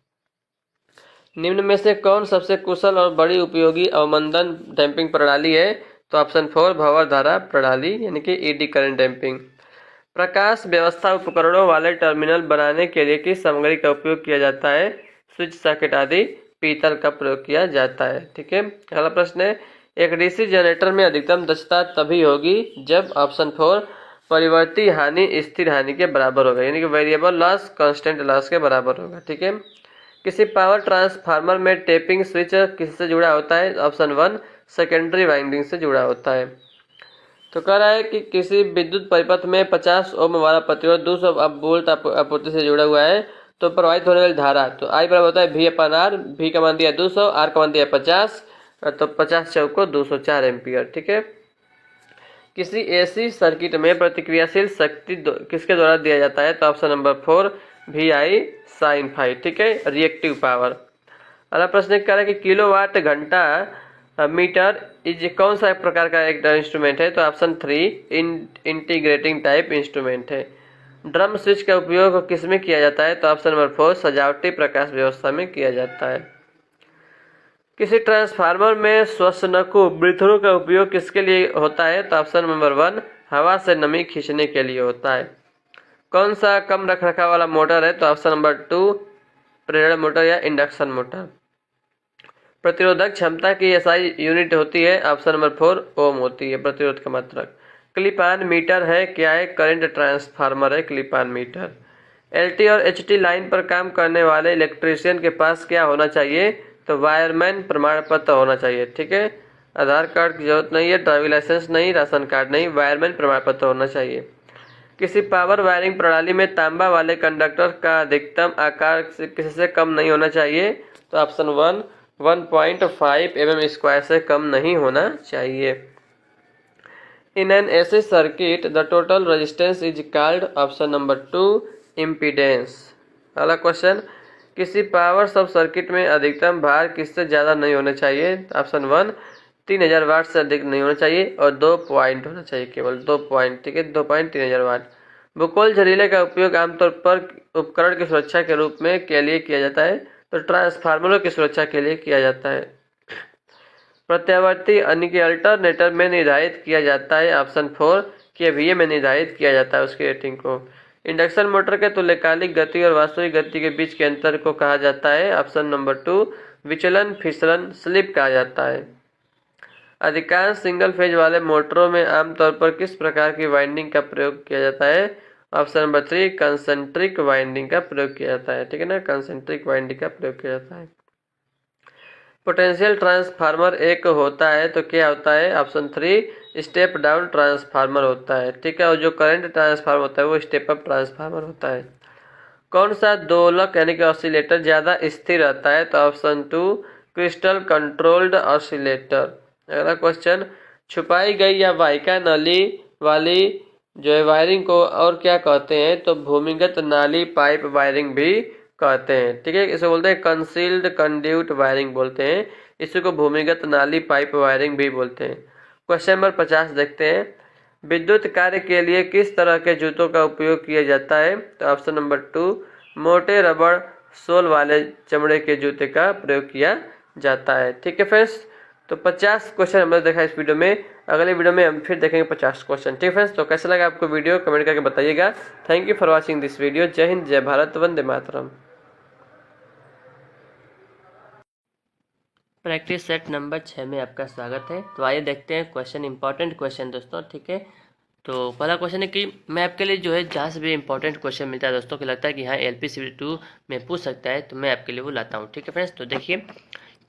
निम्न में से कौन सबसे कुशल और बड़ी उपयोगी अवमंदन डैम्पिंग प्रणाली है? तो ऑप्शन 4, भंवर धारा प्रणाली यानी कि ED करंट डैम्पिंग। प्रकाश व्यवस्था उपकरणों वाले टर्मिनल बनाने के लिए किस सामग्री का उपयोग किया जाता है? स्विच सॉकेट आदि पीतल का प्रयोग किया जाता है, ठीक है। अगला प्रश्न है, एक डीसी जनरेटर में अधिकतम दक्षता तभी होगी जब ऑप्शन 4, परिवर्ती हानि स्थिर हानि के बराबर होगा यानी कि वेरिएबल लॉस कांस्टेंट लॉस के बराबर होगा, ठीक है। किसी पावर ट्रांसफार्मर में टेपिंग स्विच किससे जुड़ा होता है? ऑप्शन 1, सेकेंडरी वाइंडिंग से जुड़ा होता है। तो कह रहा है कि किसी विद्युत परिपथ में 50 ओम वाला प्रतिरोध 200 वोल्ट आपूर्ति से जुड़ा हुआ है तो प्रवाहित होने वाली धारा तो I बराबर होता है V/R। V का मान दिया 200, R का मान दिया 50, तो 50 चौको 204 एम्पियर, ठीक है। किसी AC सर्किट में प्रतिक्रियाशील शक्ति किसके द्वारा दिया जाता है? तो ऑप्शन नंबर 4, VI sin φ, ठीक है, रिएक्टिव पावर। अगला प्रश्न क्या है कि किलोवाट घंटा मीटर इज कौन सा प्रकार का एक इंस्ट्रूमेंट है? तो ऑप्शन 3 इंटीग्रेटिंग टाइप इंस्ट्रूमेंट है। ड्रम स्विच का उपयोग किसमें किया जाता है? तो ऑप्शन नंबर 4 सजावटी प्रकाश व्यवस्था में किया जाता है। किसी ट्रांसफार्मर में श्वसनकों ब्रीथरों का उपयोग किसके लिए होता है? तो ऑप्शन नंबर 1 हवा से नमी खींचने के लिए होता है। कौन सा कम रखरखाव वाला मोटर है? तो ऑप्शन नंबर 2 प्रेरण मोटर या इंडक्शन मोटर। प्रतिरोधक क्षमता की एसआई यूनिट होती है? ऑप्शन नंबर 4 ओम होती है प्रतिरोध का मात्रक। क्लिप ऑन मीटर है क्या है? करंट ट्रांसफार्मर है क्लिप ऑन मीटर। एलटी और एचटी लाइन पर काम करने वाले इलेक्ट्रीशियन के पास क्या होना चाहिए? तो वायरमैन प्रमाण पत्र होना चाहिए। ठीक है, आधार कार्ड की जरूरत नहीं है, ड्राइविंग लाइसेंस नहीं, राशन कार्ड नहीं, वायरमैन प्रमाण पत्र होना चाहिए। किसी पावर वायरिंग प्रणाली में तांबा वाले कंडक्टर का अधिकतम आकार किससे कम नहीं होना चाहिए? तो ऑप्शन 1 1.5 mm² से कम नहीं होना चाहिए। In an AC circuit the total resistance is called? Option number 2 impedance. अगला क्वेश्चन, किसी पावर सब सर्किट में अधिकतम भार किससे ज़्यादा नहीं होना चाहिए? ऑप्शन 1 3000 वाट से अधिक नहीं होना चाहिए और 2 पॉइंट होना चाहिए, केवल 2 पॉइंट। ठीक है, 2.3000 वाट। बुकोल झरीले का उपयोग आमतौर पर उपकरण की सुरक्षा के रूप में के लिए किया जाता है? तो ट्रांसफार्मरों की सुरक्षा के लिए किया जाता है। प्रत्यावर्ती यानी कि अल्टरनेटर में निर्धारित किया जाता है? ऑप्शन 4 केवीए में निर्धारित किया जाता है उसकी रेटिंग को। इंडक्शन मोटर के तुल्यकालिक गति और वास्तविक गति के बीच के अंतर को कहा जाता है? ऑप्शन नंबर 2 विचलन, फिसलन, स्लिप कहा जाता है। अधिकांश सिंगल फेज वाले मोटरों में आमतौर पर किस प्रकार की वाइंडिंग का प्रयोग किया जाता है? ऑप्शन नंबर 3 कंसेंट्रिक वाइंडिंग का प्रयोग किया जाता है। ठीक है ना, कंसेंट्रिक वाइंडिंग का प्रयोग किया जाता है। पोटेंशियल ट्रांसफार्मर एक होता है तो क्या होता है? ऑप्शन 3 स्टेप डाउन ट्रांसफार्मर होता है। ठीक है, और जो करंट ट्रांसफार्मर होता है वो स्टेप अप ट्रांसफार्मर होता है। कौन सा दोलक यानी कि ऑसिलेटर ज़्यादा स्थिर रहता है? तो ऑप्शन 2 क्रिस्टल कंट्रोल्ड ऑसिलेटर। अगला क्वेश्चन, छुपाई गई या वाहिका नली वाली जो है वायरिंग को और क्या कहते हैं? तो भूमिगत नाली पाइप वायरिंग भी कहते हैं। ठीक है, इसे बोलते हैं कंसील्ड कंड्यूट वायरिंग बोलते हैं, इसी को भूमिगत नाली पाइप वायरिंग भी बोलते हैं। क्वेश्चन नंबर 50 देखते हैं, विद्युत कार्य के लिए किस तरह के जूतों का उपयोग किया जाता है? तो ऑप्शन नंबर 2 मोटे रबड़ सोल वाले चमड़े के जूते का प्रयोग किया जाता है। ठीक है फ्रेंड्स, तो 50 क्वेश्चन हमने देखा इस वीडियो में। अगले वीडियो में हम फिर देखेंगे 50 क्वेश्चन। ठीक है फ्रेंड्स, तो कैसा लगा आपको वीडियो कमेंट करके बताइएगा। Thank you for watching this video. जय हिंद, जय भारत, वंदे मातरम। प्रैक्टिस सेट नंबर 6 में आपका स्वागत है। तो आइए देखते हैं क्वेश्चन, इंपॉर्टेंट क्वेश्चन दोस्तों। ठीक है, तो पहला क्वेश्चन है कि मैं आपके लिए जो है जहाँ से भी इंपॉर्टेंट क्वेश्चन मिलता है दोस्तों कि लगता है कि हाँ LPCVD2 में पूछ सकता है, तो मैं आपके लिए वो लाता हूँ। ठीक है फ्रेंड्स, तो देखिए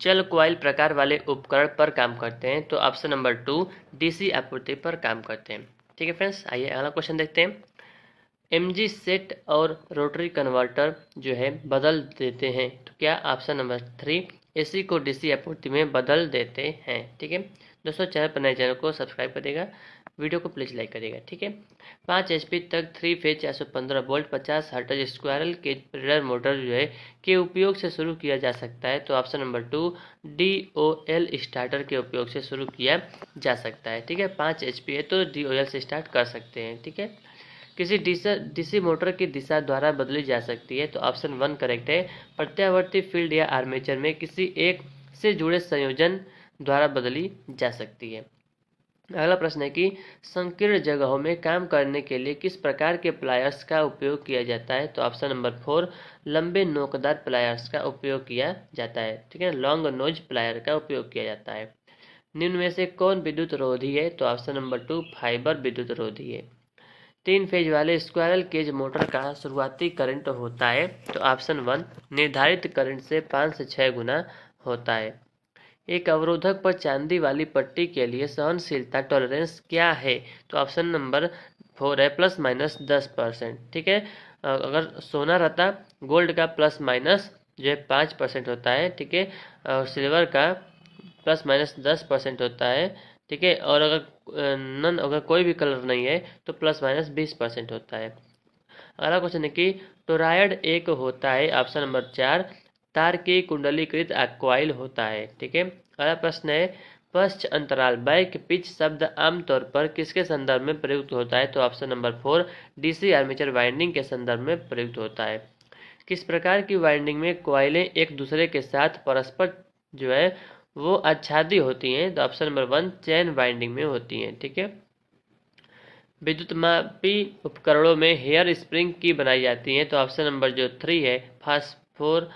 चल कॉइल प्रकार वाले उपकरण पर काम करते हैं? तो ऑप्शन नंबर 2 DC आपूर्ति पर काम करते हैं। ठीक है फ्रेंड्स, आइए अगला क्वेश्चन देखते हैं। MG सेट और रोटरी कन्वर्टर जो है बदल देते हैं? तो क्या ऑप्शन नंबर 3 AC को DC आपूर्ति में बदल देते हैं? ठीक है दोस्तों, चैनल पर नए चैनल को सब्सक्राइब करिएगा, वीडियो को प्लीज़ लाइक करिएगा। ठीक है, 5 HP तक 3 phase 415 volt 50 hertz squirrel cage प्रेरण मोटर जो है के उपयोग से शुरू किया जा सकता है? तो ऑप्शन नंबर 2 DOL स्टार्टर के उपयोग से शुरू किया जा सकता है। ठीक है, 5 HP है तो DOL से स्टार्ट कर सकते हैं। ठीक है, किसी DC मोटर की दिशा द्वारा बदली जा सकती है? तो ऑप्शन 1 करेक्ट है, प्रत्यावर्ती फील्ड या आर्मेचर में किसी एक से जुड़े संयोजन द्वारा बदली जा सकती है। अगला प्रश्न है कि संकीर्ण जगहों में काम करने के लिए किस प्रकार के प्लायर्स का उपयोग किया जाता है? तो ऑप्शन नंबर 4 लंबे नोकदार प्लायर्स का उपयोग किया जाता है। ठीक है, लॉन्ग नोज प्लायर का उपयोग किया जाता है। निम्न में से कौन विद्युत रोधी है? तो ऑप्शन नंबर 2 फाइबर विद्युत रोधी है। 3 फेज वाले स्क्वायरल केज मोटर का शुरुआती करंट होता है? तो ऑप्शन 1 निर्धारित करंट से 5 से 6 गुना होता है। एक अवरोधक पर चांदी वाली पट्टी के लिए सहनशीलता टॉलरेंस क्या है? तो ऑप्शन नंबर 4 है ±10%। ठीक है, अगर सोना रहता गोल्ड का ± जो है 5% होता है। ठीक है, और सिल्वर का ±10% होता है। ठीक है, और अगर कोई भी कलर नहीं है तो ±20% होता है। अगला क्वेश्चन है कि टोरायड एक होता है? ऑप्शन नंबर 4 तार की कुंडलीकृत कॉइल होता है। ठीक है। अगला प्रश्न है पश्च अंतराल बैक पिच शब्द आमतौर पर किसके संदर्भ में प्रयुक्त होता है? तो option number 4 DC armature winding के संदर्भ में प्रयुक्त होता है। किस प्रकार की वाइंडिंग में कॉइलें एक दूसरे के साथ परस्पर जो है वो आच्छादी होती हैं? तो ऑप्शन नंबर 1 चैन वाइंडिंग में होती हैं। ठीक है। विद्युत मापी उपकरणों में हेयर स्प्रिंग की बनाई जाती हैं? तो ऑप्शन नंबर जो 3 है फास्फर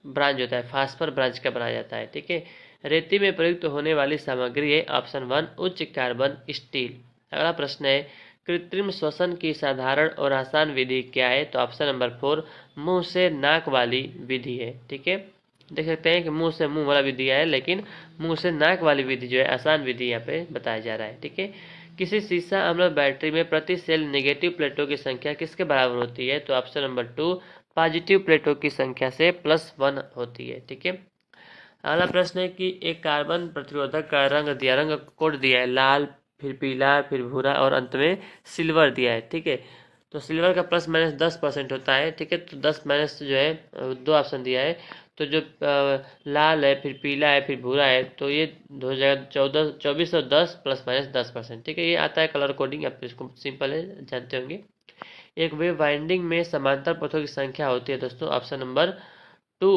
ब्रांच होता है, फास्फर ब्रांच का बनाया जाता है। ठीक है। रेती में प्रयुक्त होने वाली सामग्री है? ऑप्शन 1 उच्च कार्बन स्टील। अगला प्रश्न है कृत्रिम श्वसन की साधारण और आसान विधि क्या है? तो ऑप्शन नंबर 4 मुंह से नाक वाली विधि है। ठीक है। देख सकते हैं कि मुंह से मुंह वाला विधि है, लेकिन मुंह से नाक वाली विधि जो है आसान विधि यहाँ पे बताया जा रहा है। ठीक है। किसी सीसा अम्ल बैटरी में प्रति सेल नेगेटिव प्लेटों की संख्या किसके बराबर होती है? तो ऑप्शन नंबर 2 पॉजिटिव प्लेटों की संख्या से +1 होती है। ठीक है। अगला प्रश्न है कि एक कार्बन प्रतिरोधक का रंग दिया, रंग कोड दिया है, लाल, फिर पीला, फिर भूरा और अंत में सिल्वर दिया है। ठीक है। तो सिल्वर का ±10% होता है। ठीक है। तो 10 माइनस जो है 2 ऑप्शन दिया है, तो जो लाल है, फिर पीला है, फिर भूरा है, तो ये हो जाएगा 2410 ±10%। ठीक है। ये आता है कलर कोडिंग, आप इसको सिंपल है जानते होंगे। एक वेव वाइंडिंग में समांतर पथों की संख्या होती है दोस्तों, ऑप्शन नंबर 2।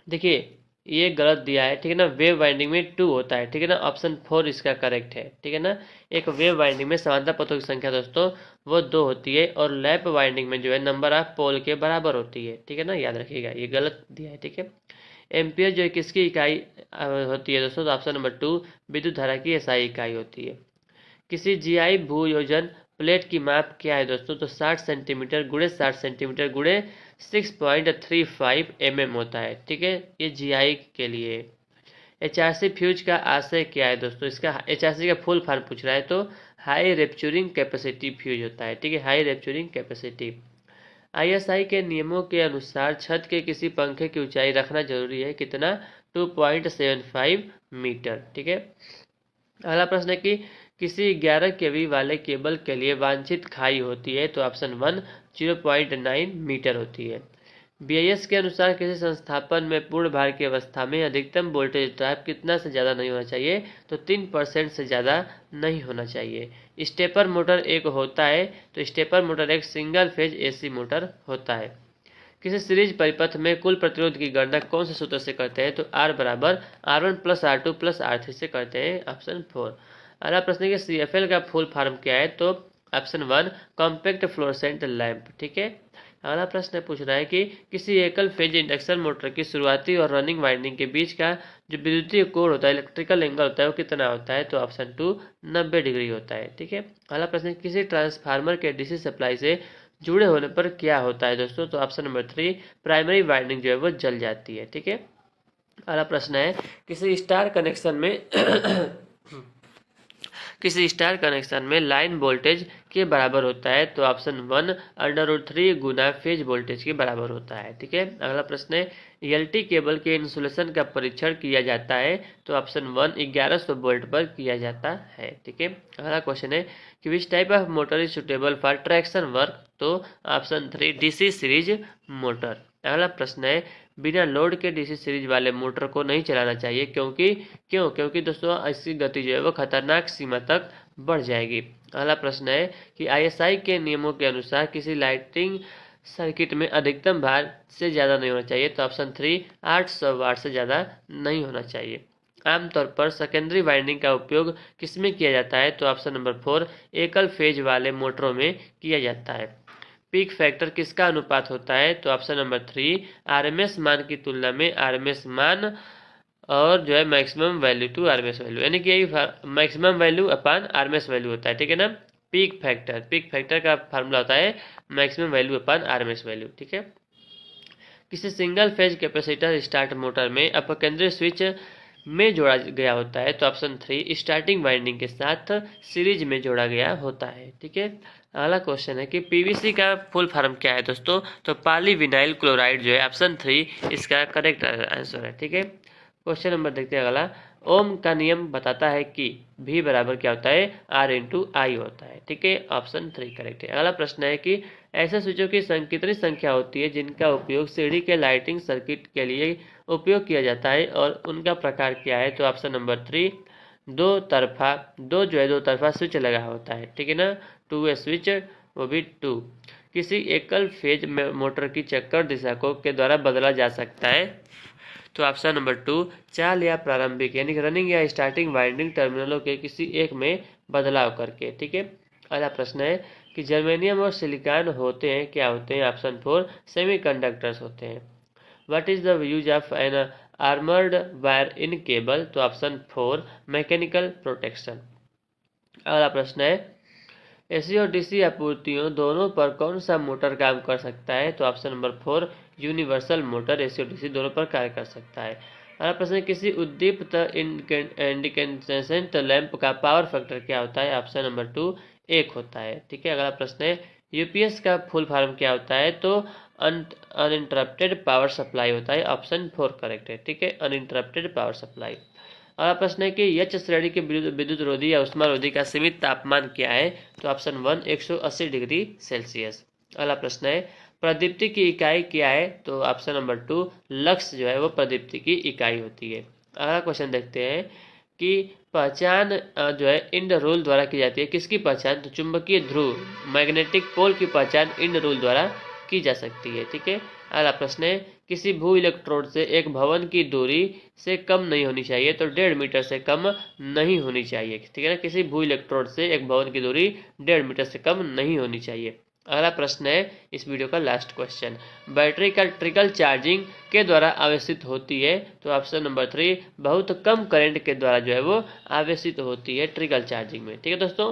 देखिए ये गलत दिया है। ठीक है ना, वेव वाइंडिंग में 2 होता है। ठीक है ना, ऑप्शन 4 इसका करेक्ट है। ठीक है ना, एक वेव वाइंडिंग में समांतर पथों की संख्या दोस्तों वो 2 होती है, और लैप वाइंडिंग में जो है नंबर ऑफ पोल के बराबर होती है। ठीक है ना, याद रखिएगा ये गलत दिया है। ठीक है। एम्पियर जो है किसकी इकाई होती है दोस्तों? तो ऑप्शन नंबर 2 विद्युत धारा की एसआई इकाई होती है। किसी जीआई भूयोजन प्लेट की माप क्या है दोस्तों? तो 60 सेंटीमीटर गुणे 60 सेंटीमीटर गुणे 6.35 mm होता है। ठीक है, ये जीआई के लिए। एचआरसी फ्यूज का आशय क्या है दोस्तों? इसका एचआरसी का फुल फॉर्म पूछ रहा है, तो हाई रेप्चुरिंग कैपेसिटी फ्यूज होता है। ठीक है, हाई रेप्चुरिंग कैपेसिटी। आईएसआई के नियमों के अनुसार छत के किसी पंखे की ऊंचाई रखना जरूरी है, कितना? 2.75 मीटर। ठीक है। अगला प्रश्न है कि किसी 11 केवी वाले केबल के लिए वांछित खाई होती है? तो ऑप्शन 1 0.9 मीटर होती है। बीआईएस के अनुसार किसी संस्थापन में पूर्ण भार की अवस्था में अधिकतम वोल्टेज ड्रॉप कितना से ज़्यादा नहीं होना चाहिए? तो 3% से ज़्यादा नहीं होना चाहिए। स्टेपर मोटर एक होता है? तो स्टेपर मोटर एक सिंगल फेज एसी मोटर होता है। किसी सीरीज परिपथ में कुल प्रतिरोध की गणना कौन से सूत्र से करते हैं? तो R बराबर R1 + R2 + R3 से करते हैं, ऑप्शन 4। अगला प्रश्न है कि CFL का फुल फॉर्म क्या है? तो ऑप्शन 1 कॉम्पैक्ट फ्लोरेसेंट लैंप। ठीक है। अगला प्रश्न पूछ रहा है कि किसी एकल फेज इंडक्शन मोटर की शुरुआती और रनिंग वाइंडिंग के बीच का जो विद्युतीय कोण होता है, इलेक्ट्रिकल एंगल होता है, वो कितना होता है? तो ऑप्शन 2 90 डिग्री होता है। ठीक है। अगला प्रश्न है किसी ट्रांसफार्मर के डीसी सप्लाई से जुड़े होने पर क्या होता है दोस्तों? तो ऑप्शन नंबर 3 प्राइमरी वाइंडिंग जो है वो जल जाती है। ठीक है। अगला प्रश्न है किसी स्टार कनेक्शन में किसी स्टार कनेक्शन में लाइन वोल्टेज के बराबर होता है? तो ऑप्शन 1 √3 गुना फेज वोल्टेज के बराबर होता है। ठीक है। अगला प्रश्न है एलटी केबल के इंसुलेशन का परीक्षण किया जाता है? तो ऑप्शन 1 1100 वोल्ट पर किया जाता है। ठीक है। अगला क्वेश्चन है कि which type of motor is suitable for traction work? तो ऑप्शन 3 डीसी सीरीज मोटर। अगला प्रश्न है बिना लोड के डीसी सीरीज वाले मोटर को नहीं चलाना चाहिए, क्योंकि दोस्तों इसकी गति जो है वो खतरनाक सीमा तक बढ़ जाएगी। अगला प्रश्न है कि आईएसआई के नियमों के अनुसार किसी लाइटिंग सर्किट में अधिकतम भार से ज़्यादा नहीं होना चाहिए? तो ऑप्शन 3 800 वाट से ज़्यादा नहीं होना चाहिए। आमतौर पर सेकेंडरी वाइंडिंग का उपयोग किसमें किया जाता है? तो ऑप्शन नंबर 4 एकल फेज वाले मोटरों में किया जाता है। पीक फैक्टर किसका अनुपात होता है? तो ऑप्शन नंबर 3 आरएमएस मान की तुलना में आरएमएस मान और जो है maximum value to RMS value, यानी कि यही maximum value upon RMS value होता है। ठीक है ना, पीक फैक्टर का फार्मूला होता है maximum value upon RMS value. ठीक है। किसी single phase capacitor start motor में अपकेंद्रीय स्विच में जोड़ा गया होता है? तो ऑप्शन 3 स्टार्टिंग वाइंडिंग के साथ सीरीज में जोड़ा गया होता है। ठीक है। अगला क्वेश्चन है कि पीवीसी का फुल फॉर्म क्या है दोस्तों? तो पॉलीविनाइल क्लोराइड जो है, ऑप्शन 3 इसका करेक्ट आंसर है। ठीक है। क्वेश्चन नंबर देखते हैं अगला, ओम का नियम बताता है कि V बराबर क्या होता है, R इंटू आई होता है। ठीक है, ऑप्शन 3 करेक्ट है। अगला प्रश्न है कि ऐसे स्विचों की कितनी संख्या होती है जिनका उपयोग सीढ़ी के लाइटिंग सर्किट के लिए उपयोग किया जाता है और उनका प्रकार क्या है। तो ऑप्शन नंबर 3 दो तरफा स्विच लगा होता है। ठीक है ना, 2 वे स्विच, वो भी 2। किसी एकल फेज मोटर की चक्कर दिशा को के द्वारा बदला जा सकता है। तो ऑप्शन नंबर 2 चाल या प्रारंभिक यानी कि रनिंग या स्टार्टिंग वाइंडिंग टर्मिनलों के किसी एक में बदलाव करके। ठीक है, अगला प्रश्न है कि जर्मेनियम और सिलिकॉन होते हैं क्या होते हैं। ऑप्शन 4 सेमीकंडक्टर्स होते हैं। What is the use of an armoured wire in cable. तो ऑप्शन 4 मैकेनिकल प्रोटेक्शन। अगला प्रश्न है एसी और डीसी आपूर्तियों दोनों पर कौन सा मोटर काम कर सकता है। तो option number 4 universal motor AC और डीसी दोनों पर कार्य कर सकता है। अगला प्रश्न है किसी उद्दीप्त इंडिकेसेंट लैंप का पावर फैक्टर क्या होता है। ऑप्शन नंबर 2 1 होता है। ठीक है, अगला प्रश्न है यूपीएस का फुल फॉर्म क्या होता है। तो अनइंटरप्टेड पावर सप्लाई होता है। ऑप्शन 4 करेक्ट है। ठीक है, अनइंटरप्टेड पावर सप्लाई। अगला प्रश्न है कि एच श्रेणी के विद्युत रोधी या उष्मा रोधी का सीमित तापमान क्या है। तो ऑप्शन 1 180 डिग्री सेल्सियस। अगला प्रश्न है प्रदीप्ति की इकाई क्या है। तो ऑप्शन नंबर 2 लक्स जो है वो प्रदीप्ति की इकाई होती है। अगला क्वेश्चन देखते हैं कि पहचान जो है इंड रूल द्वारा की जाती है। किसकी पहचान। तो चुंबकीय ध्रुव मैग्नेटिक पोल की पहचान इंड रूल द्वारा की जा सकती है। ठीक है, अगला प्रश्न है किसी भू इलेक्ट्रोड से एक भवन की दूरी से कम नहीं होनी चाहिए। तो 1.5 मीटर से कम नहीं होनी चाहिए। ठीक है ना, किसी भू इलेक्ट्रोड से एक भवन की दूरी 1.5 मीटर से कम नहीं होनी चाहिए। अगला प्रश्न है इस वीडियो का लास्ट क्वेश्चन बैटरी का ट्रिकल चार्जिंग के द्वारा आवेशित होती है। तो ऑप्शन नंबर 3 बहुत कम करंट के द्वारा जो है वो आवेशित होती है ट्रिकल चार्जिंग में। ठीक है दोस्तों,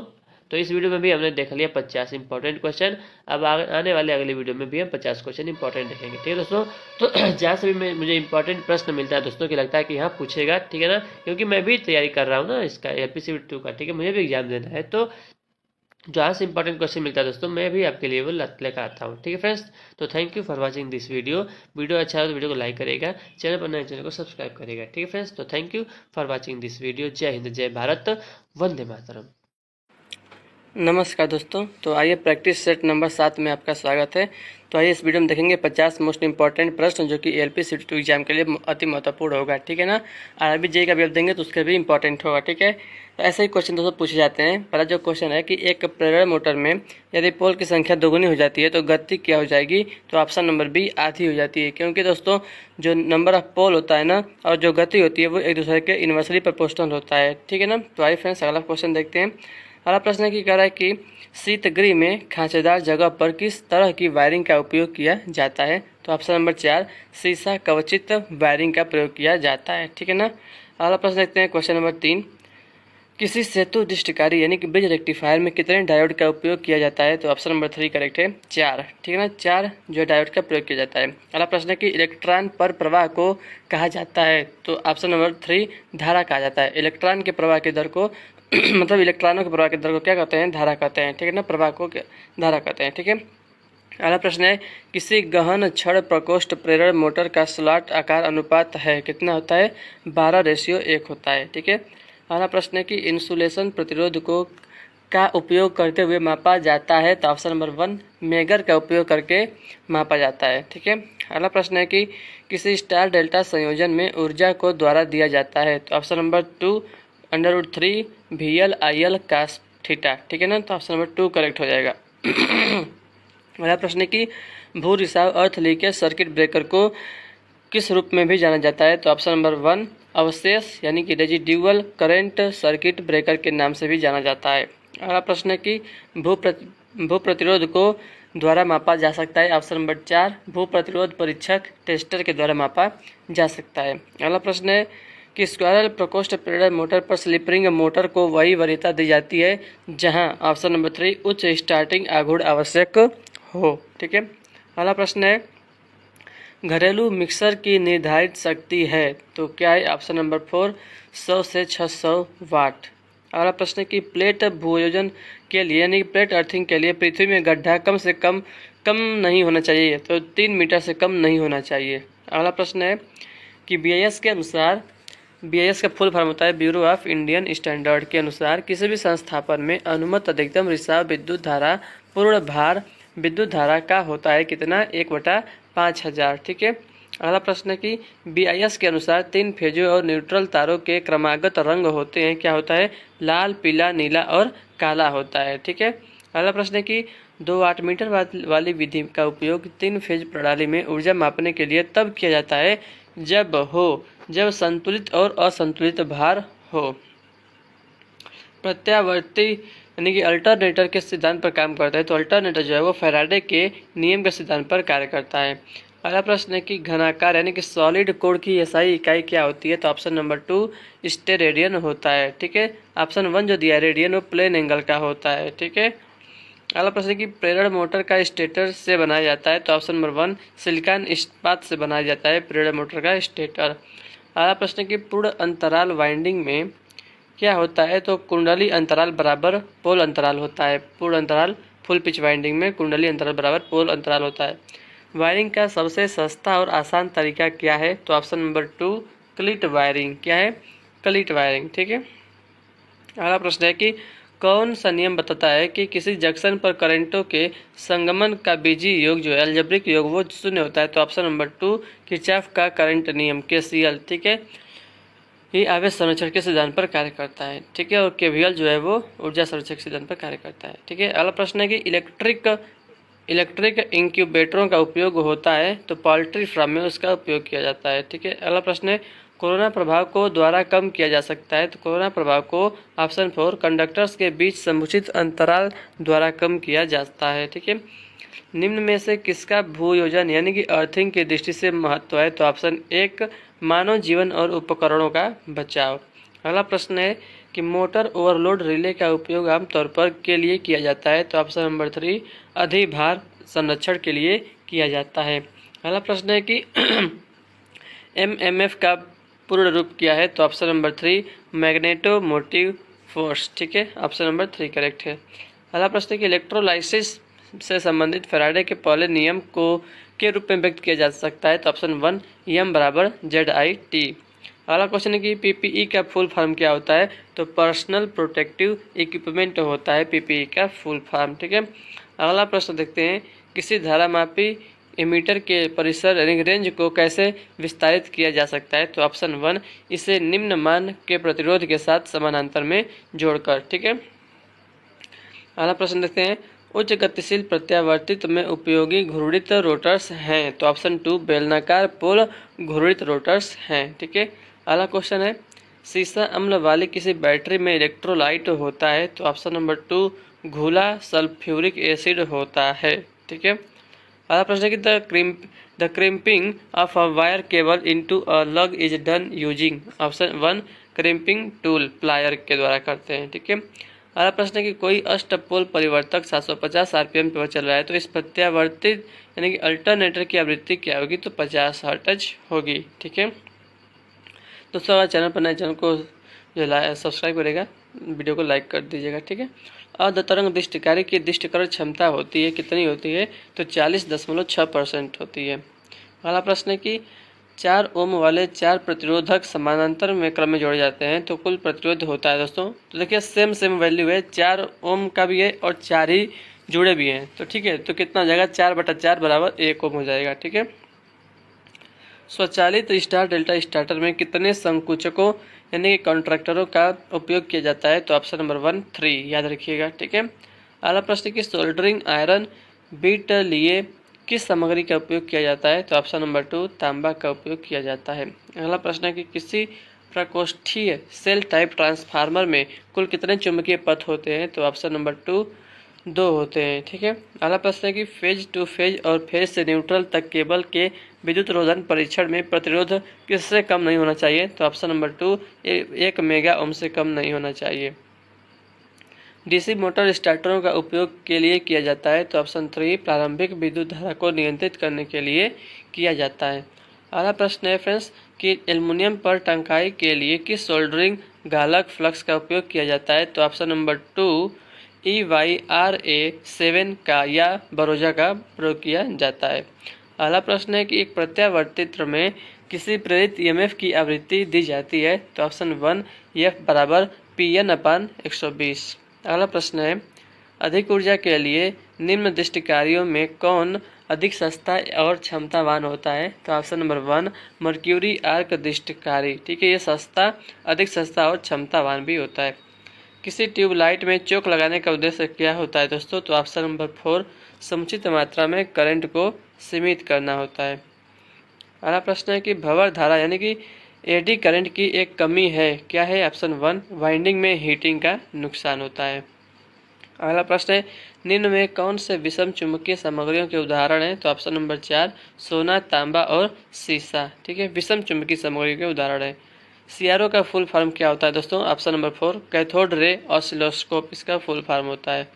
तो इस वीडियो में भी हमने देख लिया 50 इंपॉर्टेंट क्वेश्चन। अब आने वाले अगले वीडियो में भी हम 50 क्वेश्चन इंपॉर्टेंट देखेंगे। ठीक है दोस्तों, तो जहाँ से भी मुझे इंपॉर्टेंट प्रश्न मिलता है दोस्तों कि लगता है कि यहाँ पूछेगा, ठीक है ना, क्योंकि मैं भी तैयारी कर रहा हूँ ना इसका LPCB 2 का। ठीक है, मुझे भी एग्जाम देना है, तो जहाँ से इंपॉर्टेंट क्वेश्चन मिलता है दोस्तों मैं भी आपके लिए वो लेकर आता हूँ। ठीक है फ्रेंड्स, तो thank you for watching this video अच्छा है तो वीडियो को लाइक करेगा, चैनल पर नए चैनल को सब्सक्राइब करेगा। ठीक है फ्रेंड्स, तो thank you for watching this video. जय हिंद, जय भारत, वंदे मातरम। नमस्कार दोस्तों, तो आइए प्रैक्टिस सेट नंबर 7 में आपका स्वागत है। तो आइए इस वीडियो में देखेंगे 50 मोस्ट इंपॉर्टेंट प्रश्न जो कि LPCB 2 एग्जाम के लिए अति महत्वपूर्ण होगा। ठीक है ना, RRB JEE का भी आप देंगे तो उसके भी इंपॉर्टेंट होगा। ठीक है, तो ऐसे ही क्वेश्चन दोस्तों पूछे जाते हैं। पहला जो क्वेश्चन है कि एक प्रेरण मोटर में यदि पोल की संख्या दोगुनी हो जाती है तो गति क्या हो जाएगी। तो ऑप्शन नंबर बी आधी हो जाती है, क्योंकि दोस्तों जो नंबर ऑफ पोल होता है ना और जो गति होती है वो एक दूसरे के इन्वर्सली प्रोपोर्शनल होता है। ठीक है ना, तो आइए फ्रेंड्स अगला क्वेश्चन देखते हैं। अगला प्रश्न की कह रहा है कि शीतगृह में खांचेदार जगह पर किस तरह की वायरिंग का उपयोग किया जाता है। तो ऑप्शन नंबर 4 शीशा कवचित वायरिंग का प्रयोग किया जाता है। ठीक है ना, अगला प्रश्न देखते हैं क्वेश्चन नंबर 3 किसी सेतु दृष्टिकारी यानी कि ब्रिज रेक्टिफायर में कितने डायोड का उपयोग किया जाता है। तो ऑप्शन नंबर 3 करेक्ट है, 4। ठीक है ना, 4 जो डायोड का प्रयोग किया जाता है। अगला प्रश्न है कि इलेक्ट्रॉन पर प्रवाह को कहा जाता है। तो ऑप्शन नंबर 3 धारा कहा जाता है। इलेक्ट्रॉन के प्रवाह की दर को मतलब इलेक्ट्रॉनों के प्रवाह की दर को क्या कहते हैं, धारा कहते हैं। ठीक है ना, प्रवाह को धारा कहते हैं। ठीक है, अगला प्रश्न है किसी गहन छड़ प्रकोष्ठ प्रेरण मोटर का स्लॉट आकार अनुपात है कितना होता है, 12:1 होता है। ठीक है, अगला प्रश्न है कि इंसुलेशन प्रतिरोध को का उपयोग करते हुए मापा जाता है। तो ऑप्शन नंबर 1 मेगर का उपयोग करके मापा जाता है। ठीक है, अगला प्रश्न है कि किसी स्टार डेल्टा संयोजन में ऊर्जा को द्वारा दिया जाता है। तो option number 2 √3 VL/IL cos theta. ठीक है ना, तो ऑप्शन नंबर 2 करेक्ट हो जाएगा। अगला प्रश्न है कि भू रिसाव अर्थ लीकेज सर्किट ब्रेकर को किस रूप में भी जाना जाता है। तो ऑप्शन नंबर 1 अवशेष यानी कि रेजिड्यूअल करंट सर्किट ब्रेकर के नाम से भी जाना जाता है। अगला प्रश्न है कि भू प्रतिरोध को द्वारा मापा जा सकता है। ऑप्शन नंबर 4 भू प्रतिरोध परीक्षक टेस्टर के द्वारा मापा जा सकता है। अगला प्रश्न है कि स्क्वायरल प्रकोष्ठ प्रेरण मोटर पर स्लिप-रिंग मोटर को वही वरीयता दी जाती है जहां ऑप्शन नंबर 3 उच्च स्टार्टिंग आघूर्ण आवश्यक हो। ठीक है, अगला प्रश्न है घरेलू मिक्सर की निर्धारित शक्ति है तो क्या है। ऑप्शन नंबर 4 100 से 600 वाट। अगला प्रश्न है कि प्लेट भूयोजन के लिए यानी प्लेट अर्थिंग के लिए पृथ्वी में गड्ढा कम से कम नहीं होना चाहिए। तो 3 मीटर से कम नहीं होना चाहिए। अगला प्रश्न है कि BIS के अनुसार BIS का फुल फॉर्म होता है ब्यूरो ऑफ इंडियन स्टैंडर्ड के अनुसार किसी भी संस्थापन में अनुमत अधिकतम रिसाव विद्युत धारा पूर्ण भार विद्युत धारा का होता है कितना 1/5000। ठीक है। अगला प्रश्न है कि BIS के अनुसार 3 फेजों और न्यूट्रल तारों के क्रमागत रंग होते हैं, क्या होता है? लाल, पीला, नीला और काला होता है। ठीक है। अगला प्रश्न है कि 2 वाट मीटर वाली विधि का उपयोग 3 फेज प्रणाली में ऊर्जा मापने के लिए तब किया जाता है जब संतुलित और असंतुलित भार हो। प्रत्यावर्ती यानी कि अल्टरनेटर के सिद्धांत पर काम करता है, तो अल्टरनेटर जो है वो फैराडे के नियम के सिद्धांत पर कार्य करता है। अगला प्रश्न है कि घनाकार यानी कि सॉलिड कोर की SI इकाई क्या होती है? तो ऑप्शन नंबर 2 स्टेरेडियन होता है। ठीक है। ऑप्शन 1 जो दिया है रेडियन वो प्लेन एंगल का होता है। ठीक है। अगला प्रश्न है कि प्रेरण मोटर का स्टेटर से बनाया जाता है, तो ऑप्शन नंबर 1 सिलिकॉन इस्पात से बनाया जाता है प्रेरण मोटर का स्टेटर। अगला प्रश्न है कि पूर्ण अंतराल वाइंडिंग में क्या होता है? तो कुंडली अंतराल बराबर पोल अंतराल होता है। पूर्ण अंतराल फुल पिच वाइंडिंग में कुंडली अंतराल बराबर पोल अंतराल होता है। वायरिंग का सबसे सस्ता और आसान तरीका क्या है? तो ऑप्शन नंबर 2 क्लीट वायरिंग। क्या है? क्लीट वायरिंग। ठीक है। अगला प्रश्न है कि कौन सा नियम बताता है कि किसी जंक्शन पर करंटों के संगमन का बीजीय योग जो है अलजेब्रिक योग वो 0 होता है? तो ऑप्शन नंबर 2 किरचॉफ का करंट नियम KCL। ठीक है। ये आवेश संरक्षण के सिद्धांत पर कार्य करता है। ठीक है। और KVL जो है वो ऊर्जा संरक्षण के सिद्धांत पर कार्य करता है। ठीक है। अगला प्रश्न है कि इलेक्ट्रिक इंक्यूबेटरों का उपयोग होता है, तो पोल्ट्री फार्म में उसका उपयोग किया जाता है। ठीक है। अगला प्रश्न है कोरोना प्रभाव को द्वारा कम किया जा सकता है, तो कोरोना प्रभाव को ऑप्शन 4 कंडक्टर्स के बीच समुचित अंतराल द्वारा कम किया जाता है। ठीक है। निम्न में से किसका भूयोजन यानी कि अर्थिंग की दृष्टि से महत्व है? तो ऑप्शन 1 मानव जीवन और उपकरणों का बचाव। अगला प्रश्न है कि मोटर ओवरलोड रिले का उपयोग आमतौर पर के लिए किया जाता है, तो ऑप्शन नंबर 3 अधिभार संरक्षण के लिए किया जाता है। अगला प्रश्न है कि MMF का पूर्ण रूप क्या है? तो option number 3 magneto motive force. ठीक है। ऑप्शन नंबर 3 करेक्ट है। अगला प्रश्न है कि इलेक्ट्रोलाइसिस से संबंधित फैराडे के पहले नियम को के रूप में व्यक्त किया जा सकता है, तो ऑप्शन 1 M बराबर ZIT। अगला क्वेश्चन है कि PPE का फुल फॉर्म क्या होता है? तो पर्सनल प्रोटेक्टिव इक्विपमेंट होता है PPE का फुल फॉर्म। ठीक है। अगला प्रश्न देखते हैं किसी धारामापी एमीटर के परिसर यानी रेंज को कैसे विस्तारित किया जा सकता है? तो ऑप्शन 1 इसे निम्न मान के प्रतिरोध के साथ समानांतर में जोड़कर। ठीक है। अगला प्रश्न देखते हैं उच्च गतिशील प्रत्यावर्तित में उपयोगी घूर्णित रोटर्स हैं, तो ऑप्शन 2 बेलनाकार पोल घूर्णित रोटर्स हैं। ठीक है। अगला क्वेश्चन है सीसा अम्ल वाली किसी बैटरी में इलेक्ट्रोलाइट होता है, तो ऑप्शन नंबर 2 घुला सल्फ्यूरिक एसिड होता है। ठीक है। अगला प्रश्न है कि the crimping of a wire cable into a lug is done using option 1 crimping tool plier के द्वारा करते हैं। ठीक है। अगला प्रश्न है कि कोई अष्टपोल परिवर्तक 750 RPM पर चल रहा है, तो इस प्रत्यावर्तित यानी कि अल्टरनेटर की आवृत्ति क्या होगी? तो 50 हर्ट्ज होगी। ठीक है। दोस्तों अगर चैनल पर नए चैनल को जो सब्सक्राइब करेगा वीडियो को लाइक कर दीजिएगा। ठीक है। अर्ध तरंग दृष्टिकारी की दृष्टिकरण क्षमता होती है कितनी होती है? तो 40.6% होती है। अगला प्रश्न है कि 4 ओम वाले 4 प्रतिरोधक समानांतर में क्रम में जोड़े जाते हैं, तो कुल प्रतिरोध होता है दोस्तों। तो देखिए सेम वैल्यू है, 4 ओम का भी है और 4 ही जुड़े भी हैं, तो ठीक है। तो कितना हो जाएगा? 4/4 बराबर 1 ओम हो जाएगा। ठीक है। स्वचालित स्टार डेल्टा स्टार्टर में कितने संकुचकों यानी कि कॉन्ट्रैक्टरों का उपयोग किया जाता है? तो ऑप्शन नंबर 1 3 याद रखिएगा। ठीक है। अगला प्रश्न की सोल्डरिंग आयरन बीट लिए किस सामग्री का उपयोग किया जाता है? तो ऑप्शन नंबर 2 तांबा का उपयोग किया जाता है। अगला प्रश्न है कि किसी प्रकोष्ठीय सेल टाइप ट्रांसफार्मर में कुल कितने चुंबकीय पथ होते हैं? तो ऑप्शन नंबर 2 होते हैं। ठीक है। अगला प्रश्न है कि फेज टू फेज और फेज से न्यूट्रल तक केबल के विद्युत रोधन परीक्षण में प्रतिरोध किससे कम नहीं होना चाहिए? तो ऑप्शन नंबर 2 1 मेगा ओम से कम नहीं होना चाहिए। डीसी मोटर स्टार्टरों का उपयोग के लिए किया जाता है, तो ऑप्शन 3 प्रारंभिक विद्युत धारा को नियंत्रित करने के लिए किया जाता है। अगला प्रश्न है फ्रेंड्स कि एल्युमिनियम पर टंकाई के लिए किस सोल्डरिंग गालक फ्लक्स का उपयोग किया जाता है? तो ऑप्शन नंबर 2 EYRA7 का या बरोजा का प्रयोग किया जाता है। अगला प्रश्न है कि एक प्रत्यावर्तित्र में किसी प्रेरित ईएमएफ की आवृत्ति दी जाती है? तो ऑप्शन 1 F बराबर Pn/120। अगला प्रश्न है, अधिक ऊर्जा के लिए निम्नलिखित कार्यों में कौन अधिक सस्ता और क्षमतावान होता है? तो ऑप्शन नंबर 1 मर्क्यूरी आर्क दृष्टिकारी। ठीक है, ये सस्ता, अधिक सस्ता और क्षमतावान भी होता है। किसी ट्यूबलाइट में चोक लगाने का उद्देश्य क्या होता है दोस्तों? तो ऑप्शन नंबर 4 समुचित मात्रा में करंट को सीमित करना होता है। अगला प्रश्न है कि भंवर धारा यानी कि एडी करंट की एक कमी है, क्या है? ऑप्शन 1 वाइंडिंग में हीटिंग का नुकसान होता है। अगला प्रश्न है, निम्न में कौन से विषम चुंबकीय सामग्रियों के उदाहरण हैं? तो ऑप्शन नंबर 4 सोना, तांबा और सीसा। ठीक है, विषम चुंबकीय सामग्रियों के उदाहरण है। सीआरओ का फुल फॉर्म क्या होता है दोस्तों? Option number 4 cathode ray oscilloscope इसका फुल फॉर्म होता है।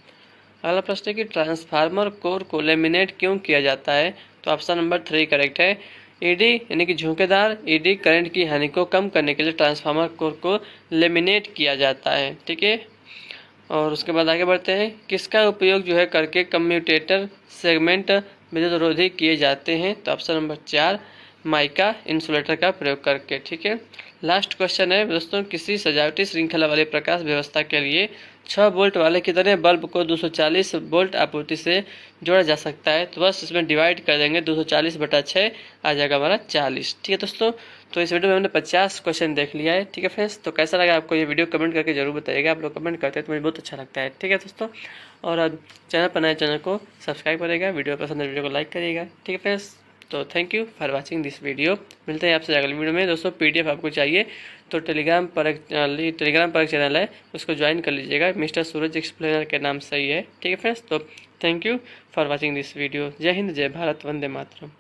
अगला प्रश्न है कि ट्रांसफार्मर कोर को लेमिनेट क्यों किया जाता है? तो ऑप्शन नंबर 3 करेक्ट है। ईडी यानी कि झोंकेदार ईडी करंट की हानि को कम करने के लिए ट्रांसफार्मर कोर को लेमिनेट किया जाता है। ठीक है, और उसके बाद आगे बढ़ते हैं, किसका उपयोग जो है करके कम्यूटेटर सेगमेंट विद्युत रोधी किए जाते हैं? तो ऑप्शन नंबर 4 माइका इंसुलेटर का प्रयोग करके। ठीक है, लास्ट क्वेश्चन है दोस्तों, किसी सजावटी श्रृंखला वाली प्रकाश व्यवस्था के लिए 6 वोल्ट वाले कितने बल्ब को 240 वोल्ट आपूर्ति से जोड़ा जा सकता है? तो बस इसमें डिवाइड कर देंगे, 240/6 आ जाएगा हमारा 40। ठीक है दोस्तों, तो इस वीडियो में हमने 50 क्वेश्चन देख लिया है। ठीक है फ्रेंड्स, तो कैसा लगा आपको ये वीडियो कमेंट करके जरूर बताइएगा। आप लोग कमेंट करते हैं तो मुझे बहुत अच्छा लगता है। ठीक है दोस्तों, और चैनल पर नए चैनल को सब्सक्राइब करिएगा, वीडियो पसंद है वीडियो को लाइक करिएगा। ठीक है फ्रेंड्स, तो thank you for watching this video. मिलते हैं आपसे अगले वीडियो में। दोस्तों पीडीएफ आपको चाहिए तो टेलीग्राम पर एक चैनल है, उसको ज्वाइन कर लीजिएगा, मिस्टर सूरज एक्सप्लेनर के नाम से ही है। ठीक है फ्रेंड्स, तो thank you for watching this video. जय हिंद, जय भारत, वंदे मातरम।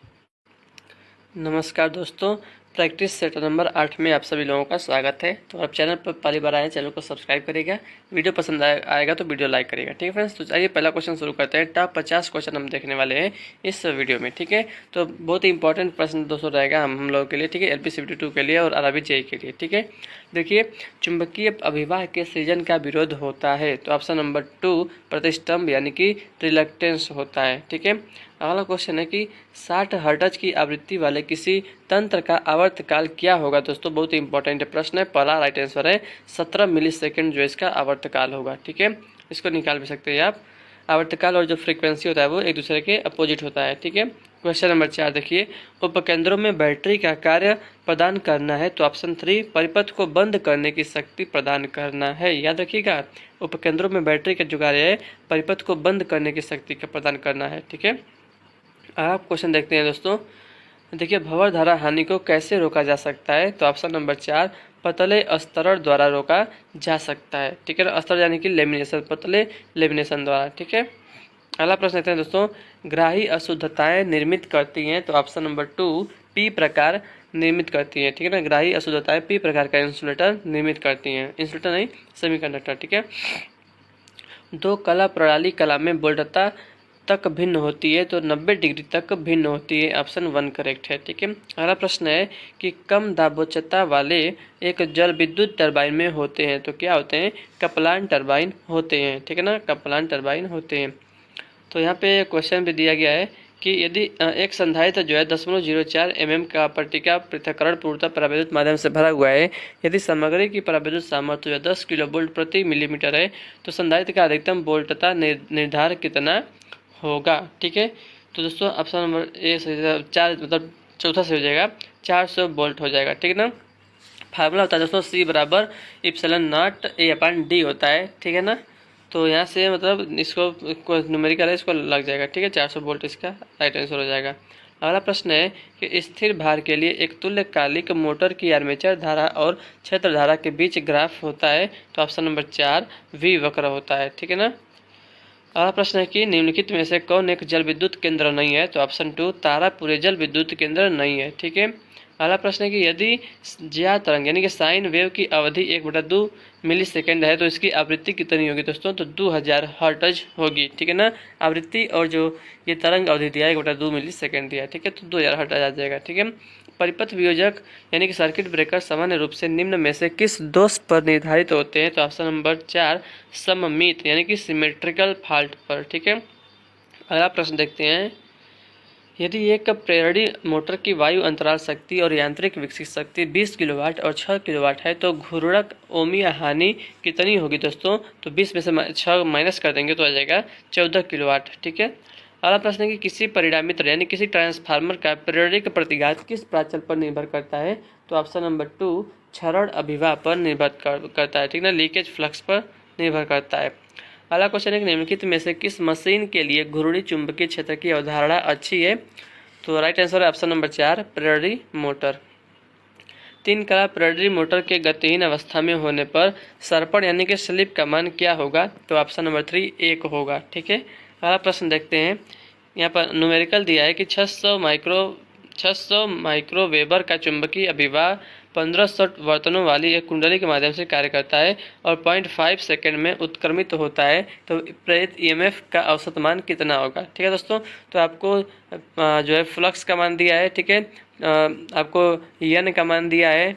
नमस्कार दोस्तों, प्रैक्टिस सेट नंबर 8 में आप सभी लोगों का स्वागत है। तो आप चैनल पर पहली बार आए, चैनल को सब्सक्राइब करिएगा, वीडियो पसंद आएगा तो वीडियो लाइक करिएगा। ठीक है फ्रेंड्स, तो आइए पहला क्वेश्चन शुरू करते हैं। टॉप 50 क्वेश्चन हम देखने वाले हैं इस वीडियो में। ठीक है, तो बहुत ही इंपॉर्टेंट प्रश्न दोस्तों रहेगा हम लोगों के लिए। ठीक है, LPCVT2 के लिए और आरआरबी जेईई के लिए। ठीक है, देखिए, चुंबकीय अभिवाह के सृजन का विरोध होता है? तो ऑप्शन नंबर 2 प्रतिष्ठम्भ यानी कि रिलक्टेंस होता है। ठीक है, अगला क्वेश्चन है कि 60 हर्ट्ज की आवृत्ति वाले किसी तंत्र का आवर्तकाल क्या होगा? दोस्तों बहुत ही इंपॉर्टेंट प्रश्न है, पहला राइट आंसर है 17 मिलीसेकंड जो इसका आवर्तकाल होगा। ठीक है, इसको निकाल भी सकते हैं आप। आवर्तकाल और जो फ्रीक्वेंसी होता है वो एक दूसरे के अपोजिट होता है। ठीक है, क्वेश्चन नंबर 4 देखिए, उपकेंद्रों में बैटरी का कार्य प्रदान करना है? तो ऑप्शन 3 परिपथ को बंद करने की शक्ति प्रदान करना है। याद रखिएगा, उपकेंद्रों में बैटरी का जो कार्य है परिपथ को बंद करने की शक्ति का प्रदान करना है। ठीक है, आप क्वेश्चन देखते हैं दोस्तों। देखिए, भंवर धारा हानि को कैसे रोका जा सकता है? तो ऑप्शन नंबर 4 पतले अस्तरण द्वारा रोका जा सकता है। ठीक है, अस्तरण यानी कि लेमिनेशन, पतले लेमिनेशन द्वारा। ठीक है, अगला प्रश्न देखते हैं दोस्तों, ग्राही अशुद्धताएं निर्मित करती हैं? तो ऑप्शन नंबर 2 पी प्रकार निर्मित करती हैं। ठीक है ना, ग्राही अशुद्धताएं पी प्रकार का इंसुलेटर निर्मित करती हैं, इंसुलेटर नहीं सेमीकंडक्टर। ठीक है, दो कला प्रणाली कला में वोल्टता तक भिन्न होती है? तो 90 डिग्री तक भिन्न होती है, ऑप्शन 1 करेक्ट है। ठीक है, अगला प्रश्न है कि कम दाबोचता वाले एक जल विद्युत टरबाइन में होते हैं? तो क्या होते हैं? कपलान टरबाइन होते हैं। ठीक है ना, कपलान टरबाइन होते हैं। तो यहाँ पे क्वेश्चन भी दिया गया है कि यदि एक संधारित्र जो है 0.04 mm का पट्टिका पृथक्करण पूर्णतः परावैद्युत माध्यम से भरा हुआ है, यदि सामग्री की परावैद्युत सामर्थ्य 10 किलोवोल्ट प्रति मिलीमीटर है, तो संधारित्र का अधिकतम वोल्टता निर्धारण कितना होगा? ठीक है, तो दोस्तों ऑप्शन नंबर ए 4 मतलब चौथा से हो जाएगा, 400 वोल्ट हो जाएगा। ठीक है ना, फार्मूला होता है दोस्तों C बराबर ε0 A/D होता है। ठीक है ना, तो यहाँ से मतलब इसको न्यूमेरिकल है, इसको लग जाएगा। ठीक है, 400 वोल्ट इसका राइट आंसर हो जाएगा। अगला प्रश्न है कि स्थिर भार के लिए एक तुल्यकालिक मोटर की आर्मेचर धारा और क्षेत्र धारा के बीच ग्राफ होता है? तो ऑप्शन नंबर 4 V वक्र होता है। ठीक है ना, अगला प्रश्न है कि निम्नलिखित में से कौन एक जल विद्युत केंद्र नहीं है? तो ऑप्शन 2 तारापुरे जल विद्युत केंद्र नहीं है। ठीक है, अगला प्रश्न है कि यदि ज्या तरंग यानी कि साइन वेव की अवधि 1/2 मिलीसेकंड है तो इसकी आवृत्ति कितनी होगी? दोस्तों तो 2000 हर्ट्ज होगी। ठीक है ना, आवृत्ति और जो ये तरंग अवधि दिया है 1/2 मिलीसेकंड दिया है। ठीक है, तो 2000 हर्ट्ज आ जाएगा। ठीक है, परिपथ वियोजक यानी कि सर्किट ब्रेकर सामान्य रूप से निम्न में से किस दोष पर निर्धारित होते हैं? तो ऑप्शन नंबर 4 सममित यानी कि सिमेट्रिकल फॉल्ट पर। ठीक है, अगला प्रश्न देखते हैं, यदि एक प्रेरणी मोटर की वायु अंतराल शक्ति और यांत्रिक विकसित शक्ति 20 किलोवाट और 6 किलोवाट है तो घूर्णक ओमिया हानि कितनी होगी दोस्तों? तो 20 में से 6 माइनस कर देंगे तो आ जाएगा 14 किलोवाट। ठीक है। अगला प्रश्न है कि किसी परिणामी तरह यानी किसी ट्रांसफार्मर का प्रेरक प्रतिघात किस प्राचल पर निर्भर करता है? तो ऑप्शन नंबर 2 क्षरण अभिवाह पर निर्भर करता है। ठीक ना, लीकेज फ्लक्स पर निर्भर करता है। अगला क्वेश्चन है कि निम्नलिखित में से किस मशीन के लिए घूर्णी चुंबकीय क्षेत्र की अवधारणा अच्छी है? तो राइट आंसर है ऑप्शन नंबर 4 प्रेरणी मोटर। 3 कला प्रेरणी मोटर के गतिहीन अवस्था में होने पर सर्पण यानी कि स्लिप का मान क्या होगा? तो ऑप्शन नंबर 3 1 होगा। ठीक है। अगला प्रश्न देखते हैं। यहाँ पर न्यूमेरिकल दिया है कि 600 माइक्रोवेबर का चुंबकीय अभिवाह 1500 वर्तनों वाली एक कुंडली के माध्यम से कार्य करता है और 0.5 सेकेंड में उत्क्रमित होता है तो प्रेरित ईएमएफ का औसत मान कितना होगा? ठीक है दोस्तों, तो आपको जो है फ्लक्स का मान दिया है। ठीक है, आपको एन का मान दिया है,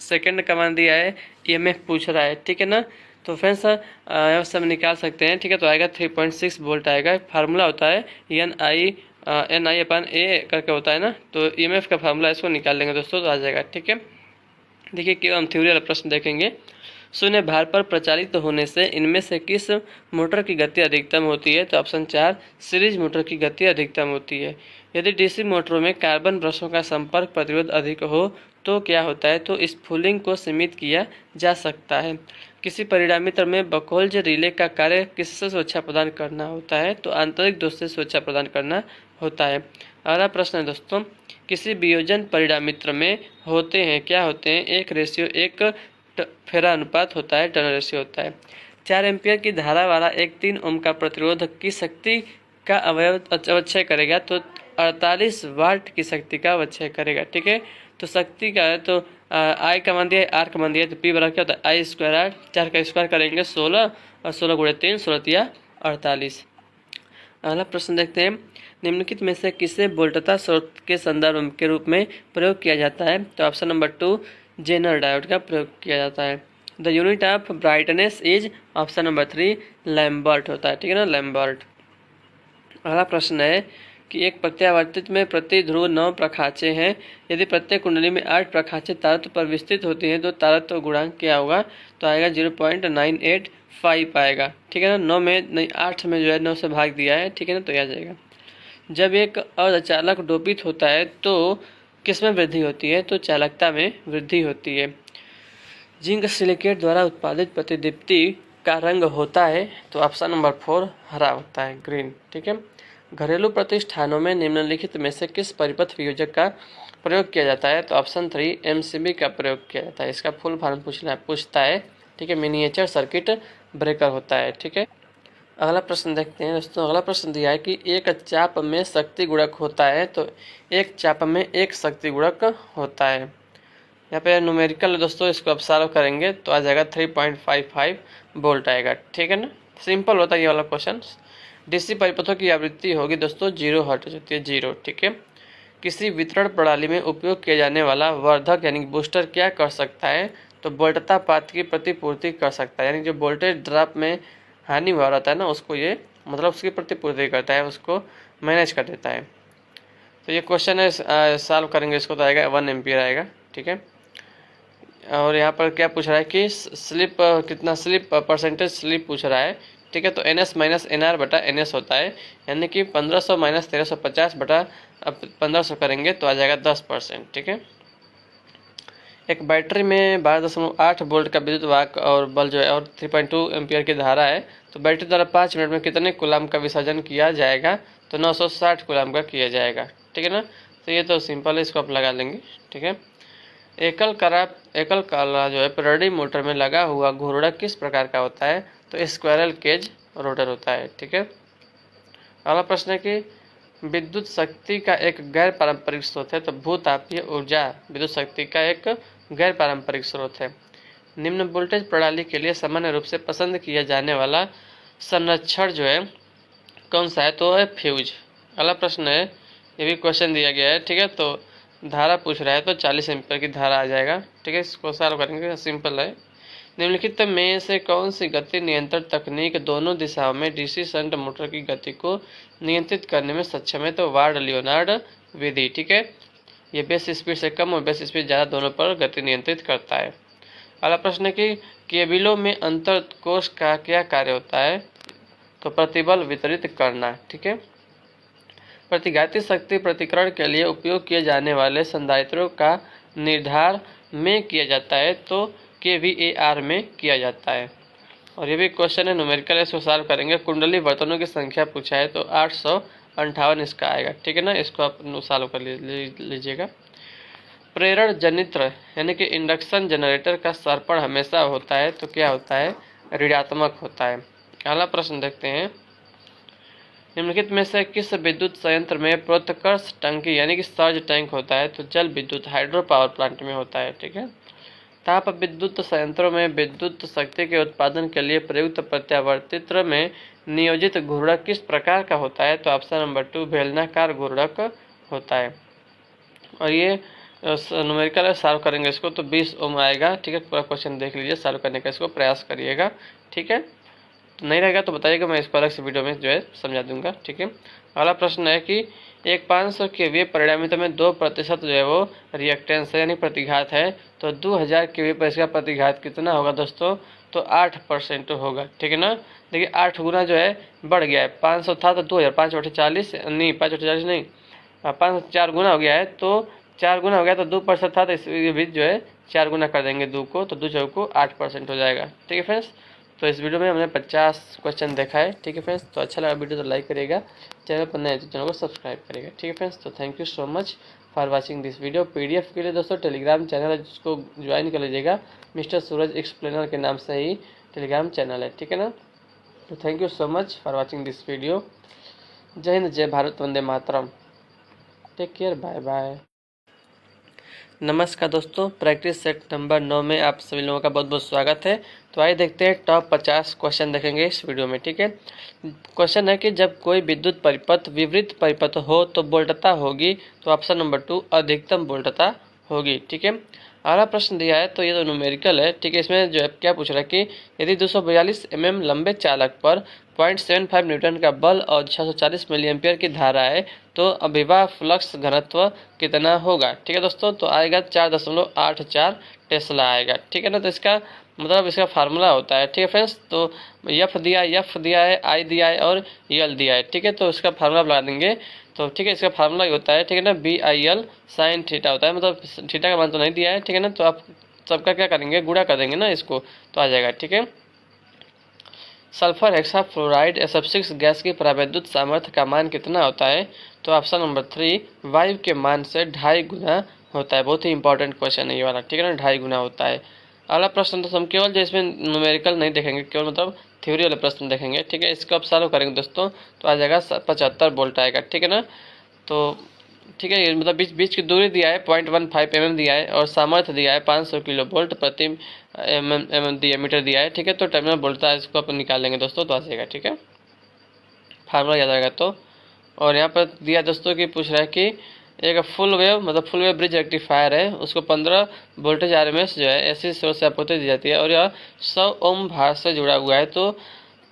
सेकेंड का मान दिया है, ईएमएफ पूछ रहा है। ठीक है ना, तो फ्रेंड्स यहाँ से हम निकाल सकते हैं। ठीक है, तो आएगा 3.6 वोल्ट आएगा। फार्मूला होता है NI अपन ए करके होता है ना, तो ईएमएफ का फार्मूला इसको निकाल लेंगे दोस्तों तो आ जाएगा। ठीक है, देखिए कि हम थ्योरी वाला प्रश्न देखेंगे। शून्य भार पर प्रचालित होने से इनमें से किस मोटर की गति अधिकतम होती है? तो ऑप्शन 4 सीरीज मोटर की गति अधिकतम होती है। यदि डीसी मोटरों में कार्बन ब्रशों का संपर्क प्रतिरोध अधिक हो तो क्या होता है? तो स्पूलिंग को सीमित किया जा सकता है। किसी परिणामी तंत्र में बकहोल्ज रिले का कार्य किससे सुरक्षा प्रदान करना होता है? तो आंतरिक दोष से सुरक्षा प्रदान करना होता है। अगला प्रश्न है दोस्तों, किसी वियोजन परिणामित्र में होते हैं, क्या होते हैं? 1:1 फेरा अनुपात होता है, टर्न रेशियो होता है। 4 एम्पियर की धारा वाला एक 3 ओम का प्रतिरोध की शक्ति का अवक्षय करेगा तो 48 वाट की शक्ति का अवक्षय करेगा। ठीक है, तो शक्ति का है तो आई का मान दिया है, आर का मान दिया है, तो पी बराबर क्या होता है? आई स्क्वायर आर, 4 का स्क्वायर करेंगे 16 और 16 गुणे 3 16 48। अगला प्रश्न देखते हैं। निम्नलिखित में से किसे वोल्टता स्रोत के संदर्भ के रूप में प्रयोग किया जाता है? तो ऑप्शन नंबर 2 जेनर डायोड का प्रयोग किया जाता है। The unit of brightness is option number 3 Lambert होता है। ठीक है ना, लैम्बर्ट। अगला प्रश्न है कि एक प्रत्यावर्तित में प्रति ध्रुव 9 प्रखाचे हैं। यदि प्रत्येक कुंडली में 8 प्रखाचे तारत्व पर विस्तृत होती हैं तो तारत्व गुणांक क्या होगा? तो आएगा 0.985 आएगा। ठीक है ना, 9 में नहीं 8 में जो है 9 से भाग दिया है। ठीक है ना, तो यह आ जाएगा। जब एक अर्धचालक डोपित होता है तो किस में वृद्धि होती है? तो चालकता में वृद्धि होती है। जिंक सिलिकेट द्वारा उत्पादित प्रतिदीप्ति का रंग होता है? तो ऑप्शन नंबर 4 हरा होता है, ग्रीन। ठीक है। घरेलू प्रतिष्ठानों में निम्नलिखित में से किस परिपथ वियोजक का प्रयोग किया जाता है? तो ऑप्शन 3 MCB का प्रयोग किया जाता है। इसका फुल फॉर्म पूछता है। ठीक है, मिनिएचर सर्किट ब्रेकर होता है। ठीक है। अगला प्रश्न देखते हैं दोस्तों। अगला प्रश्न दिया है कि एक चाप में शक्ति गुणक होता है, तो एक चाप में एक शक्ति गुणक होता है। यहाँ पे न्यूमेरिकल दोस्तों, इसको आप सॉल्व करेंगे तो आ जाएगा 3.55 वोल्ट आएगा। ठीक है ना, सिंपल होता है ये वाला क्वेश्चन। डीसी परिपथों की आवृत्ति होगी दोस्तों 0 हर्ट्ज होती है, 0। ठीक है। किसी वितरण प्रणाली में उपयोग किया जाने वाला वर्धक यानी बूस्टर क्या कर सकता है? तो वोल्टता पात की प्रतिपूर्ति कर सकता है, यानी जो वोल्टेज ड्रॉप में हानि हुआ रहता है ना, उसको ये मतलब उसकी प्रतिपूर्ति करता है, उसको मैनेज कर देता है। तो ये क्वेश्चन है, सॉल्व करेंगे इसको तो आएगा 1 एम्पियर आएगा। ठीक है। और यहाँ पर क्या पूछ रहा है कि स्लिप कितना स्लिप परसेंटेज स्लिप पूछ रहा है। ठीक है, तो NS माइनस NR बटा NS होता है, यानी कि 1500 माइनस 1350 बटा 1500 करेंगे तो आ जाएगा 10%। ठीक है। एक बैटरी में 12.8 वोल्ट का विद्युत वाहक और बल जो है और 3.2 एम्पियर की धारा है, तो बैटरी द्वारा 5 मिनट में कितने कूलाम का विसर्जन किया जाएगा? तो 960 कूलाम का किया जाएगा। ठीक है ना, तो ये तो सिंपल है, इसको आप लगा लेंगे। ठीक है। एकल कला जो है प्रेरणी मोटर में लगा हुआ घूर्णक किस प्रकार का होता है? तो स्क्वायरल केज रोटर होता है। ठीक है। अगला प्रश्न है कि विद्युत शक्ति का एक गैर पारंपरिक स्रोत है, तो भूतापीय ऊर्जा विद्युत शक्ति का एक गैर पारंपरिक स्रोत है। निम्न वोल्टेज प्रणाली के लिए सामान्य रूप से पसंद किया जाने वाला संरक्षण जो है कौन सा है? तो है फ्यूज। अगला प्रश्न है, ये भी क्वेश्चन दिया गया है। ठीक है, तो धारा पूछ रहा है तो 40 एम्पियर की धारा आ जाएगा। ठीक है, इसको सॉल्व करेंगे, सिंपल है। निम्नलिखित में से कौन सी गति नियंत्रण तकनीक दोनों दिशाओं में डीसी शंट मोटर की गति को नियंत्रित करने में सक्षम है? तो वार्ड लियोनार्ड विधि। ठीक है, ये बेस स्पीड से कम और बेस स्पीड ज़्यादा दोनों पर गति नियंत्रित करता है। अगला प्रश्न है कि केबिलों में अंतर कोष का क्या कार्य होता है? तो प्रतिबल वितरित करना। ठीक है, प्रतिघाती शक्ति प्रतिकरण के लिए उपयोग किए जाने वाले संधारित्रों का निर्धारण में किया जाता है, तो KVAR में किया जाता है। और ये भी क्वेश्चन है न्यूमेरिकल, इसको सॉल्व करेंगे। कुंडली बर्तनों की संख्या पूछा है तो 858 इसका आएगा। ठीक है ना, इसको आप सॉल्व कर लीजिएगा। प्रेरण जनित्र यानी कि इंडक्शन जनरेटर का सर्पण हमेशा होता है, तो क्या होता है? ऋणात्मक होता है। अगला प्रश्न देखते हैं, निम्नलिखित में से किस विद्युत संयंत्र में प्रोत्कर्ष टंकी यानी कि सर्ज टैंक होता है? तो जल विद्युत हाइड्रो पावर प्लांट में होता है। ठीक है, ताप विद्युत संयंत्रों में विद्युत शक्ति के उत्पादन के लिए प्रयुक्त प्रत्यावर्तित्र में नियोजित घूर्णक किस प्रकार का होता है? तो ऑप्शन नंबर 2 बेलनाकार घूर्णक होता है। और ये न्यूमेरिकल सॉल्व करेंगे इसको तो 20 ओम आएगा। ठीक है, पूरा क्वेश्चन देख लीजिए, सॉल्व करने का इसको प्रयास करिएगा। ठीक है, तो नहीं रहेगा तो बताइएगा, मैं इसको अलग से वीडियो में जो है समझा दूंगा। ठीक है, अगला प्रश्न है कि एक 500 केवीए परिणामित में 2% जो है वो रिएक्टेंस है यानी प्रतिघात है, तो 2000 केवीए पर इसका प्रतिघात कितना होगा दोस्तों? तो 8% होगा। ठीक है ना, देखिए 8 गुना जो है बढ़ गया है। 500 था तो 2000, 5/40 नहीं, 5/40 नहीं, 5 4 गुना हो गया है, तो 4 गुना हो गया तो 2% था, तो इसके बीच जो है 4 गुना कर देंगे 2 को, तो 2 चौको 8% हो जाएगा। ठीक है फ्रेंड्स, तो इस वीडियो में हमने 50 क्वेश्चन देखा है। ठीक है फ्रेंड्स, तो अच्छा लगा वीडियो तो लाइक करिएगा, चैनल पर नए तो चैनल को सब्सक्राइब करिएगा। ठीक है फ्रेंड्स, तो thank you so much for watching this video. PDF के लिए दोस्तों टेलीग्राम चैनल है, जिसको ज्वाइन कर लीजिएगा। मिस्टर सूरज एक्सप्लेनर के नाम से ही टेलीग्राम चैनल है। ठीक है ना, तो thank you so much for watching this video. जय हिंद, जय भारत, वंदे मातरम। Take care, bye bye. नमस्कार दोस्तों, प्रैक्टिस सेट नंबर 9 में आप सभी लोगों का बहुत बहुत स्वागत है। तो आइए देखते हैं टॉप 50 क्वेश्चन देखेंगे इस वीडियो में। ठीक है, क्वेश्चन है कि जब कोई विद्युत परिपथ विवृत परिपथ हो तो वोल्टता होगी? तो ऑप्शन नंबर 2 अधिकतम वोल्टता होगी। ठीक है, अगला प्रश्न दिया है तो ये तो न्यूमेरिकल है। ठीक है, इसमें जो है क्या पूछ रहा है कि यदि 242 mm लंबे चालक पर 0.75 न्यूटन का बल और 640 मिलीएम्पियर की धारा है, तो अभिवाह फ्लक्स घनत्व कितना होगा? ठीक है दोस्तों, तो आएगा 4.84 टेस्ला आएगा। ठीक है ना, तो इसका मतलब इसका फार्मूला होता है। ठीक है फ्रेंड्स, तो एफ दिया है, आई दिया है और यल दिया है। ठीक है, तो इसका फार्मूला लगा देंगे। तो ठीक है, इसका फार्मूला ही होता है, ठीक है ना, BIL साइन थीटा होता है, मतलब थीटा का मान तो नहीं दिया है। ठीक है ना, तो आप सबका क्या करेंगे, गुणा कर देंगे ना इसको, तो आ जाएगा। ठीक है, सल्फर हेक्साफ्लोराइड SF6 गैस की परावैद्युत सामर्थ्य का मान कितना होता है? तो ऑप्शन नंबर 3 वायु के मान से 2.5 गुना होता है। बहुत ही इंपॉर्टेंट क्वेश्चन है ये वाला। ठीक है ना, 2.5 गुना होता है। अगला प्रश्न तो हम केवल जो इसमें न्यूमेरिकल नहीं देखेंगे, केवल मतलब थ्योरी वाले प्रश्न देखेंगे। ठीक है, इसको आप सॉल्व करेंगे दोस्तों तो आ जाएगा 75 वोल्ट आएगा। ठीक है ना, तो ठीक है, मतलब बीच की दूरी दिया है 0.15 mm दिया है और सामर्थ्य दिया है 500 किलो वोल्ट प्रति मीटर दिया है। ठीक है, तो टर्मिनल वोल्टता इसको अपन निकाल लेंगे दोस्तों, तो आ जाएगा। ठीक है, फार्मूला याद आएगा तो। और यहाँ पर दिया दोस्तों कि पूछ रहा है कि एक फुल वेव ब्रिज रेक्टिफायर है, उसको 15 वोल्टेज RMS जो है ऐसी सोर्स से आपूर्ति दी जाती है और यह 100 ओम भार से जुड़ा हुआ है, तो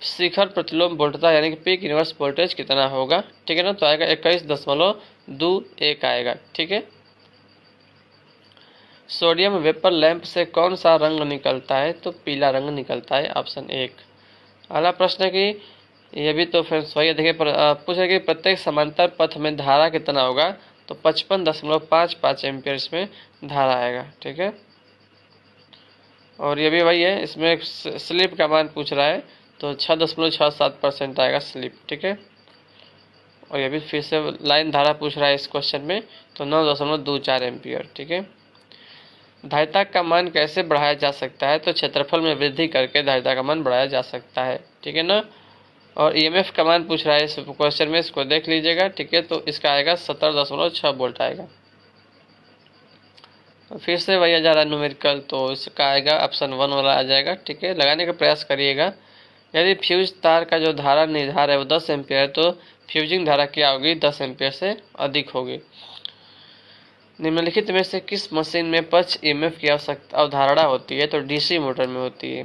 शिखर प्रतिलोम वोल्टता यानी कि पीक इनवर्स वोल्टेज कितना होगा? ठीक है ना, तो आएगा 21.21 आएगा। ठीक है, सोडियम वेपर लैंप से कौन सा रंग निकलता है? तो पीला रंग निकलता है, ऑप्शन 1। अगला प्रश्न है कि ये भी तो फिर सही देखिए, पूछा कि प्रत्येक समांतर पथ में धारा कितना होगा? तो 55.55 एम्पियर इसमें धारा आएगा। ठीक है, और ये भी वही है, इसमें स्लिप का मान पूछ रहा है तो 6.67% आएगा स्लिप। ठीक है, और ये भी फिर से लाइन धारा पूछ रहा है इस क्वेश्चन में, तो 9.24 एम्पियर। ठीक है, धारिता का मान कैसे बढ़ाया जा सकता है? तो क्षेत्रफल में वृद्धि करके धारिता का मान बढ़ाया जा सकता है। ठीक है ना, और EMF का मान पूछ रहा है इस क्वेश्चन में, इसको देख लीजिएगा। ठीक है, तो इसका आएगा 17.6 वोल्ट आएगा। फिर से वही आ जा रहा है न्यूमेरिकल, तो इसका आएगा ऑप्शन 1 वाला आ जाएगा। ठीक है, लगाने का प्रयास करिएगा। यदि फ्यूज तार का जो धारा निर्धार है वो 10 एम्पियर है, तो फ्यूजिंग धारा क्या होगी? 10 एम्पियर से अधिक होगी। निम्नलिखित में से किस मशीन में पक्ष ईएमएफ की आवश्यकता अवधारणा होती है? तो डीसी मोटर में होती है।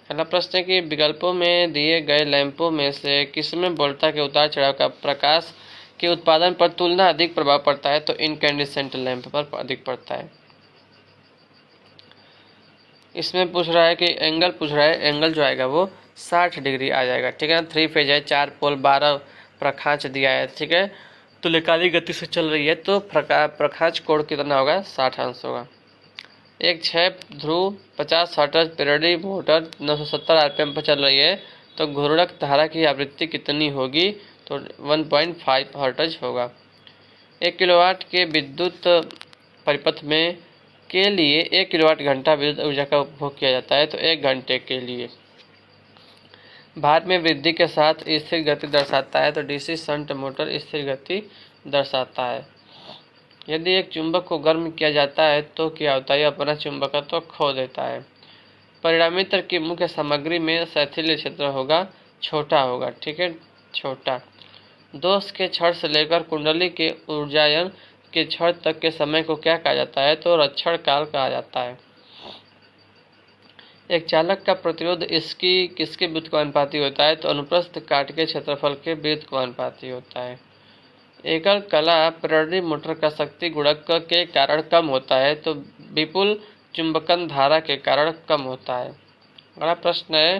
अगला प्रश्न है कि विकल्पों में दिए गए लैंपों में से किसमें वोल्टता के उतार चढ़ाव का प्रकाश के उत्पादन पर तुलना अधिक प्रभाव पड़ता है? तो इनकैंडेसेंट लैंप पर अधिक पड़ता है। इसमें पूछ रहा है कि एंगल पूछ रहा है, एंगल जो आएगा वो 60 डिग्री आ जाएगा। ठीक है ना, 3 फेज है, 4 पोल, 12 प्रखांच दिया है। ठीक है, तुल्यकालिक गति से चल रही है तो प्रखांच कोण कितना होगा? 60 अंश होगा। एक 6 ध्रुव 50 हर्ट्ज पिराडी मोटर 970 आरपीएम पर चल रही है तो घूर्णक धारा की आवृत्ति कितनी होगी? तो 1.5 हर्ट्ज होगा। 1 किलोवाट के विद्युत परिपथ में के लिए 1 किलोवाट घंटा विद्युत ऊर्जा का उपभोग किया जाता है तो 1 घंटे के लिए। भार में वृद्धि के साथ स्थिर गति दर्शाता है तो डीसी शंट मोटर स्थिर गति दर्शाता है। यदि एक चुंबक को गर्म किया जाता है तो क्या होता है? अपना चुंबकत्व खो देता है। परिणामी तर्क की मुख्य सामग्री में शैथिल्य क्षेत्र होगा, छोटा होगा। ठीक है, छोटा। दोष के क्षण से लेकर कुंडली के ऊर्जायन के क्षण तक के समय को क्या कहा जाता है? तो रक्षण काल कहा जाता है। एक चालक का प्रतिरोध इसकी किसके व्युत्क्रमानुपाती होता है? तो अनुप्रस्थ काट के क्षेत्रफल के व्युत्क्रमानुपाती होता है। एकल कला पिराडी मोटर का शक्ति गुणक के कारण कम होता है तो विपुल चुंबकन धारा के कारण कम होता है। अगला प्रश्न है,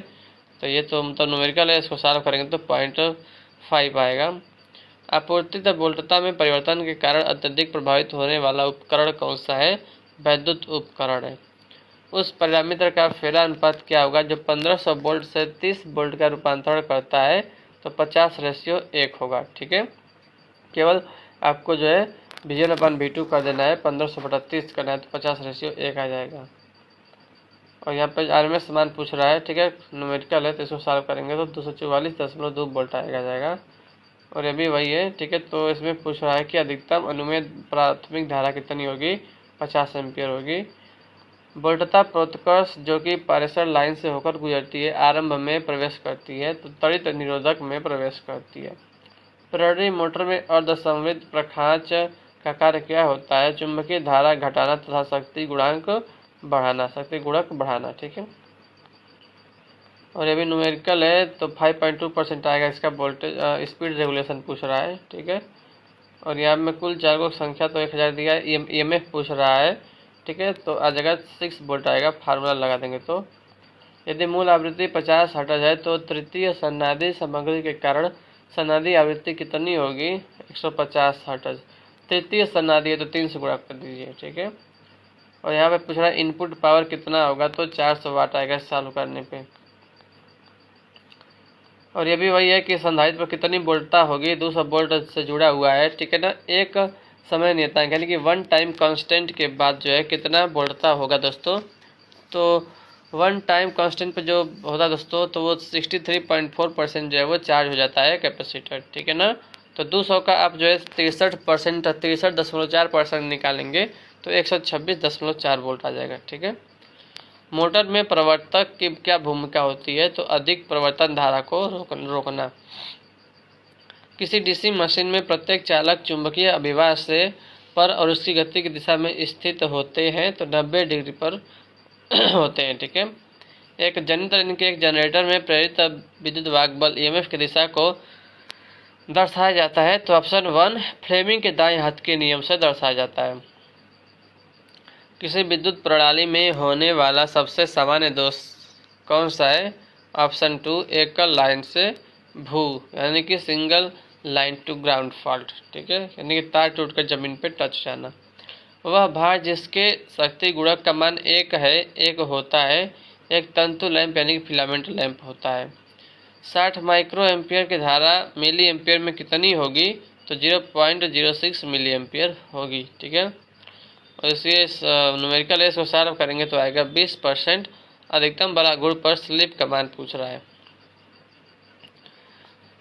तो ये तो मतलब न्यूमेरिकल है, इसको सॉल्व करेंगे तो 0.5 आएगा। आपूर्तित वोल्टता में परिवर्तन के कारण अत्यधिक प्रभावित होने वाला उपकरण कौन सा है? वैद्युत उपकरण है। उस परिणामीतर का फेरा अनुपात क्या होगा जो 1500 वोल्ट से 30 वोल्ट का रूपांतरण करता है? तो 50:1 होगा। ठीक है, केवल आपको जो है VN/V2 कर देना है, 1500/30 करना है तो 50:1 आ जाएगा। और यहाँ पे RMS मान पूछ रहा है। ठीक है, न्यूमेरिकल है तो इसको सॉल्व करेंगे तो 244.2 वोल्ट आएगा जाएगा। और ये भी वही है। ठीक है, तो इसमें पूछ रहा है कि अधिकतम अनुमेय प्राथमिक धारा कितनी होगी? 50 एम्पियर होगी। वोल्टता प्रोत्कर्ष जो कि पारेशर लाइन से होकर गुजरती है आरंभ में प्रवेश करती है तो त्वरित निरोधक में प्रवेश करती है। पिराडी मोटर में अर्धसंवेद प्रखांच का कार्य क्या होता है? चुंबकीय धारा घटाना तथा शक्ति गुणांक बढ़ाना, शक्ति गुणक बढ़ाना। ठीक है, और ये भी न्यूमेरिकल है तो 5.2% आएगा। इसका वोल्टेज स्पीड रेगुलेशन पूछ रहा है। ठीक है, और यहाँ में कुल चालकों की संख्या तो 1000 दिया है। EMF पूछ रहा है। ठीक है, तो आ जाएगा 6 वोल्ट आएगा, फार्मूला लगा देंगे तो। यदि मूल आवृत्ति 50 हर्ट्ज है तो तृतीय सन्नादी सामग्री के कारण सन्नादी आवृत्ति कितनी होगी? 150 हर्ट्ज। तृतीय सन्नादी है तो 3 से गुणा कर दीजिए। ठीक है, और यहाँ पे पूछ रहा है इनपुट पावर कितना होगा? तो 400 वाट आएगा चालू करने पे। और ये भी वही है कि संधारित्र पर कितनी वोल्टता होगी? 200 वोल्ट से जुड़ा हुआ है। ठीक है ना, एक समय नियतांक यानी कि 1 टाइम कांस्टेंट के बाद जो है कितना वोल्टता होगा दोस्तों? तो 1 टाइम कांस्टेंट पे जो होता है दोस्तों तो वो 63.4% जो है वो चार्ज हो जाता है कैपेसिटर। ठीक है ना, तो 200 का आप जो है 63% 63.4% निकालेंगे तो 126.4 वोल्ट आ जाएगा। ठीक है, मोटर में प्रवर्तक की क्या भूमिका होती है? तो अधिक प्रवर्तन धारा को रोकना। किसी डीसी मशीन में प्रत्येक चालक चुंबकीय अभिवाह से पर और उसकी गति की दिशा में स्थित होते हैं तो 90 डिग्री पर होते हैं। ठीक है, एक जनित्र यानी कि एक जनरेटर में प्रेरित विद्युत वाहक बल EMF की दिशा को दर्शाया जाता है तो ऑप्शन 1 फ्लेमिंग के दाएं हाथ के नियम से दर्शाया जाता है। किसी विद्युत प्रणाली में होने वाला सबसे सामान्य दोष कौन सा है? ऑप्शन 2 एकल लाइन से भू यानी कि single line to ground fault. ठीक है, यानी कि तार टूटकर जमीन पे टच जाना। वह भार जिसके शक्ति गुणक का मान 1 है, 1 होता है, एक तंतु लैंप यानी कि फिलामेंट लैंप होता है। 60 माइक्रो एम्पियर की धारा मिली एम्पियर में कितनी होगी? तो 0.06 मिली एम्पियर होगी। ठीक है, और इसलिए न्यूमेरिकल इसको सॉल्व करेंगे तो आएगा 20%। अधिकतम बड़ा गुण पर स्लिप का मान पूछ रहा है।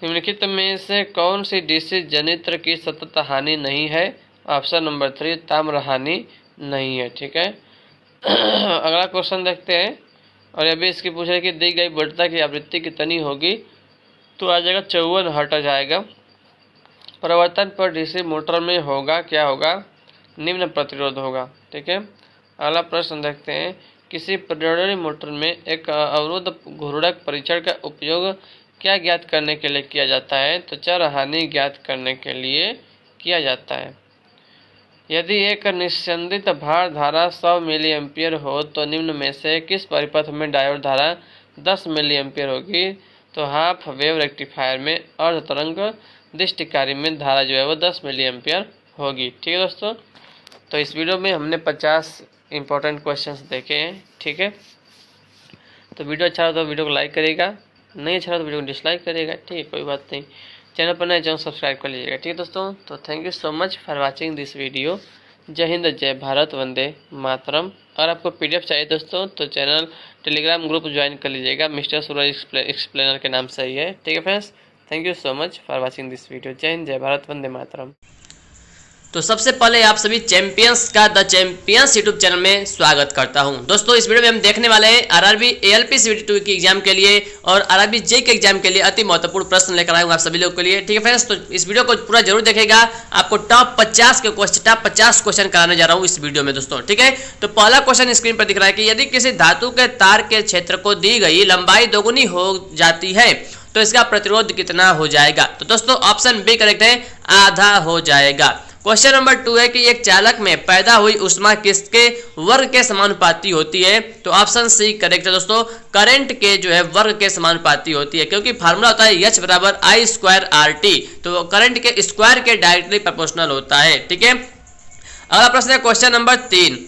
निम्नलिखित में से कौन सी डीसी जनित्र की सतत हानि नहीं है? ऑप्शन नंबर 3 ताम्र हानि नहीं है। ठीक है, अगला क्वेश्चन देखते हैं। और अभी इसकी पूछ रहे कि दी गई वोल्टता की आवृत्ति कितनी होगी? तो आ जाएगा 54 हर्ट्ज आएगा। परिवर्तन पर डीसी मोटर में होगा क्या होगा? निम्न प्रतिरोध होगा। ठीक है, अगला प्रश्न देखते हैं, किसी प्रेरणा मोटर में एक अवरुद्ध घूर्णक परीक्षण का उपयोग क्या ज्ञात करने के लिए किया जाता है? तो चर हानि ज्ञात करने के लिए किया जाता है। यदि एक निस्यंदित भार धारा 100 मिली एम्पियर हो तो निम्न में से किस परिपथ में डायोड धारा 10 मिली एम्पियर होगी? तो हाफ वेव रेक्टिफायर में अर्ध तरंग दृष्टिकारी में धारा जो है वो 10 मिली एम्पियर होगी। ठीक है दोस्तों, तो इस वीडियो में हमने 50 इंपॉर्टेंट क्वेश्चंस देखे हैं। ठीक है, तो वीडियो अच्छा हो तो वीडियो को लाइक करिएगा, नहीं अच्छा हो तो वीडियो को डिसलाइक करिएगा। ठीक है, कोई बात नहीं, चैनल पर नए चैनल सब्सक्राइब कर लीजिएगा। ठीक है दोस्तों, तो thank you so much for watching this video. जय हिंद, जय भारत, वंदे मातरम। अगर आपको पीडीएफ चाहिए दोस्तों तो चैनल टेलीग्राम ग्रुप ज्वाइन कर लीजिएगा, मिस्टर सूरज एक्सप्लेनर के नाम से ही है। ठीक है friends, thank you so much for watching this video. जय हिंद, जय भारत, वंदे मातरम। तो सबसे पहले आप सभी चैंपियंस का द चैंपियंस यूट्यूब चैनल में स्वागत करता हूं। दोस्तों इस वीडियो में हम देखने वाले हैं आरआरबी एएलपी सीबीटी 2 की एग्जाम के लिए और आरआरबी जे के एग्जाम के लिए अति महत्वपूर्ण प्रश्न लेकर आए हूं आप सभी लोगों के लिए। ठीक है फ्रेंड्स, तो इस वीडियो को पूरा जरूर देखेगा, आपको टॉप 50 क्वेश्चन कराने जा रहा हूँ इस वीडियो में दोस्तों। ठीक है, तो पहला क्वेश्चन स्क्रीन पर दिख रहा है कि यदि किसी धातु के तार के क्षेत्र को दी गई लंबाई दोगुनी हो जाती है तो इसका प्रतिरोध कितना हो जाएगा? तो दोस्तों ऑप्शन बी करेक्ट है, आधा हो जाएगा। क्वेश्चन नंबर 2 है कि एक चालक में पैदा हुई ऊष्मा किसके वर्ग के समानुपाती होती है? तो ऑप्शन सी करेक्ट है दोस्तों, करंट के जो है वर्ग के समानुपाती होती है, क्योंकि फार्मूला होता है H बराबर I²RT, तो करंट के स्क्वायर के डायरेक्टली प्रोपोर्शनल होता है। ठीक है, अगला प्रश्न है क्वेश्चन नंबर 3,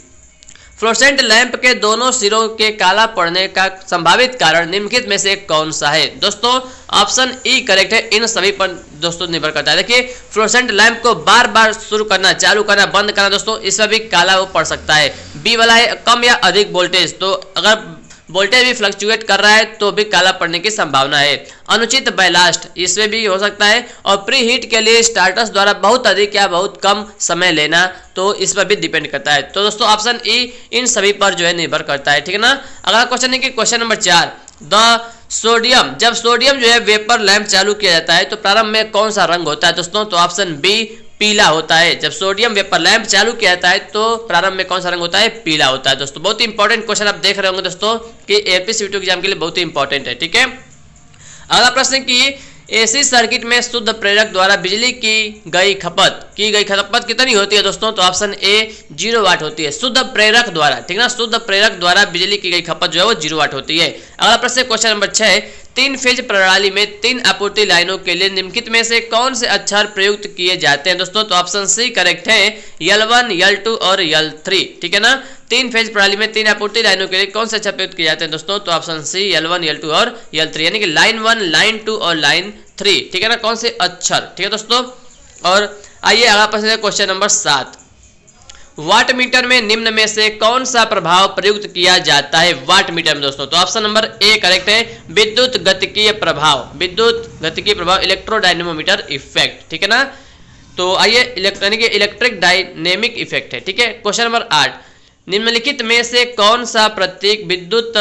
फ्लोरेसेंट लैंप के दोनों सिरों के काला पड़ने का संभावित कारण निम्नलिखित में से कौन सा है? दोस्तों ऑप्शन ई करेक्ट है, इन सभी पर दोस्तों निर्भर करता है। देखिए फ्लोरेसेंट लैंप को बार बार शुरू करना, चालू करना, बंद करना दोस्तों, इसमें भी काला वो पड़ सकता है। बी वाला है कम या अधिक वोल्टेज, तो अगर वोल्टेज भी फ्लक्चुएट कर रहा है तो भी काला पड़ने की संभावना है। अनुचित बैलास्ट, इसमें भी हो सकता है। और प्री हीट के लिए स्टार्टर्स द्वारा बहुत अधिक या बहुत कम समय लेना, तो इस पर भी डिपेंड करता है। तो दोस्तों ऑप्शन ई इन सभी पर जो है निर्भर करता है। ठीक है ना, अगला क्वेश्चन है कि क्वेश्चन नंबर 4, द सोडियम, जब सोडियम जो है वेपर लैंप चालू किया जाता है तो प्रारंभ में कौन सा रंग होता है? दोस्तों तो ऑप्शन बी पीला होता है। जब सोडियम वेपर लैंप चालू किया जाता है तो प्रारंभ में कौन सा रंग होता है? पीला होता है। दोस्तों बहुत ही इंपॉर्टेंट क्वेश्चन आप देख रहे होंगे दोस्तों कि एएलपी सीबीटी एग्जाम के लिए बहुत ही इंपॉर्टेंट है। ठीक है, अगला प्रश्न की एसी सर्किट में शुद्ध प्रेरक द्वारा बिजली की गई खपत कितनी होती है? दोस्तों तो ऑप्शन ए 0 वाट होती है, शुद्ध प्रेरक द्वारा। ठीक है ना, शुद्ध प्रेरक द्वारा बिजली की गई खपत जो है वो 0 वाट होती है। अगला प्रश्न क्वेश्चन नंबर 6, 3 फेज प्रणाली में 3 आपूर्ति लाइनों के लिए निम्नलिखित में से कौन से अक्षर प्रयुक्त किए जाते हैं? दोस्तों तो ऑप्शन सी करेक्ट है, L1, L2 और L3। ठीक है ना, 3 फेज प्रणाली में 3 आपूर्ति लाइनों के लिए कौन से अक्षर प्रयुक्त किए जाते हैं? दोस्तों तो ऑप्शन सी L1, L2 और L3, यानी कि लाइन 1, लाइन 2 और लाइन 3। ठीक है ना, कौन से अक्षर? ठीक है दोस्तों, और आइए अगला प्रश्न है क्वेश्चन नंबर 7, वाट मीटर में निम्न में से कौन सा प्रभाव प्रयुक्त किया जाता है वाट मीटर में? दोस्तों तो ऑप्शन नंबर ए करेक्ट है, विद्युत गतिकीय प्रभाव, इलेक्ट्रोडायनेमोमीटर इफेक्ट। ठीक है ना, तो आइए इलेक्ट्रिक डायनेमिक इफेक्ट है। ठीक है, क्वेश्चन नंबर 8, निम्नलिखित में से कौन सा प्रतीक विद्युत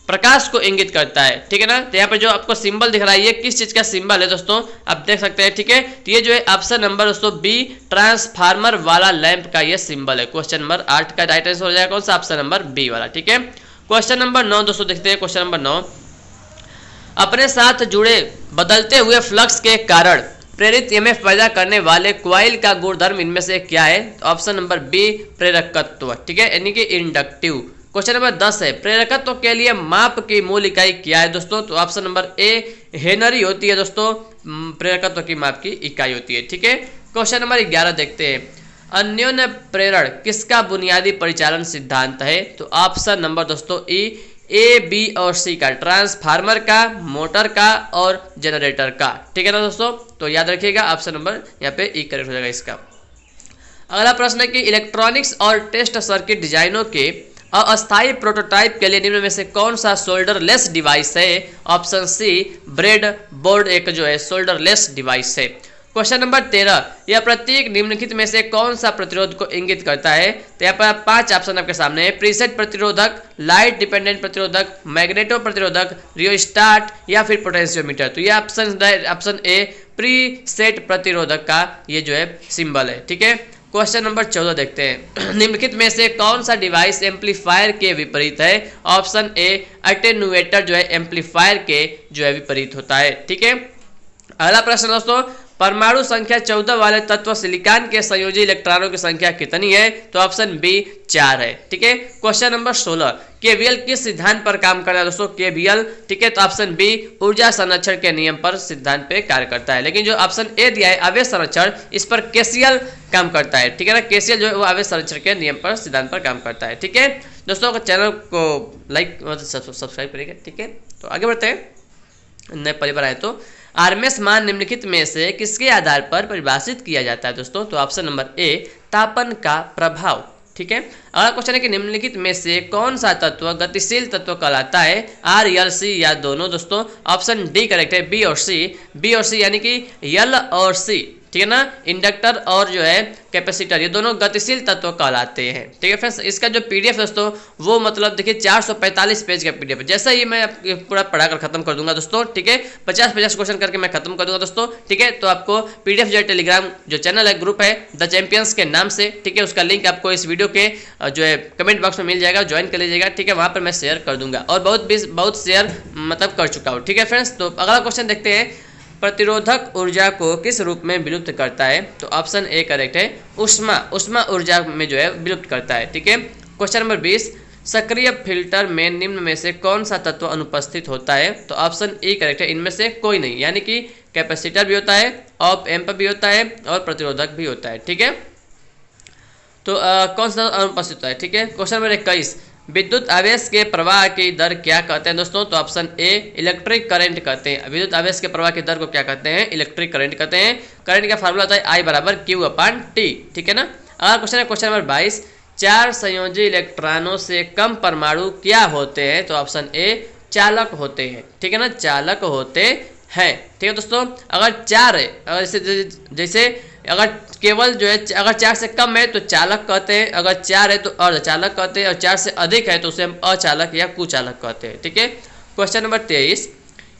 प्रकाश को इंगित करता है? ठीक है ना, तो यहाँ पे जो आपको सिंबल दिख रहा है ये किस चीज का सिंबल है दोस्तों, आप देख सकते हैं। ठीक है, तो ये जो है ऑप्शन नंबर दोस्तों बी, ट्रांसफार्मर वाला लैंप का ये सिंबल है। क्वेश्चन नंबर 8 का राइट आंसर हो जाएगा कौन सा? ऑप्शन नंबर बी वाला। ठीक है, क्वेश्चन नंबर 9 दोस्तों देखते हैं। क्वेश्चन नंबर 9, अपने साथ जुड़े बदलते हुए फ्लक्स के कारण प्रेरित ईएमएफ पैदा करने वाले क्वाइल का गुणधर्म इनमें से क्या है? ऑप्शन नंबर बी, प्रेरकत्व। ठीक है, यानी कि इंडक्टिव। क्वेश्चन नंबर 10 है, प्रेरकत्व के लिए माप की मूल इकाई क्या है? दोस्तों तो ऑप्शन नंबर ए, हेनरी होती है दोस्तों, प्रेरकत्व की माप की इकाई होती है। ठीक है, क्वेश्चन नंबर 11 देखते हैं, अन्योन्य प्रेरण किसका बुनियादी परिचालन सिद्धांत है? तो ऑप्शन नंबर दोस्तों ई, ए, बी और सी का, ट्रांसफार्मर का, मोटर का और जनरेटर का। ठीक है ना दोस्तों, तो याद रखिएगा ऑप्शन नंबर यहाँ पे ई करेक्ट हो जाएगा इसका। अगला प्रश्न है कि इलेक्ट्रॉनिक्स और टेस्ट सर्किट डिजाइनों के अस्थायी प्रोटोटाइप के लिए निम्न में से कौन सा शोल्डरलेस डिवाइस है? ऑप्शन सी, ब्रेड बोर्ड एक जो है शोल्डरलेस डिवाइस है। क्वेश्चन नंबर 13, यह प्रतीक निम्नलिखित में से कौन सा प्रतिरोध को इंगित करता है? तो यहाँ पर 5 ऑप्शन आपके सामने है, प्रीसेट प्रतिरोधक, लाइट डिपेंडेंट प्रतिरोधक, मैग्नेटो प्रतिरोधक, रियोस्टाट या फिर पोटेंशियोमीटर। तो ये ऑप्शन ए, प्रीसेट प्रतिरोधक का ये जो है सिंबल है। ठीक है, क्वेश्चन नंबर 14 देखते हैं। निम्नलिखित में से कौन सा डिवाइस एम्पलीफायर के विपरीत है? ऑप्शन ए अटेन्यूएटर जो है एम्पलीफायर के जो है विपरीत होता है। ठीक है, अगला प्रश्न दोस्तों, परमाणु संख्या 14 वाले तत्व सिलिकॉन के संयोजी इलेक्ट्रॉनों की संख्या कितनी है? तो ऑप्शन बी 4 है। ठीक है, क्वेश्चन नंबर 16, केवीएल किस सिद्धांत पर काम करता है दोस्तों? केवीएल, ठीक है, तो ऑप्शन बी ऊर्जा संरक्षण के नियम पर सिद्धांत पे कार्य करता है। लेकिन जो ऑप्शन ए दिया है आवेश संरक्षण, इस पर केसीएल काम करता है। ठीक है ना, केसीएल जो है वो आवेश संरक्षण के नियम पर सिद्धांत पर काम करता है। ठीक है दोस्तों, चैनल को लाइक सब्सक्राइब करिएगा। ठीक है, तो आगे बढ़ते हैं। नए पहली बार आए तो आरएमएस मान निम्नलिखित में से किसके आधार पर परिभाषित किया जाता है दोस्तों? तो ऑप्शन नंबर ए तापन का प्रभाव। ठीक है, अगला क्वेश्चन है कि निम्नलिखित में से कौन सा तत्व गतिशील तत्व कहलाता है? आर, यल, सी या दोनों दोस्तों? ऑप्शन डी करेक्ट है, बी और सी। बी और सी यानी कि यल और सी, ठीक है ना, इंडक्टर और जो है कैपेसिटर, ये दोनों गतिशील तत्व कहलाते हैं। ठीक है फ्रेंड्स, इसका जो पीडीएफ दोस्तों वो मतलब देखिए 445 पेज का पीडीएफ है। जैसा ही मैं पूरा पढ़ाकर खत्म कर दूंगा दोस्तों, ठीक है, 50-50 क्वेश्चन करके मैं खत्म कर दूंगा दोस्तों। ठीक है, तो आपको पीडीएफ जो है टेलीग्राम जो चैनल है, ग्रुप है द चैंपियंस के नाम से, ठीक है, उसका लिंक आपको इस वीडियो के जो है कमेंट बॉक्स में मिल जाएगा, ज्वाइन कर लीजिएगा। ठीक है, वहाँ पर मैं शेयर कर दूंगा और बहुत शेयर मतलब कर चुका हूँ। ठीक है फ्रेंड्स, तो अगला क्वेश्चन देखते हैं, प्रतिरोधक ऊर्जा को किस रूप में विलुप्त करता है? तो ऑप्शन ए करेक्ट है, उष्मा ऊर्जा में जो है विलुप्त करता है। ठीक है, क्वेश्चन नंबर 20, सक्रिय फिल्टर में निम्न में से कौन सा तत्व अनुपस्थित होता है? तो ऑप्शन ए करेक्ट है, इनमें से कोई नहीं, यानी कि कैपेसिटर भी होता है, ऑप एम्प भी होता है और प्रतिरोधक भी होता है। ठीक है, तो कौन सा अनुपस्थित होता है? ठीक है, क्वेश्चन नंबर 21, विद्युत आवेश के प्रवाह की दर क्या कहते हैं दोस्तों? तो ऑप्शन ए इलेक्ट्रिक करंट कहते हैं। विद्युत आवेश के प्रवाह की दर को क्या कहते हैं? इलेक्ट्रिक करंट कहते हैं। करंट का फार्मूला होता है आई बराबर क्यू अपॉन टी। ठीक है ना, अगला क्वेश्चन है क्वेश्चन नंबर 22, 4 संयोजी इलेक्ट्रॉनों से कम परमाणु क्या होते हैं? तो ऑप्शन ए चालक होते हैं। ठीक है ना, चालक होते हैं। ठीक है दोस्तों, अगर 4 है, अगर जैसे अगर केवल जो है अगर 4 से कम है तो चालक कहते हैं, अगर 4 है तो अर्धचालक कहते हैं, और 4 से अधिक है तो उसे हम अचालक या कुचालक कहते हैं। ठीक है, क्वेश्चन नंबर 23,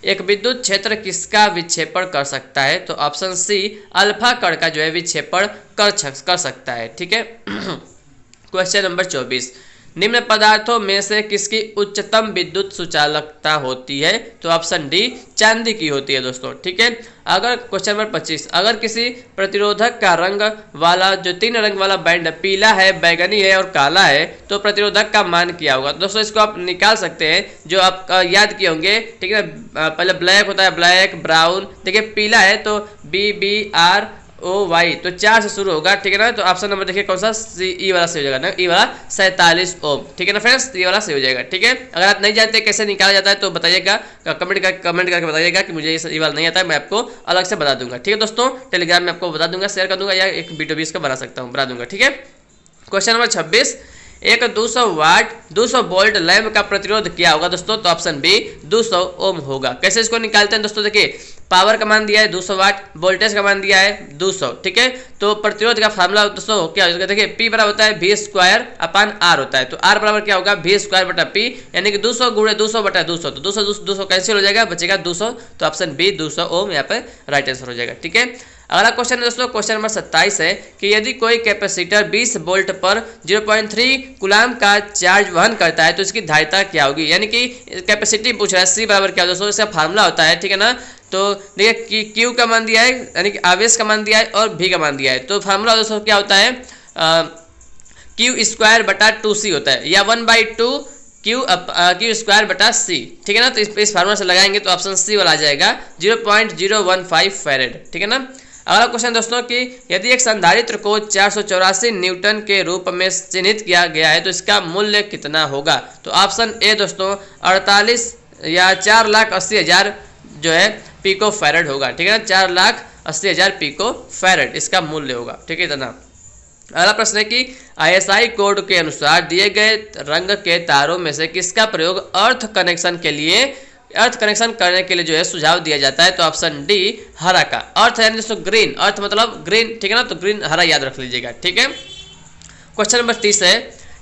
एक विद्युत क्षेत्र किसका विक्षेपण कर सकता है? तो ऑप्शन सी अल्फा कण का जो है विक्षेपण कर सकता है। ठीक है, क्वेश्चन नंबर 24, निम्न पदार्थों में से किसकी उच्चतम विद्युत सुचालकता होती है? तो ऑप्शन डी चांदी की होती है दोस्तों। ठीक है, अगर क्वेश्चन नंबर 25, अगर किसी प्रतिरोधक का रंग वाला जो 3 रंग वाला बैंड पीला है, बैगनी है और काला है, तो प्रतिरोधक का मान क्या होगा? दोस्तों इसको आप निकाल सकते हैं, जो आप याद किए होंगे। ठीक है, पहले ब्लैक होता है, ब्लैक, ब्राउन, देखिए पीला है तो BBR OY, तो 4 से शुरू होगा। ठीक है ना, तो ऑप्शन नंबर देखिए कौन सा? ई वाला सही हो जाएगा ना, ई वाला 47 ओम। ठीक है ना फ्रेंड्स, ये वाला सही हो जाएगा। ठीक है, अगर आप नहीं जानते कैसे निकाला जाता है तो बताइएगा, कमेंट करके बताइएगा कि मुझे ये वाला नहीं आता है, मैं आपको अलग से बता दूंगा। ठीक है दोस्तों, टेलीग्राम में आपको बता दूंगा, शेयर कर दूंगा, या एक वीडियो भी इसका बना सकता हूँ, बता दूंगा। ठीक है, क्वेश्चन नंबर 26, एक 200 वाट 200 वोल्ट लैंप का प्रतिरोध क्या होगा दोस्तों? तो ऑप्शन बी 200 ओम होगा। कैसे इसको निकालते हैं दोस्तों? देखिए पावर का मान दिया है 200 वाट, वोल्टेज का मान दिया है 200। ठीक है, तो प्रतिरोध का फार्मूला दोस्तों क्या होगा? देखिए P बराबर होता है V² अपॉन R होता है, तो R बराबर क्या होगा? V² बटा P, यानी कि 200 गुणे 200 बटा 200, तो 200 कैंसिल हो जाएगा, बचेगा 200, तो ऑप्शन बी 200 ओम यहाँ पे राइट आंसर हो जाएगा। ठीक है, अगला क्वेश्चन है दोस्तों, क्वेश्चन नंबर 27 है कि यदि कोई कैपेसिटर 20 वोल्ट पर 0.3 कूलाम का चार्ज वहन करता है तो इसकी धारिता क्या होगी? यानी कि कैपेसिटी पूछ रहा है, C बराबर क्या दोस्तों? इसका फार्मूला होता है, ठीक है ना, तो देखिए Q का मान दिया है, यानी कि आवेश का मान दिया है, और V का मान दिया है, तो फार्मूला दोस्तों क्या होता है? Q² बटा 2C होता है, या 1/2 Q² बटा C। ठीक है ना, तो इस फार्मूला से लगाएंगे तो ऑप्शन सी वाला आ जाएगा 0.015 फैरेड। ठीक है ना, अगला क्वेश्चन दोस्तों कि यदि एक संधारित्र को 484 न्यूटन के रूप में चिन्हित किया गया है तो इसका मूल्य कितना होगा? तो ऑप्शन ए दोस्तों 48 या 4,80,000 जो है पिको फैरेड होगा। ठीक है ना, 4,80,000 पिको फैरेड इसका मूल्य होगा। ठीक है, इतना। अगला प्रश्न है कि ISI कोड के अनुसार दिए गए रंग के तारों में से किसका प्रयोग अर्थ कनेक्शन करने के लिए जो है सुझाव दिया जाता है? तो ऑप्शन डी हरा का। अर्थ यानी दोस्तों ग्रीन, अर्थ मतलब ग्रीन। ठीक है ना, तो ग्रीन हरा याद रख लीजिएगा। ठीक है, क्वेश्चन नंबर 30 है,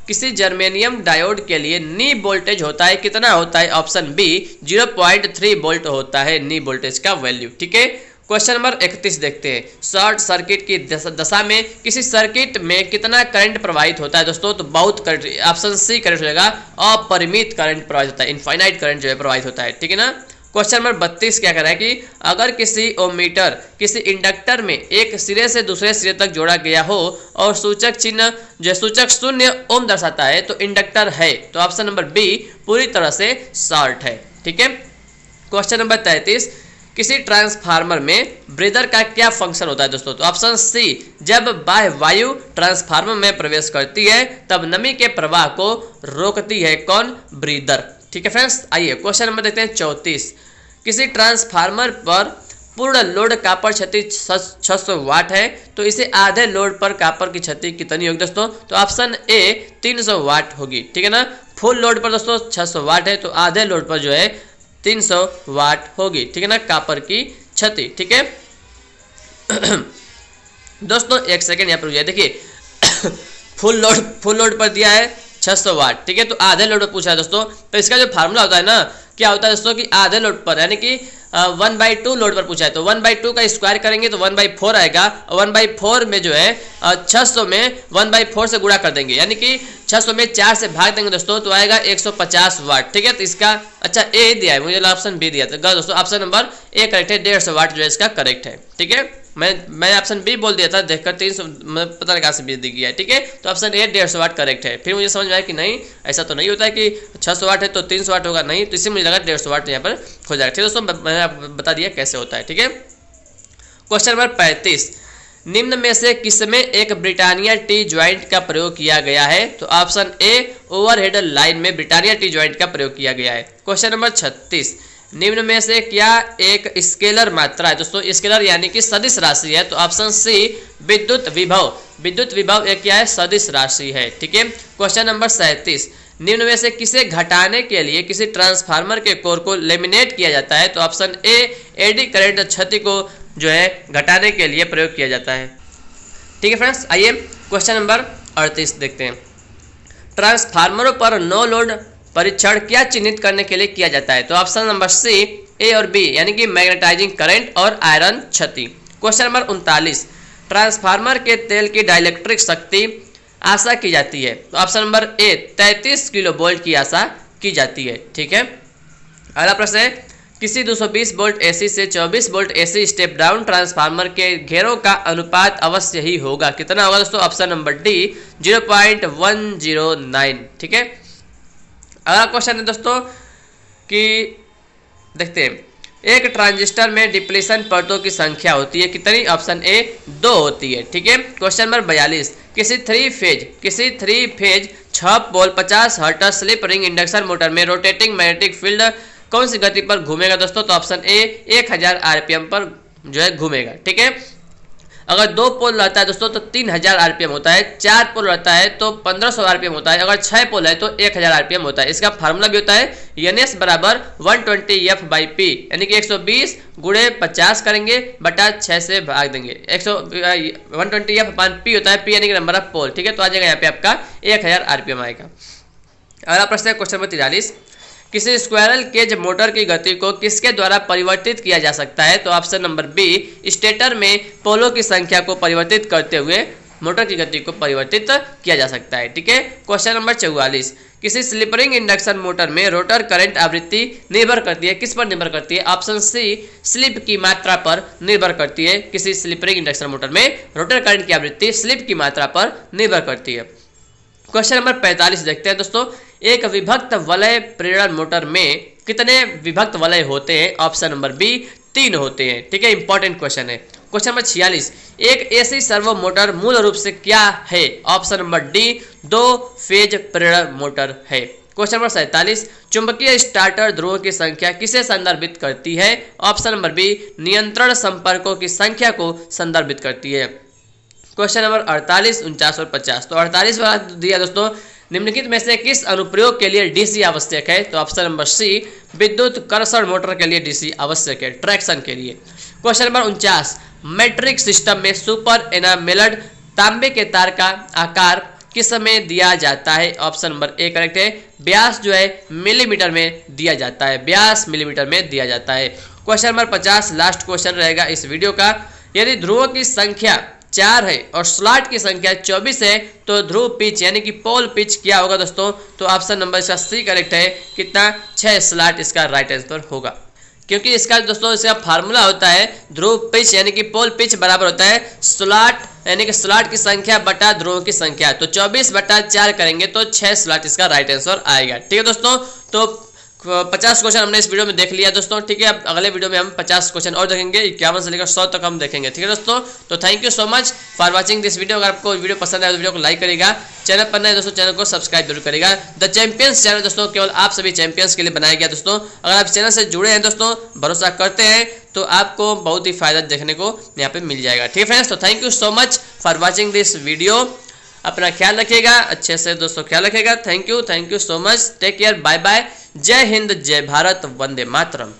किसी जर्मेनियम डायोड के लिए नी वोल्टेज होता है, कितना होता है? ऑप्शन बी 0.3 वोल्ट होता है नी वोल्टेज का वैल्यू। ठीक है, क्वेश्चन नंबर 31 देखते हैं। शॉर्ट सर्किट की दशा में किसी सर्किट में कितना करंट प्रवाहित होता है दोस्तों? तो बहुत करंट, ऑप्शन सी करंट हो जाएगा, अपरिमित करंट प्रवाहित होता है, इनफाइनाइट करंट जो है प्रवाहित होता है, ठीक है ना। क्वेश्चन नंबर 32 क्या कह रहा है कि अगर किसी ओमीटर किसी इंडक्टर में एक सिरे से दूसरे सिरे तक जोड़ा गया हो और सूचक चिन्ह जो सूचक 0 ओम दर्शाता है तो इंडक्टर है। तो ऑप्शन नंबर बी पूरी तरह से शॉर्ट है, ठीक है। क्वेश्चन नंबर 33 किसी ट्रांसफार्मर में ब्रीदर का क्या फंक्शन होता है दोस्तों? तो ऑप्शन सी जब बाह्य वायु ट्रांसफार्मर में प्रवेश करती है तब नमी के प्रवाह को रोकती है। कौन? ब्रीदर, ठीक है फ्रेंड्स। आइए क्वेश्चन नंबर देखते हैं 34 किसी ट्रांसफार्मर पर पूर्ण लोड कॉपर क्षति 600 वाट है तो इसे आधे लोड पर कॉपर की क्षति कितनी होगी दोस्तों? तो ऑप्शन ए 300 वाट होगी, ठीक है ना। फुल लोड पर दोस्तों 600 वाट है तो आधे लोड पर जो है 300 वाट होगी, ठीक है ना, कॉपर की क्षति, ठीक है। दोस्तों एक सेकेंड यहाँ पर रुकिए, देखिए फुल लोड पर दिया है 600 वाट, ठीक है, तो आधे लोड पर पूछा है दोस्तों। तो इसका जो फार्मूला होता है ना, क्या होता है दोस्तों कि आधे लोड पर यानी कि 1/2 लोड पर पूछा है तो 1/2 का स्क्वायर करेंगे तो 1/4 आएगा। 1/4 में जो है 600 में 1/4 से गुणा कर देंगे यानी कि 600 में 4 से भाग देंगे दोस्तों तो आएगा 150 वाट, ठीक है। तो इसका अच्छा ए दिया है, मुझे ऑप्शन बी दिया था दोस्तों, ऑप्शन नंबर ए करेक्ट है, 150 वाट जो है इसका करेक्ट है, ठीक है। मैं ऑप्शन बी बोल दिया था, देखकर 300 पता नहीं कहाँ से बी दी गया है, ठीक है। तो ऑप्शन ए 150 वाट करेक्ट है। फिर मुझे समझ में आया कि नहीं ऐसा तो नहीं होता है कि 600 वाट है तो 300 वाट होगा, नहीं, तो इससे मुझे लगा 150 वाट यहाँ पर हो जाएगा, ठीक है दोस्तों। मैंने आपको बता दिया कैसे होता है, ठीक है। क्वेश्चन नंबर 35 निम्न में से किसमें एक ब्रिटानिया टी ज्वाइंट का प्रयोग किया गया है? तो ऑप्शन ए ओवरहेड लाइन में ब्रिटानिया टी ज्वाइंट का प्रयोग किया गया है। क्वेश्चन नंबर 36 निम्न में से क्या एक स्केलर मात्रा है दोस्तों? स्केलर यानी कि सदिश राशि है, तो ऑप्शन सी विद्युत विभव एक क्या है? सदिश राशि है, ठीक है। क्वेश्चन नंबर 37 निम्न में से किसे घटाने के लिए किसी ट्रांसफार्मर के कोर को लेमिनेट किया जाता है? तो ऑप्शन ए एडी करंट क्षति को जो है घटाने के लिए प्रयोग किया जाता है, ठीक है फ्रेंड्स। आइए क्वेश्चन नंबर 38 देखते हैं। ट्रांसफार्मरों पर नो लोड परीक्षण क्या चिन्हित करने के लिए किया जाता है? तो ऑप्शन नंबर सी ए और बी यानी कि मैग्नेटाइजिंग करंट और आयरन क्षति। क्वेश्चन नंबर 39 ट्रांसफार्मर के तेल की डाइलेक्ट्रिक शक्ति आशा की जाती है? तो option number A 33 kilo volt की आशा की जाती है, ठीक है। अगला प्रश्न है किसी 220 वोल्ट एसी से 24 volt AC step down transformer के घेरों का अनुपात अवश्य ही होगा, कितना होगा दोस्तों? ऑप्शन नंबर डी 0.109, ठीक है। अगला क्वेश्चन है दोस्तों कि देखते हैं एक ट्रांजिस्टर में डिप्लीशन परतों की संख्या होती है कितनी? ऑप्शन ए 2 होती है, ठीक है। क्वेश्चन नंबर 42 किसी थ्री फेज 6 पोल 50 hertz slip ring induction motor में रोटेटिंग मैग्नेटिक फील्ड कौन सी गति पर घूमेगा दोस्तों? तो ऑप्शन ए 1000 आरपीएम पर जो है घूमेगा, ठीक है। अगर 2 पोल रहता है दोस्तों तो 3000 आरपीएम होता है, 4 पोल रहता है तो 1500 आरपीएम होता है, अगर 6 पोल है तो 1000 आरपीएम होता है। इसका फार्मूला भी होता है NS बराबर 120F/P यानी कि 120 गुणे 50 करेंगे बटा 6 से भाग देंगे। 120F/P होता है, P यानी कि नंबर ऑफ पोल, ठीक है। तो आ जाएगा यहाँ पे आपका 1000 आरपीएम आएगा। अगला प्रश्न है क्वेश्चन नंबर 43 किसी स्क्वायरल केज मोटर की गति को किसके द्वारा परिवर्तित किया जा सकता है? तो ऑप्शन नंबर बी स्टेटर में पोलों की संख्या को परिवर्तित करते हुए मोटर की गति को परिवर्तित किया जा सकता है, ठीक है। क्वेश्चन नंबर 44 किसी स्लिपरिंग इंडक्शन मोटर में रोटर करंट आवृत्ति निर्भर करती है, किस पर निर्भर करती है? ऑप्शन सी स्लिप की मात्रा पर निर्भर करती है। किसी स्लिपरिंग इंडक्शन मोटर में रोटर करंट की आवृत्ति स्लिप की मात्रा पर निर्भर करती है। क्वेश्चन नंबर 45 देखते हैं दोस्तों एक विभक्त वलय प्रेरण मोटर में कितने विभक्त वलय होते हैं? ऑप्शन नंबर बी 3 होते हैं, ठीक है। इंपॉर्टेंट क्वेश्चन है। क्वेश्चन नंबर 46 एक एसी सर्वो मोटर मूल रूप से क्या है? ऑप्शन नंबर डी 2 फेज प्रेरण मोटर है। क्वेश्चन नंबर 47 चुंबकीय स्टार्टर ध्रुवों की संख्या किसे संदर्भित करती है? ऑप्शन नंबर बी नियंत्रण संपर्कों की संख्या को संदर्भित करती है। क्वेश्चन नंबर 48, 49 और 50। तो 48 वाला दिया दोस्तों निम्नलिखित में से किस अनुप्रयोग के लिए डीसी आवश्यक है? तो ऑप्शन नंबर सी विद्युत कर्षण मोटर के लिए डीसी आवश्यक है, ट्रैक्शन के लिए। क्वेश्चन नंबर 49 मैट्रिक सिस्टम में सुपर एनामेल्ड तांबे के तार का आकार किस में दिया जाता है? ऑप्शन नंबर ए करेक्ट है। व्यास जो है मिलीमीटर में दिया जाता है, व्यास मिलीमीटर में दिया जाता है। क्वेश्चन नंबर 50 लास्ट क्वेश्चन रहेगा इस वीडियो का। यदि ध्रुवों की संख्या 4 है और स्लॉट की संख्या 24 है तो ध्रुव पिच यानी कि पोल पिच क्या होगा दोस्तों? तो ऑप्शन नंबर इसका सी करेक्ट है। कितना? 6 स्लॉट इसका राइट आंसर होगा, क्योंकि इसका दोस्तों इसका फार्मूला होता है ध्रुव पिच यानी कि पोल पिच बराबर होता है स्लॉट यानी कि स्लॉट की संख्या बटा ध्रुवों की संख्या। तो 24 बटा 4 करेंगे तो 6 स्लॉट इसका राइट आंसर आएगा। ठीक है दोस्तों, तो 50 क्वेश्चन हमने इस वीडियो में देख लिया दोस्तों। ठीक है, अब अगले वीडियो में हम 50 क्वेश्चन और देखेंगे, 51 से लेकर 100 तक हम देखेंगे। ठीक है दोस्तों, तो thank you so much for watching this video. अगर आपको वीडियो पसंद आए तो वीडियो को लाइक करेगा, चैनल पर नए दोस्तों चैनल को सब्सक्राइब जरूर करेगा। द चैंपियंस चैनल दोस्तों केवल आप सभी चैंपियंस के लिए बनाया गया दोस्तों। अगर आप चैनल से जुड़े हैं दोस्तों, भरोसा करते हैं तो आपको बहुत ही फायदा देखने को यहाँ पे मिल जाएगा। ठीक है फ्रेंड्स, तो thank you so much for watching this video. अपना ख्याल रखिएगा, अच्छे से दोस्तों ख्याल रखिएगा। Thank you so much, take care, bye bye, जय हिंद, जय भारत, वंदे मातरम।